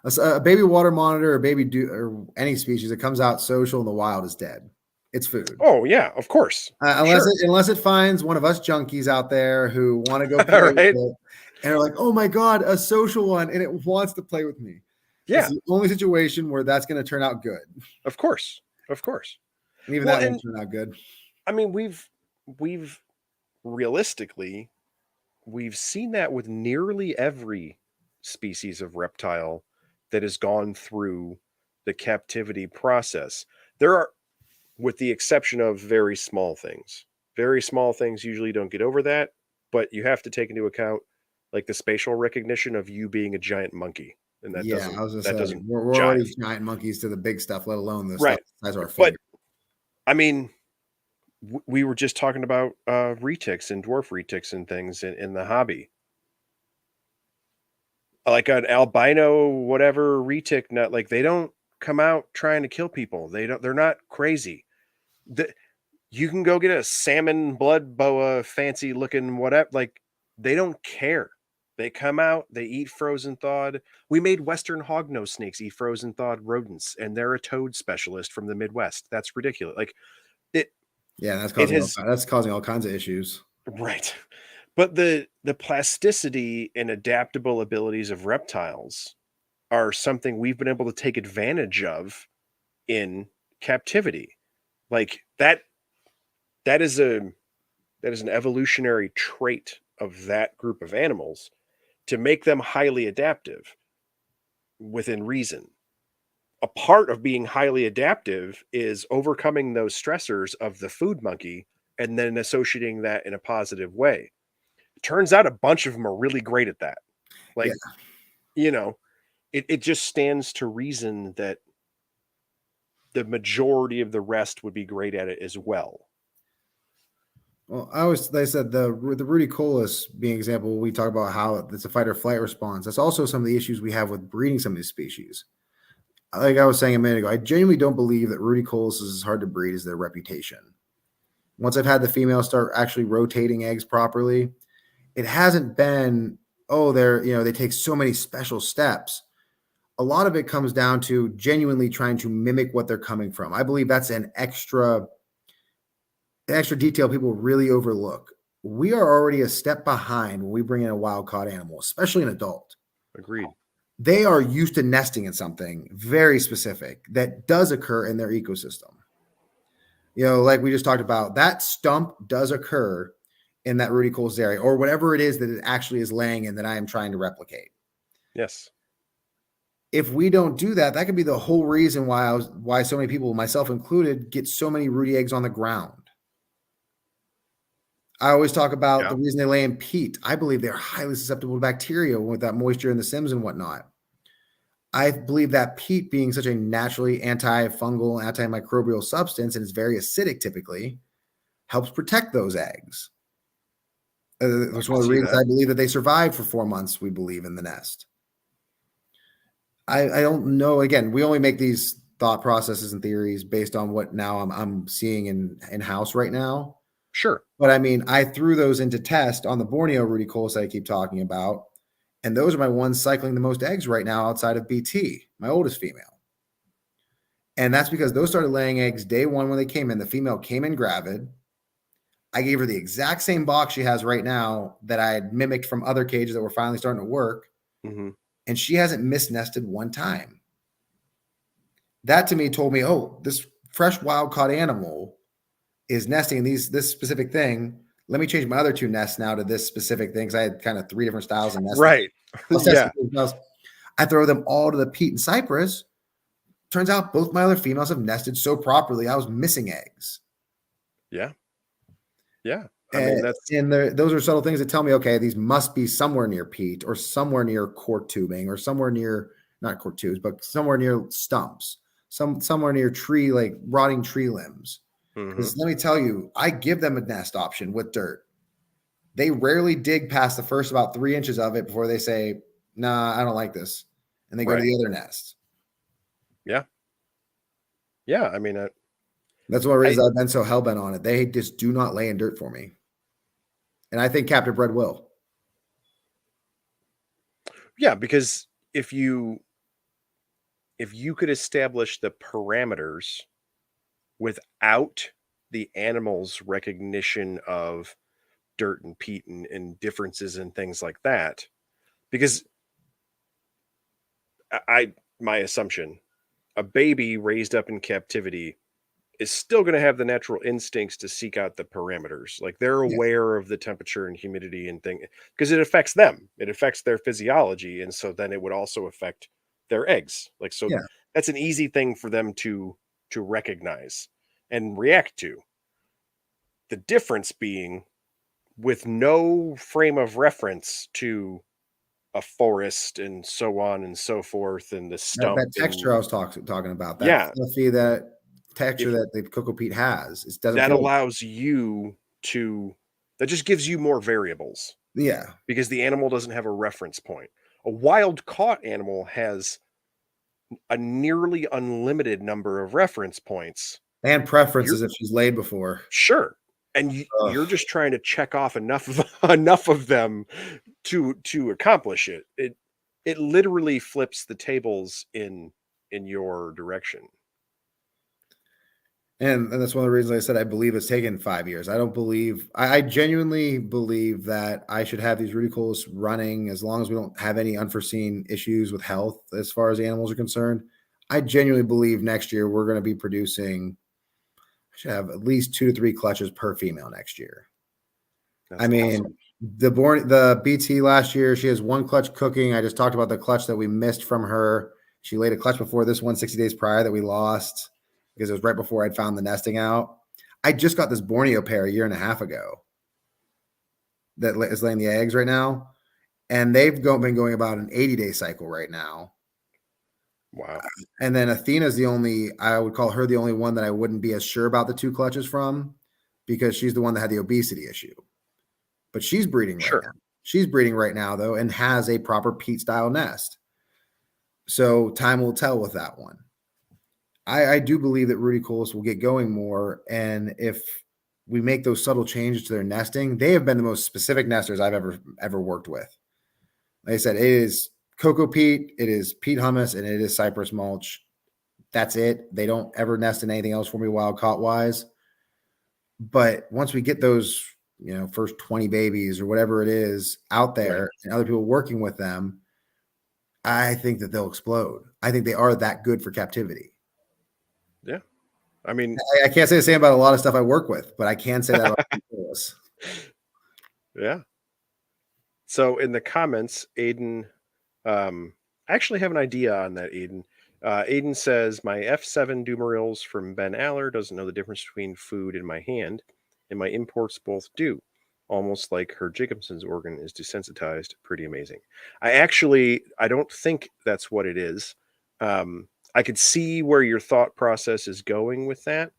Speaker 2: A baby water monitor or or any species that comes out social in the wild is dead. It's food.
Speaker 1: Oh yeah, of course.
Speaker 2: Unless
Speaker 1: Sure.
Speaker 2: it finds one of us junkies out there who want to go play
Speaker 1: All
Speaker 2: with
Speaker 1: right.
Speaker 2: it and are like, oh my God, a social one, and it wants to play with me. It's
Speaker 1: Yeah,
Speaker 2: the only situation where that's going to turn out good.
Speaker 1: of course. Of course.
Speaker 2: And even
Speaker 1: Well,
Speaker 2: that won't
Speaker 1: and
Speaker 2: turn out good.
Speaker 1: I mean we've realistically we've seen that with nearly every species of reptile that has gone through the captivity process. There are, with the exception of very small things. Very small things usually don't get over that, but you have to take into account like the spatial recognition of you being a giant monkey, and that
Speaker 2: Yeah, I was going to
Speaker 1: that
Speaker 2: say,
Speaker 1: doesn't
Speaker 2: we're
Speaker 1: jive.
Speaker 2: already giant monkeys to the big stuff, let alone the stuff
Speaker 1: Right.
Speaker 2: the size of our
Speaker 1: But
Speaker 2: finger.
Speaker 1: I mean, we were just talking about retics and dwarf retics and things in the hobby. Like an albino whatever retic nut, like they don't come out trying to kill people. They're not crazy. The, you can go get a salmon blood boa fancy looking whatever, like they don't care. They come out, they eat frozen thawed. We made western hognose snakes eat frozen thawed rodents, and they're a toad specialist from the Midwest. That's ridiculous. Like it
Speaker 2: Yeah,
Speaker 1: it has
Speaker 2: that's causing all kinds of issues.
Speaker 1: right. But the plasticity and adaptable abilities of reptiles are something we've been able to take advantage of in captivity. Like that is a that is an evolutionary trait of that group of animals to make them highly adaptive within reason. A part of being highly adaptive is overcoming those stressors of the food monkey and then associating that in a positive way. Turns out a bunch of them are really great at that.
Speaker 2: Yeah.
Speaker 1: Like, you know, it just stands to reason that the majority of the rest would be great at it as well.
Speaker 2: Well, they said the Rudicolous being an example, we talk about how it's a fight or flight response. That's also some of the issues we have with breeding some of these species. Like I was saying a minute ago, I genuinely don't believe that Rudicolous is as hard to breed as their reputation. Once I've had the females start actually rotating eggs properly, it hasn't been, oh, they take so many special steps. A lot of it comes down to genuinely trying to mimic what they're coming from. I believe that's an extra detail people really overlook. We are already a step behind when we bring in a wild caught animal, especially an adult.
Speaker 1: Agreed.
Speaker 2: They are used to nesting in something very specific that does occur in their ecosystem. Like we just talked about, that stump does occur in that Rudicolous area or whatever it is that it actually is laying in that I am trying to replicate.
Speaker 1: Yes.
Speaker 2: If we don't do that, that could be the whole reason why so many people, myself included, get so many Rudi eggs on the ground. I always talk about
Speaker 1: Yeah.
Speaker 2: the reason they lay in peat. I believe they're highly susceptible to bacteria with that moisture in the sims and whatnot. I believe that peat being such a naturally antifungal, antimicrobial substance, and it's very acidic typically, helps protect those eggs. That's
Speaker 1: I
Speaker 2: one of the
Speaker 1: see
Speaker 2: reasons
Speaker 1: that.
Speaker 2: I believe that they survived for 4 months, we believe, in the nest. I don't know. Again, we only make these thought processes and theories based on what now I'm seeing in house right now.
Speaker 1: Sure.
Speaker 2: But I mean, I threw those into test on the Borneo Rudicolous I keep talking about. And those are my ones cycling the most eggs right now outside of BT, my oldest female. And that's because those started laying eggs day one when they came in. The female came in gravid. I gave her the exact same box she has right now that I had mimicked from other cages that were finally starting to work.
Speaker 1: Mm-hmm.
Speaker 2: And she hasn't misnested one time. That to me told me, oh, this fresh wild caught animal is nesting in this specific thing. Let me change my other two nests now to this specific thing because I had kind of 3 different styles of nesting.
Speaker 1: Right. Yeah.
Speaker 2: I throw them all to the peat and cypress. Turns out both my other females have nested so properly, I was missing eggs.
Speaker 1: Yeah. Yeah. I mean,
Speaker 2: Those are subtle things that tell me, okay, these must be somewhere near peat or somewhere near cork tubing or somewhere near, not cork tubes, but somewhere near stumps, somewhere near tree, like rotting tree limbs. Because let me tell you, I give them a nest option with dirt. They rarely dig past the first about 3 inches of it before they say, nah, I don't like this. And they go to the other nest.
Speaker 1: Yeah. Yeah. I mean,
Speaker 2: That's one of the reasons I've been so hell-bent on it. They just do not lay in dirt for me. And I think captive bred will.
Speaker 1: Yeah, because if you if you could establish the parameters without the animal's recognition of dirt and peat and differences and things like that, because my assumption, a baby raised up in captivity is still going to have the natural instincts to seek out the parameters. Like they're
Speaker 2: Yeah.
Speaker 1: aware of the temperature and humidity and thing because it affects them. It affects their physiology, and so then it would also affect their eggs. Like so,
Speaker 2: Yeah.
Speaker 1: that's an easy thing for them to recognize and react to. The difference being with no frame of reference to a forest and so on and so forth, and the
Speaker 2: That
Speaker 1: stump
Speaker 2: texture
Speaker 1: and
Speaker 2: I was talking about, that
Speaker 1: yeah,
Speaker 2: fluffy, that texture
Speaker 1: if
Speaker 2: that the cocoa peat has, it doesn't
Speaker 1: that
Speaker 2: feel.
Speaker 1: allows you to that just gives you more variables
Speaker 2: Yeah,
Speaker 1: because the animal doesn't have a reference point. A wild caught animal has a nearly unlimited number of reference points.
Speaker 2: and
Speaker 1: You're
Speaker 2: preferences if she's laid before.
Speaker 1: sure, and you're
Speaker 2: Ugh.
Speaker 1: just trying to check off enough of enough of them to accomplish it. It literally flips the tables in your direction.
Speaker 2: And that's one of the reasons I said I believe it's taken 5 years. I don't believe I genuinely believe that I should have these ridiculous running as long as we don't have any unforeseen issues with health as far as animals are concerned. I genuinely believe next year we're going to be producing. I should have at least 2 to 3 clutches per female next year. I
Speaker 1: That's awesome.
Speaker 2: mean, the BT last year, she has 1 clutch cooking. I just talked about the clutch that we missed from her. She laid a clutch before this one 60 days prior that we lost because it was right before I'd found the nesting out. I just got this Borneo pair a year and a half ago that is laying the eggs right now, and been going about an 80-day cycle right now.
Speaker 1: Wow.
Speaker 2: And then Athena's the only, I would call her the only one that I wouldn't be as sure about the 2 clutches from because she's the one that had the obesity issue. But she's breeding right
Speaker 1: Sure.
Speaker 2: now. She's breeding right now, though, and has a proper peat style nest. So time will tell with that one. I do believe that Rudi Colas will get going more. And if we make those subtle changes to their nesting, they have been the most specific nesters I've ever worked with. Like I said, it is cocoa peat, it is peat hummus, and it is cypress mulch. That's it. They don't ever nest in anything else for me wild caught wise. But once we get those, first 20 babies or whatever it is out
Speaker 1: Right.
Speaker 2: there and other people working with them, I think that they'll explode. I think they are that good for captivity.
Speaker 1: Yeah. I mean,
Speaker 2: I can't say the same about a lot of stuff I work with, but I can say that about Nicholas.
Speaker 1: yeah. So in the comments, Aiden, I actually have an idea on that, Aiden. Aiden says, my F7 Dumarils from Ben Aller doesn't know the difference between food in my hand, and my imports both do. Almost like her Jacobson's organ is desensitized. Pretty amazing. I don't think that's what it is. I could see where your thought process is going with that.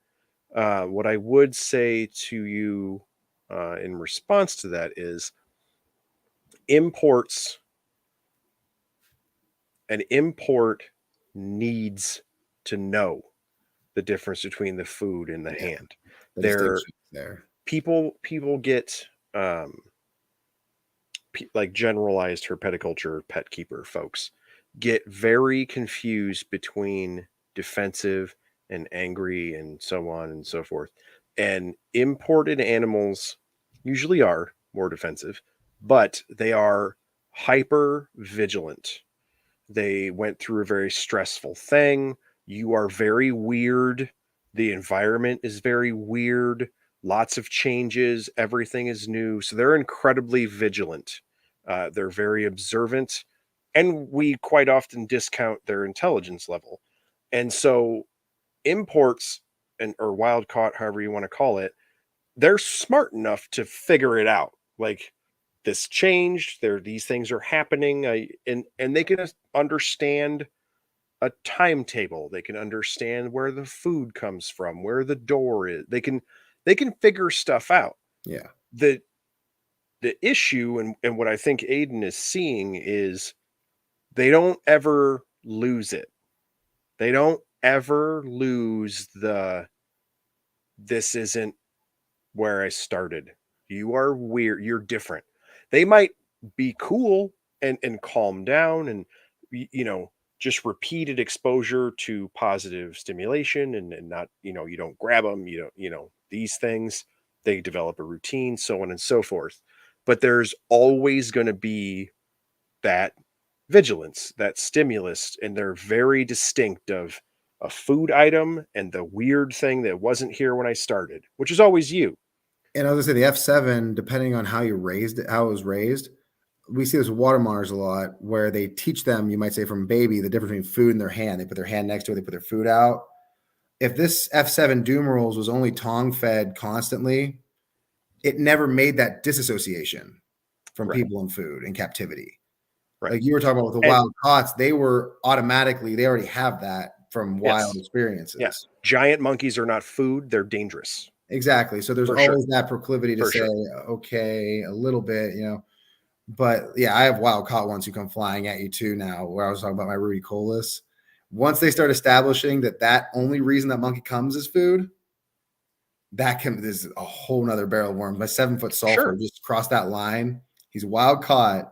Speaker 1: What I would say to you in response to that is imports an import needs to know the difference between the food and the
Speaker 2: Yeah,
Speaker 1: hand.
Speaker 2: the
Speaker 1: There
Speaker 2: distinction there.
Speaker 1: people get like generalized herpeticulture pet keeper folks get very confused between defensive and angry and so on and so forth. And imported animals usually are more defensive, but they are hyper vigilant. They went through a very stressful thing. You are very weird. The environment is very weird. Lots of changes. Everything is new. So they're incredibly vigilant. They're very observant. And we quite often discount their intelligence level. And so imports or wild caught, however you want to call it, they're smart enough to figure it out. Like this changed. These things are happening, and they can understand a timetable. They can understand where the food comes from, where the door is. They can figure stuff out.
Speaker 2: Yeah.
Speaker 1: the The issue and what I think Aiden is seeing is they don't ever lose it. They don't ever lose this isn't where I started. You are weird. You're different. They might be cool and calm down and you know just repeated exposure to positive stimulation and not, you don't grab them, these things, they develop a routine, so on and so forth. But there's always going to be that vigilance, that stimulus, and they're very distinct of a food item and the weird thing that wasn't here when I started, which is always you.
Speaker 2: And I was gonna say the F7, depending on how you raised it, how it was raised, we see this with water monitors a lot where they teach them, you might say from baby, the difference between food and their hand. They put their hand next to it, they put their food out. If this F7 Doom Rules was only tongue fed constantly, it never made that disassociation from
Speaker 1: Right,
Speaker 2: people and food in captivity.
Speaker 1: right.
Speaker 2: Like you were talking about with the
Speaker 1: And
Speaker 2: wild caughts, they were automatically, they already have that from wild
Speaker 1: yes, yeah.
Speaker 2: experiences.
Speaker 1: Giant monkeys are not food, they're dangerous.
Speaker 2: Exactly. So there's
Speaker 1: For sure.
Speaker 2: always that proclivity to
Speaker 1: For
Speaker 2: say,
Speaker 1: sure.
Speaker 2: okay, a little bit, But yeah, I have wild caught ones who come flying at you too now. Where I was talking about my Rudi colas. Once they start establishing that only reason that monkey comes is food, that can is a whole nother barrel of worms. My 7-foot sulfur
Speaker 1: Sure.
Speaker 2: just crossed that line. He's wild caught.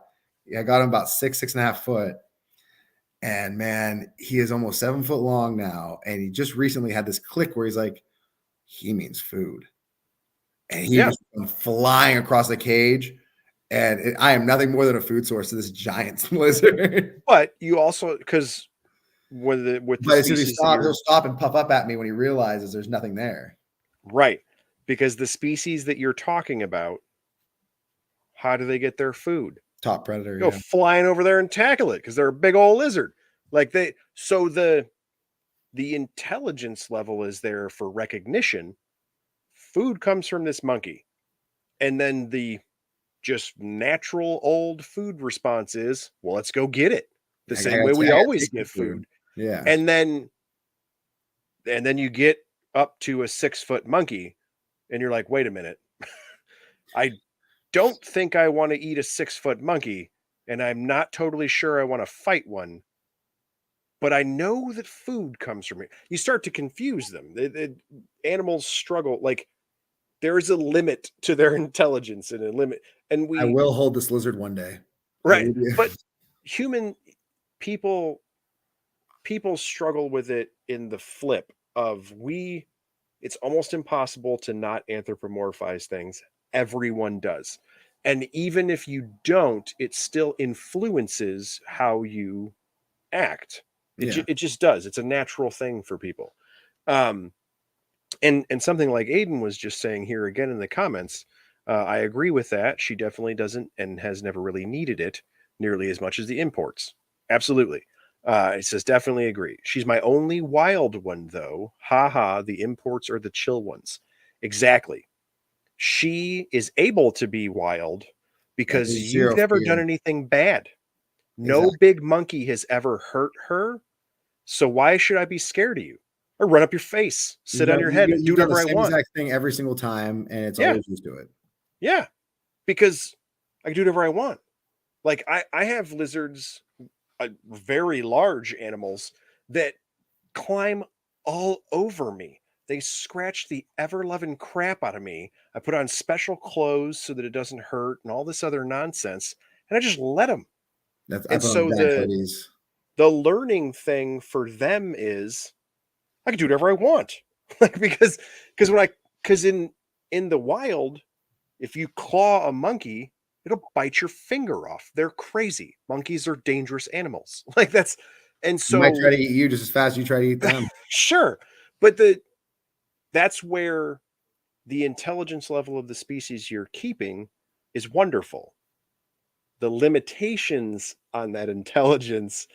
Speaker 2: I got him about 6.5 foot. And man, he is almost 7 foot long now. And he just recently had this click where he's like, he means food. And he
Speaker 1: Yeah.
Speaker 2: just went flying across the cage. And I am nothing more than a food source to this giant lizard.
Speaker 1: But you also, because with the
Speaker 2: But as soon as he
Speaker 1: species that
Speaker 2: stops, he'll
Speaker 1: you're
Speaker 2: stop and puff up at me when he realizes there's nothing there.
Speaker 1: right, because the species that you're talking about, how do they get their food?
Speaker 2: Top predator,
Speaker 1: Go
Speaker 2: yeah.
Speaker 1: flying over there and tackle it because they're a big old lizard. Like so the intelligence level is there for recognition. Food comes from this monkey, and then the just natural old food response is, well, let's go get it the
Speaker 2: I
Speaker 1: same
Speaker 2: gotta,
Speaker 1: way we
Speaker 2: I gotta
Speaker 1: always
Speaker 2: take the
Speaker 1: get
Speaker 2: food.
Speaker 1: food.
Speaker 2: Yeah.
Speaker 1: And then you get up to a 6-foot monkey, and you're like, wait a minute, I don't think I want to eat a 6-foot monkey, and I'm not totally sure I want to fight one, but I know that food comes from it. You start to confuse them. Animals struggle. Like there is a limit to their intelligence and a limit. And
Speaker 2: I
Speaker 1: we,
Speaker 2: will hold this lizard one day. I
Speaker 1: right.
Speaker 2: will be.
Speaker 1: But human people, people struggle with it in the flip of it's almost impossible to not anthropomorphize things. Everyone does. And even if you don't, it still influences how you act.
Speaker 2: Yeah.
Speaker 1: It just does. It's a natural thing for people. Um, and something like Aiden was just saying here again in the comments, I agree with that. She definitely doesn't and has never really needed it nearly as much as the imports. Absolutely. It says definitely agree. She's my only wild one though. Ha ha. The imports are the chill ones. Exactly. She is able to be wild
Speaker 2: Yeah.
Speaker 1: because
Speaker 2: There's
Speaker 1: you've
Speaker 2: zero
Speaker 1: never done
Speaker 2: fear.
Speaker 1: anything bad. No
Speaker 2: Exactly.
Speaker 1: big monkey has ever hurt her. So why should I be scared of you? Or run up your face, sit on your head, do
Speaker 2: You've done the
Speaker 1: whatever I
Speaker 2: same
Speaker 1: want.
Speaker 2: exact thing every single time, and it's
Speaker 1: Yeah,
Speaker 2: always used to it.
Speaker 1: yeah. Because I can do whatever I want. Like I have lizards, very large animals that climb all over me. They scratch the ever loving crap out of me. I put on special clothes so that it doesn't hurt and all this other nonsense. And I just let them.
Speaker 2: I
Speaker 1: And
Speaker 2: put on
Speaker 1: so
Speaker 2: giant hoodies.
Speaker 1: the learning thing for them is I can do whatever I want. Like because when I because in the wild, if you claw a monkey, it'll bite your finger off. They're crazy. Monkeys are dangerous animals. Like that's and
Speaker 2: They might try
Speaker 1: so
Speaker 2: to eat you just as fast as you try to eat them.
Speaker 1: sure. But that's where the intelligence level of the species you're keeping is wonderful. The limitations on that intelligence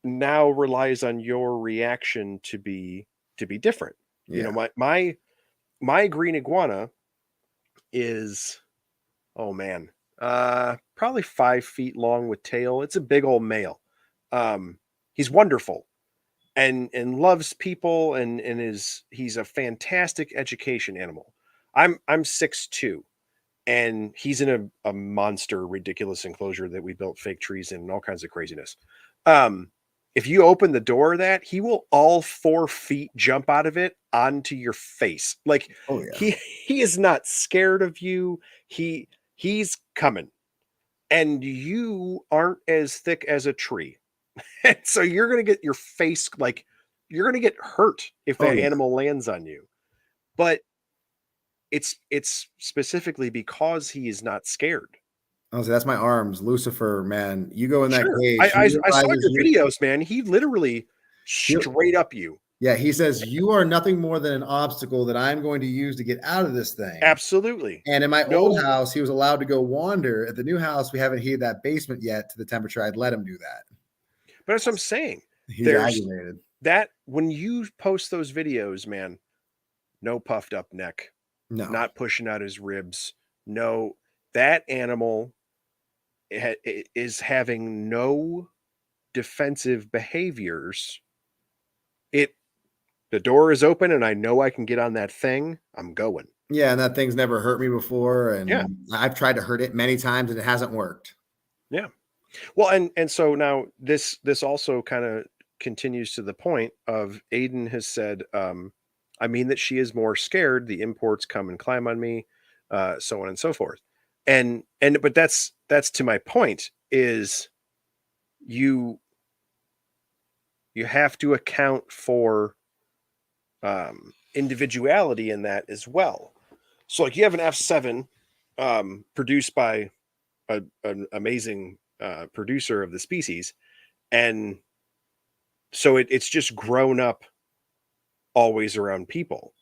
Speaker 1: now relies on your reaction to be different. You know,
Speaker 2: Yeah.
Speaker 1: my green iguana is oh man, probably 5 feet long with tail. It's a big old male. He's wonderful and loves people and he's a fantastic education animal. I'm 6'2" and he's in a monster ridiculous enclosure that we built fake trees in and all kinds of craziness. Um, if you open the door of that, he will all 4 feet jump out of it onto your face. Like
Speaker 2: Oh yeah.
Speaker 1: he he is not scared of you. He's coming. And you aren't as thick as a tree. And so you're going to get your face, like, you're going to get hurt if
Speaker 2: Oh
Speaker 1: that
Speaker 2: yeah.
Speaker 1: animal lands on you. But it's specifically because he is not scared.
Speaker 2: Honestly, that's my arms, Lucifer, man. You go in that
Speaker 1: Sure.
Speaker 2: cage,
Speaker 1: I
Speaker 2: he
Speaker 1: I saw
Speaker 2: realizes
Speaker 1: your
Speaker 2: you.
Speaker 1: videos, man. He literally
Speaker 2: He,
Speaker 1: straight up you.
Speaker 2: yeah, he says you are nothing more than an obstacle that I'm going to use to get out of this thing.
Speaker 1: Absolutely.
Speaker 2: And in my old
Speaker 1: No,
Speaker 2: house, he was allowed to go wander. At the new house, we haven't heated that basement yet to the temperature I'd let him do that.
Speaker 1: but that's what I'm saying.
Speaker 2: He's
Speaker 1: There's
Speaker 2: aggravated.
Speaker 1: that when you post those videos, man, no puffed up neck,
Speaker 2: No.
Speaker 1: not pushing out his ribs. No, that animal is having no defensive behaviors. It the door is open and I know I can get on that thing. I'm going.
Speaker 2: Yeah, and that thing's never hurt me before,
Speaker 1: Yeah.
Speaker 2: and I've tried to hurt it many times, and it hasn't worked.
Speaker 1: Yeah. Well, and so now this also kind of continues to the point of Aiden has said, I mean that she is more scared. The imports come and climb on me, so on and so forth. And but that's to my point is you you have to account for individuality in that as well. So like you have an F7 produced by an amazing producer of the species, and so it's just grown up always around people,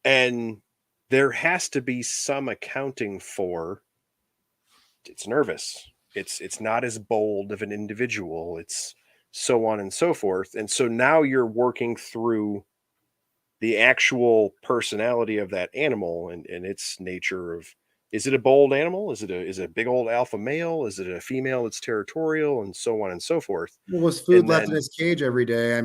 Speaker 1: and there has to be some accounting for it's nervous, it's not as bold of an individual, it's so on and so forth. And so now you're working through the actual personality of that animal and its nature of, is it a bold animal, is it a big old alpha male, is it a female that's territorial, and so on and so forth.
Speaker 2: What was food
Speaker 1: And
Speaker 2: left in
Speaker 1: then
Speaker 2: his cage every day?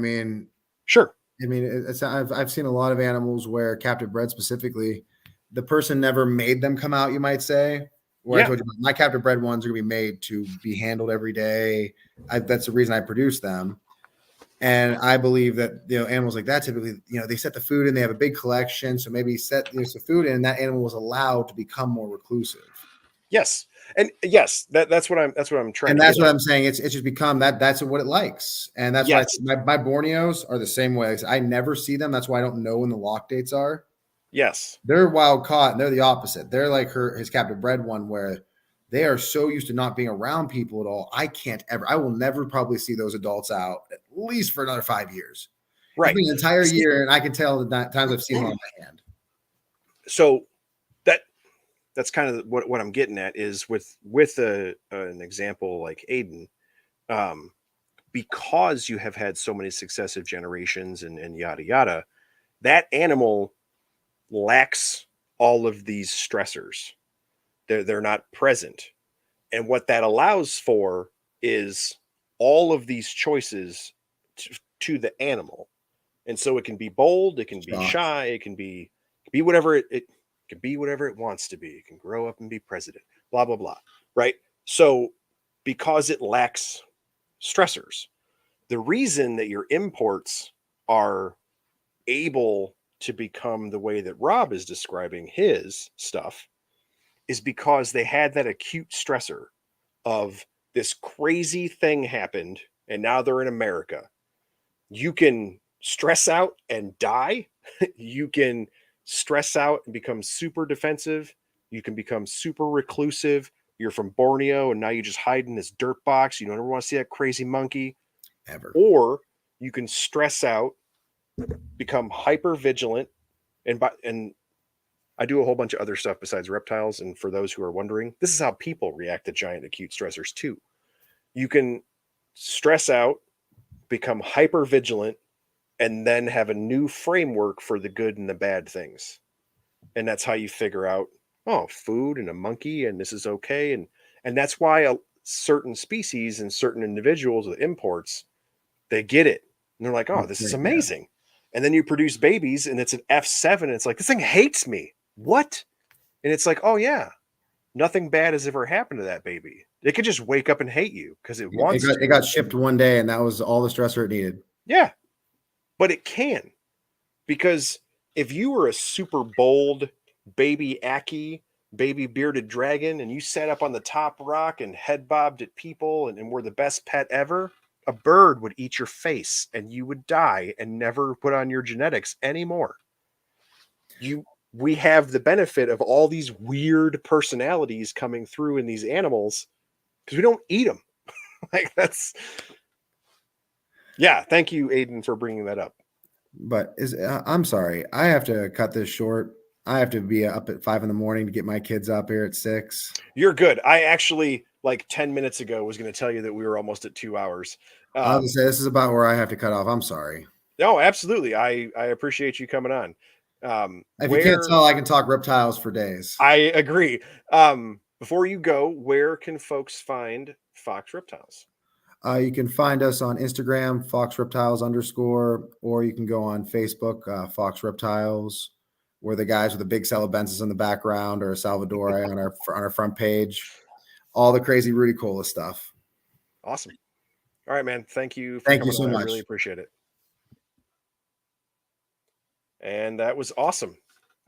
Speaker 1: sure.
Speaker 2: It's I've seen a lot of animals where captive bred specifically, the person never made them come out. You might say, where I
Speaker 1: Yeah.
Speaker 2: told you my captive bred ones are going to be made to be handled every day. That's the reason I produce them. And I believe that animals like that typically they set the food in, they have a big collection, so maybe set some food in, and that animal was allowed to become more reclusive.
Speaker 1: Yes. And yes, that's what I'm trying
Speaker 2: And
Speaker 1: to
Speaker 2: that's
Speaker 1: get
Speaker 2: what
Speaker 1: at.
Speaker 2: I'm saying. It's just become that. That's what it likes, and that's why
Speaker 1: Yes.
Speaker 2: my Borneos are the same way. I never see them. That's why I don't know when the lock dates are.
Speaker 1: Yes.
Speaker 2: They're wild caught, and they're the opposite. They're like his captive bred one, where they are so used to not being around people at all. I will never probably see those adults out at least for another 5 years. It's
Speaker 1: Right.
Speaker 2: been an entire
Speaker 1: See,
Speaker 2: year, and I can tell the times I've seen them on my hand.
Speaker 1: so that that's kind of what I'm getting at is with an example like Aiden, um, because you have had so many successive generations and yada yada, that animal lacks all of these stressors. They're not present. And what that allows for is all of these choices to the animal. And so it can be bold, it can be
Speaker 2: Shocked.
Speaker 1: shy, it can be whatever it can be, whatever it wants to be. It can grow up and be president, blah, blah, blah. Right. So because it lacks stressors, the reason that your imports are able to become the way that Rob is describing his stuff is because they had that acute stressor of this crazy thing happened and now they're in America. You can stress out and die. You can stress out and become super defensive. You can become super reclusive. You're from Borneo and now you just hide in this dirt box. You don't ever want to see that crazy monkey.
Speaker 2: Ever.
Speaker 1: Or you can stress out, become hyper vigilant, and I do a whole bunch of other stuff besides reptiles. And for those who are wondering, this is how people react to giant acute stressors too. You can stress out, become hyper vigilant, and then have a new framework for the good and the bad things. And that's how you figure out, oh, food and a monkey, and this is okay. And that's why certain species and certain individuals with imports, they get it. And they're like, oh, this is
Speaker 2: Yeah.
Speaker 1: amazing. And then you produce babies and it's an F7. And it's like, this thing hates me. What? And it's like, oh yeah, nothing bad has ever happened to that baby. It could just wake up and hate you because it wants
Speaker 2: It
Speaker 1: to.
Speaker 2: got shipped one day, and that was all the stressor it needed.
Speaker 1: Yeah, but it can. Because if you were a super bold baby Aki, baby bearded dragon, and you sat up on the top rock and head bobbed at people and were the best pet ever, a bird would eat your face and you would die and never put on your genetics anymore. We have the benefit of all these weird personalities coming through in these animals because we don't eat them. Like that's yeah. Thank you, Aiden, for bringing that up.
Speaker 2: But I'm sorry, I have to cut this short. I have to be up at 5 in the morning to get my kids up here at 6.
Speaker 1: You're good. I actually like 10 minutes ago was going to tell you that we were almost at 2 hours.
Speaker 2: I was gonna say this is about where I have to cut off. I'm sorry.
Speaker 1: No, absolutely. I appreciate you coming on.
Speaker 2: If you can't
Speaker 1: Where
Speaker 2: tell, I can talk reptiles for days.
Speaker 1: I agree. Before you go, where can folks find Fox Reptiles?
Speaker 2: You can find us on Instagram, Fox Reptiles _, or you can go on Facebook, Fox Reptiles. We're the guys with the big Celebensis in the background, or a Salvador on our front page. All the crazy Rudi Cola stuff.
Speaker 1: Awesome. All right, man. Thank you for
Speaker 2: Thank you
Speaker 1: coming
Speaker 2: so
Speaker 1: on.
Speaker 2: much.
Speaker 1: I really appreciate it. And that was awesome.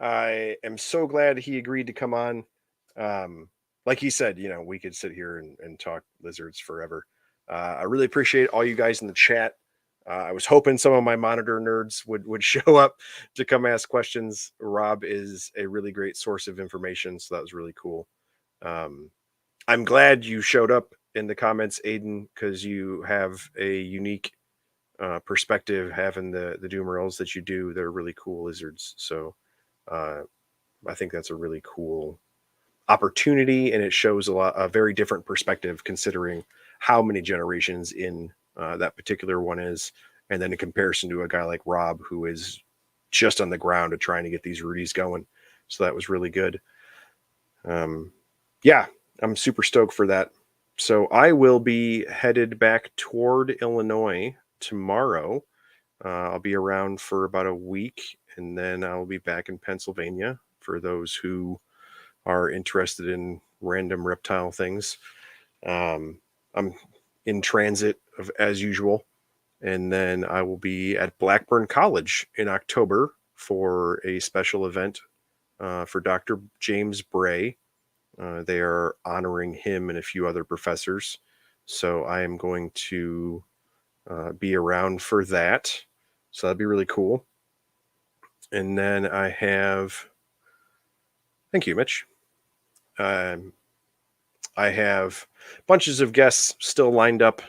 Speaker 1: I am so glad he agreed to come on. Like he said, you know, we could sit here and talk lizards forever. I really appreciate all you guys in the chat. I was hoping some of my monitor nerds would show up to come ask questions. Rob is a really great source of information, so that was really cool. I'm glad you showed up in the comments, Aiden, because you have a unique perspective having the doomerals that you do. They're really cool lizards. So I think that's a really cool opportunity, and it shows a very different perspective considering how many generations in that particular one is, and then in comparison to a guy like Rob who is just on the ground of trying to get these Rudis going. So that was really good. Yeah, I'm super stoked for that. So I will be headed back toward Illinois tomorrow. I'll be around for about a week, and then I'll be back in Pennsylvania for those who are interested in random reptile things. I'm in transit as usual, and then I will be at Blackburn College in October for a special event for Dr. James Bray. They are honoring him and a few other professors, so I am going to be around for that. So that'd be really cool. And then I have, thank you, Mitch. I have bunches of guests still lined up,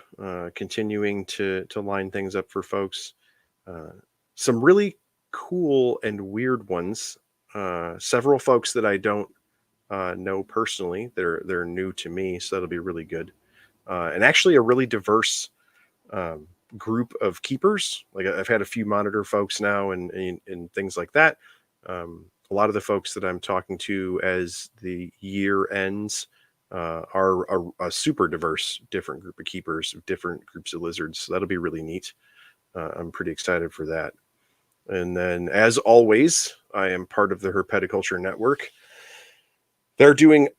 Speaker 1: continuing to line things up for folks. Some really cool and weird ones. Several folks that I don't know personally. They're new to me, so that'll be really good. And actually, a really diverse group of keepers. Like I've had a few monitor folks now, and things like that. A lot of the folks that I'm talking to as the year ends are a super diverse, different group of keepers of different groups of lizards. So that'll be really neat. I'm pretty excited for that. And then, as always, I am part of the Herpeticulture Network. They're doing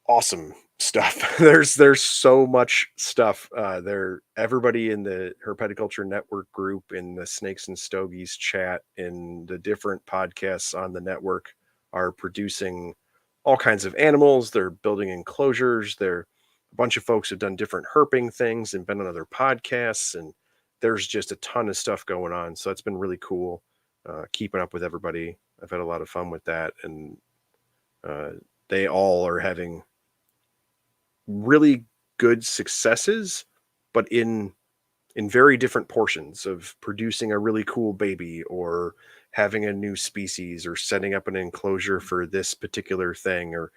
Speaker 1: awesome stuff. There's so much stuff. Everybody in the Herpeticulture Network group, in the Snakes and Stogies chat, in the different podcasts on the network are producing all kinds of animals. They're building enclosures. A bunch of folks have done different herping things and been on other podcasts, and there's just a ton of stuff going on. So it's been really cool keeping up with everybody. I've had a lot of fun with that, and they all are having really good successes, but in very different portions of producing a really cool baby, or having a new species, or setting up an enclosure for this particular thing, or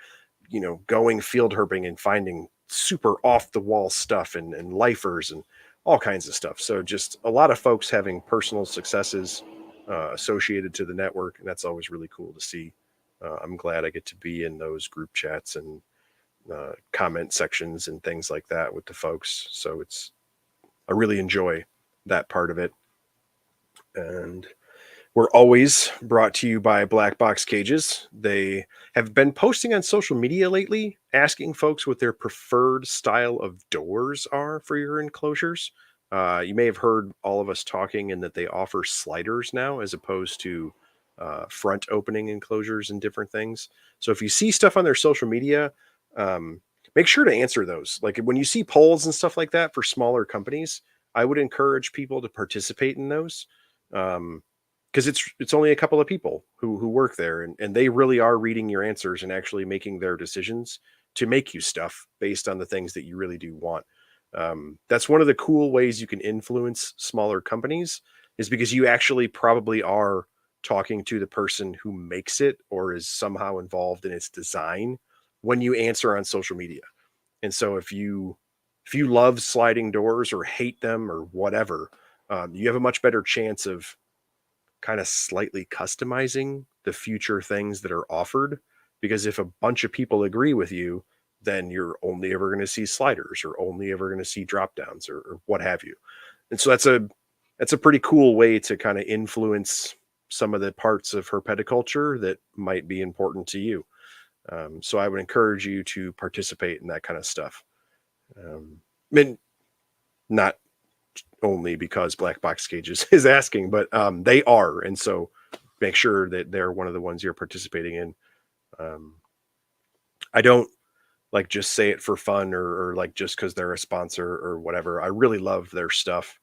Speaker 1: going field herping and finding super off the wall stuff, and lifers and all kinds of stuff. So just a lot of folks having personal successes associated to the network, and that's always really cool to see. I'm glad I get to be in those group chats and comment sections and things like that with the folks. So I really enjoy that part of it. And we're always brought to you by Black Box Cages. They have been posting on social media lately, asking folks what their preferred style of doors are for your enclosures. You may have heard all of us talking in that they offer sliders now as opposed to front opening enclosures and different things. So if you see stuff on their social media, make sure to answer those. Like when you see polls and stuff like that for smaller companies, I would encourage people to participate in those. Because it's only a couple of people who work there, and they really are reading your answers and actually making their decisions to make you stuff based on the things that you really do want. That's one of the cool ways you can influence smaller companies, is because you actually probably are talking to the person who makes it or is somehow involved in its design when you answer on social media. And so if you love sliding doors or hate them or whatever, you have a much better chance of kind of slightly customizing the future things that are offered. Because if a bunch of people agree with you, then you're only ever going to see sliders or only ever going to see drop downs, or what have you. And so that's a pretty cool way to kind of influence some of the parts of herpeticulture that might be important to you. So I would encourage you to participate in that kind of stuff. I mean, not only because Black Box Cages is asking, but they are. And so make sure that they're one of the ones you're participating in. Um, I don't like just say it for fun, or like just because they're a sponsor or whatever. I really love their stuff.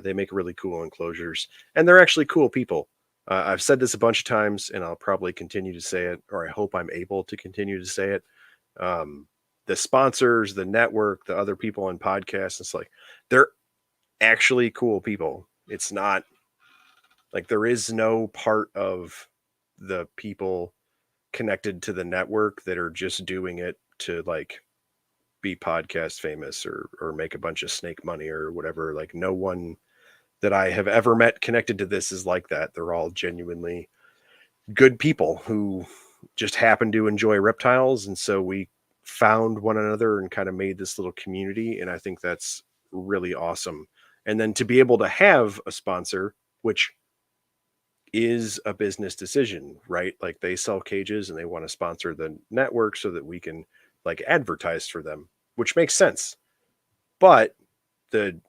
Speaker 1: They make really cool enclosures, and they're actually cool people. I've said this a bunch of times, and I'll probably continue to say it, or I hope I'm able to continue to say it. Um, the sponsors, the network, the other people on podcasts, it's like they're actually cool people. It's not like there is no part of the people connected to the network that are just doing it to like be podcast famous, or make a bunch of snake money or whatever. Like no one that I have ever met connected to this is like that. They're all genuinely good people who just happen to enjoy reptiles, and so we found one another and kind of made this little community, and I think that's really awesome. And then to be able to have a sponsor, which is a business decision, right? Like they sell cages and they want to sponsor the network so that we can like advertise for them, which makes sense. But the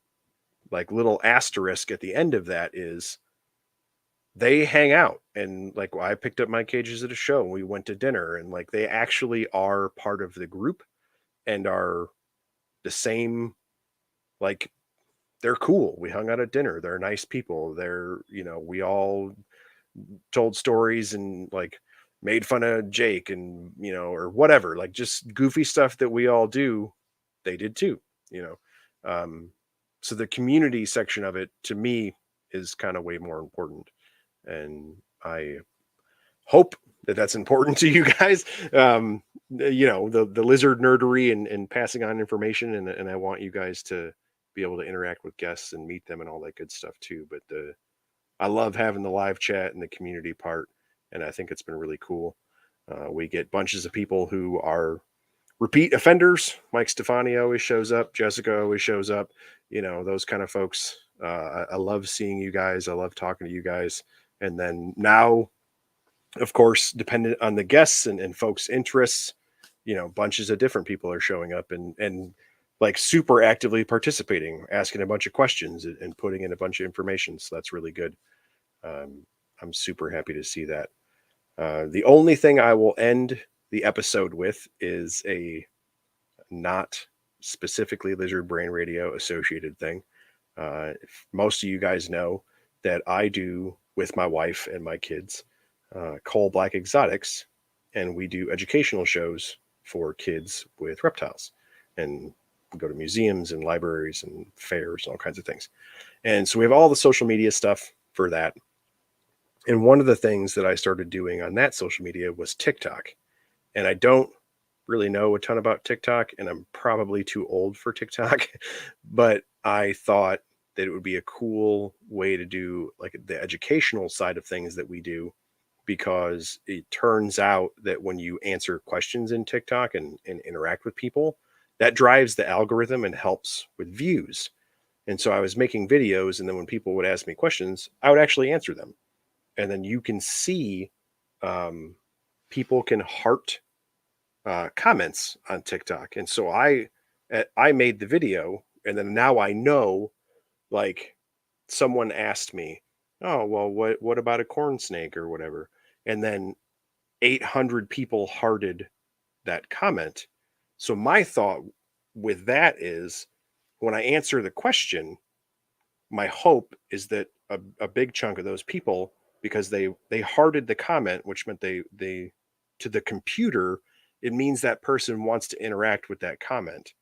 Speaker 1: like little asterisk at the end of that is they hang out, and like I picked up my cages at a show and we went to dinner, and like they actually are part of the group and are the same. Like they're cool. We hung out at dinner. They're nice people. We all told stories and like made fun of Jake, and or whatever, like just goofy stuff that we all do, they did too, you know. So the community section of it to me is kind of way more important, and I hope that that's important to you guys. The lizard nerdery and passing on information, and I want you guys to be able to interact with guests and meet them and all that good stuff too. But I love having the live chat and the community part, and I think it's been really cool. We get bunches of people who are repeat offenders. Mike Stefani always shows up. Jessica always shows up. Those kind of folks. I love seeing you guys. I love talking to you guys. And then now, of course, dependent on the guests and folks' interests, bunches of different people are showing up and like super actively participating, asking a bunch of questions and putting in a bunch of information. So that's really good. I'm super happy to see that. The only thing I will end the episode with is a not specifically Lizard Brain Radio associated thing. Most of you guys know that I do with my wife and my kids Coal Black Exotics, and we do educational shows for kids with reptiles, and we go to museums and libraries and fairs and all kinds of things. And so we have all the social media stuff for that. And one of the things that I started doing on that social media was TikTok. And I don't really know a ton about TikTok, and I'm probably too old for TikTok, but I thought that it would be a cool way to do like the educational side of things that we do, because it turns out that when you answer questions in TikTok and interact with people, that drives the algorithm and helps with views. And so I was making videos, and then when people would ask me questions, I would actually answer them. And then you can see people can heart comments on TikTok. And so I made the video, and then now I know, like, someone asked me, "Oh, well, what about a corn snake or whatever?" And then 800 people hearted that comment. So my thought with that is, when I answer the question, my hope is that a big chunk of those people, because they hearted the comment, which meant they to the computer, it means that person wants to interact with that comment.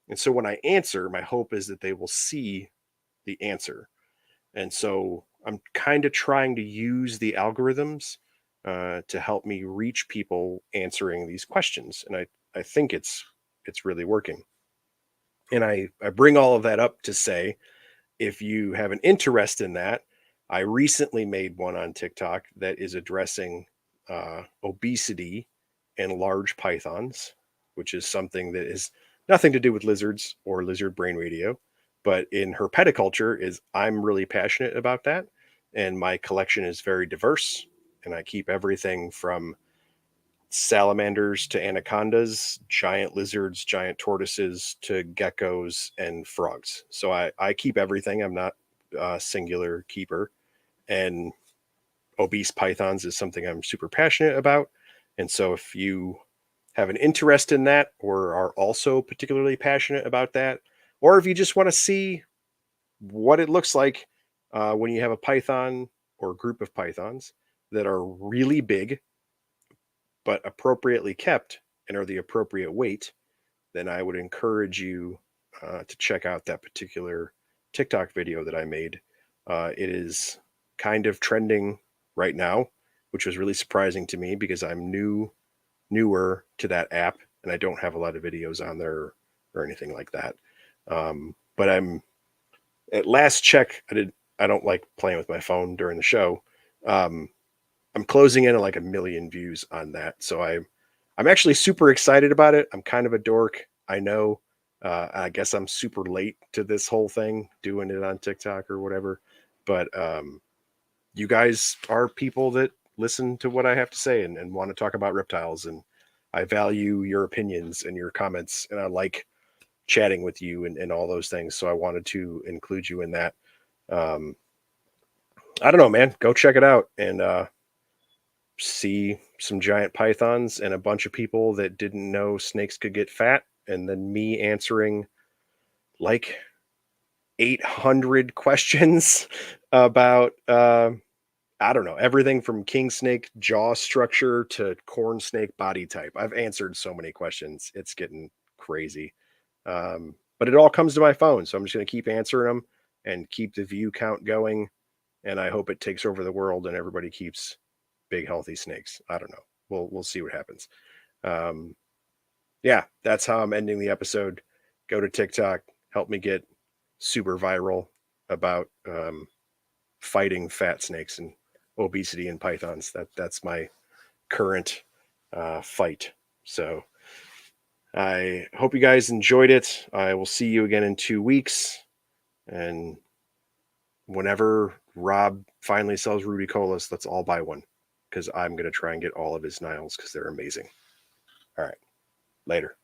Speaker 1: And so when I answer, my hope is that they will see the answer. And so I'm kind of trying to use the algorithms to help me reach people answering these questions. And I think it's really working. And I bring all of that up to say, if you have an interest in that, I recently made one on TikTok that is addressing obesity and large pythons, which is something that is nothing to do with lizards or lizard brain radio, but in herpeticulture is I'm really passionate about that, and my collection is very diverse, and I keep everything from salamanders to anacondas, giant lizards, giant tortoises to geckos and frogs. So I keep everything. I'm not a singular keeper. And obese pythons is something I'm super passionate about. And so if you have an interest in that or are also particularly passionate about that, or if you just want to see what it looks like when you have a python or a group of pythons that are really big but appropriately kept and are the appropriate weight, then I would encourage you to check out that particular TikTok video that I made. It is kind of trending right now, which was really surprising to me because I'm newer to that app, and I don't have a lot of videos on there or anything like that. But I'm at last check. I don't like playing with my phone during the show. Um, I'm closing in at like 1 million views on that. So I'm actually super excited about it. I'm kind of a dork. I know. I guess I'm super late to this whole thing, doing it on TikTok or whatever. But you guys are people that listen to what I have to say and want to talk about reptiles. And I value your opinions and your comments. And I like chatting with you and all those things. So I wanted to include you in that. Um, I don't know, man. Go check it out. And see some giant pythons and a bunch of people that didn't know snakes could get fat, and then me answering like 800 questions about I don't know, everything from king snake jaw structure to corn snake body type. I've answered so many questions, it's getting crazy. But it all comes to my phone, so I'm just going to keep answering them and keep the view count going, and I hope it takes over the world and everybody keeps big healthy snakes. I don't know. We'll see what happens. Um, yeah, that's how I'm ending the episode. Go to TikTok, help me get super viral about fighting fat snakes and obesity and pythons. That's my current fight. So I hope you guys enjoyed it. I will see you again in 2 weeks, and whenever Rob finally sells Rudi colas, let's all buy one because I'm going to try and get all of his Niles because they're amazing. All right. Later.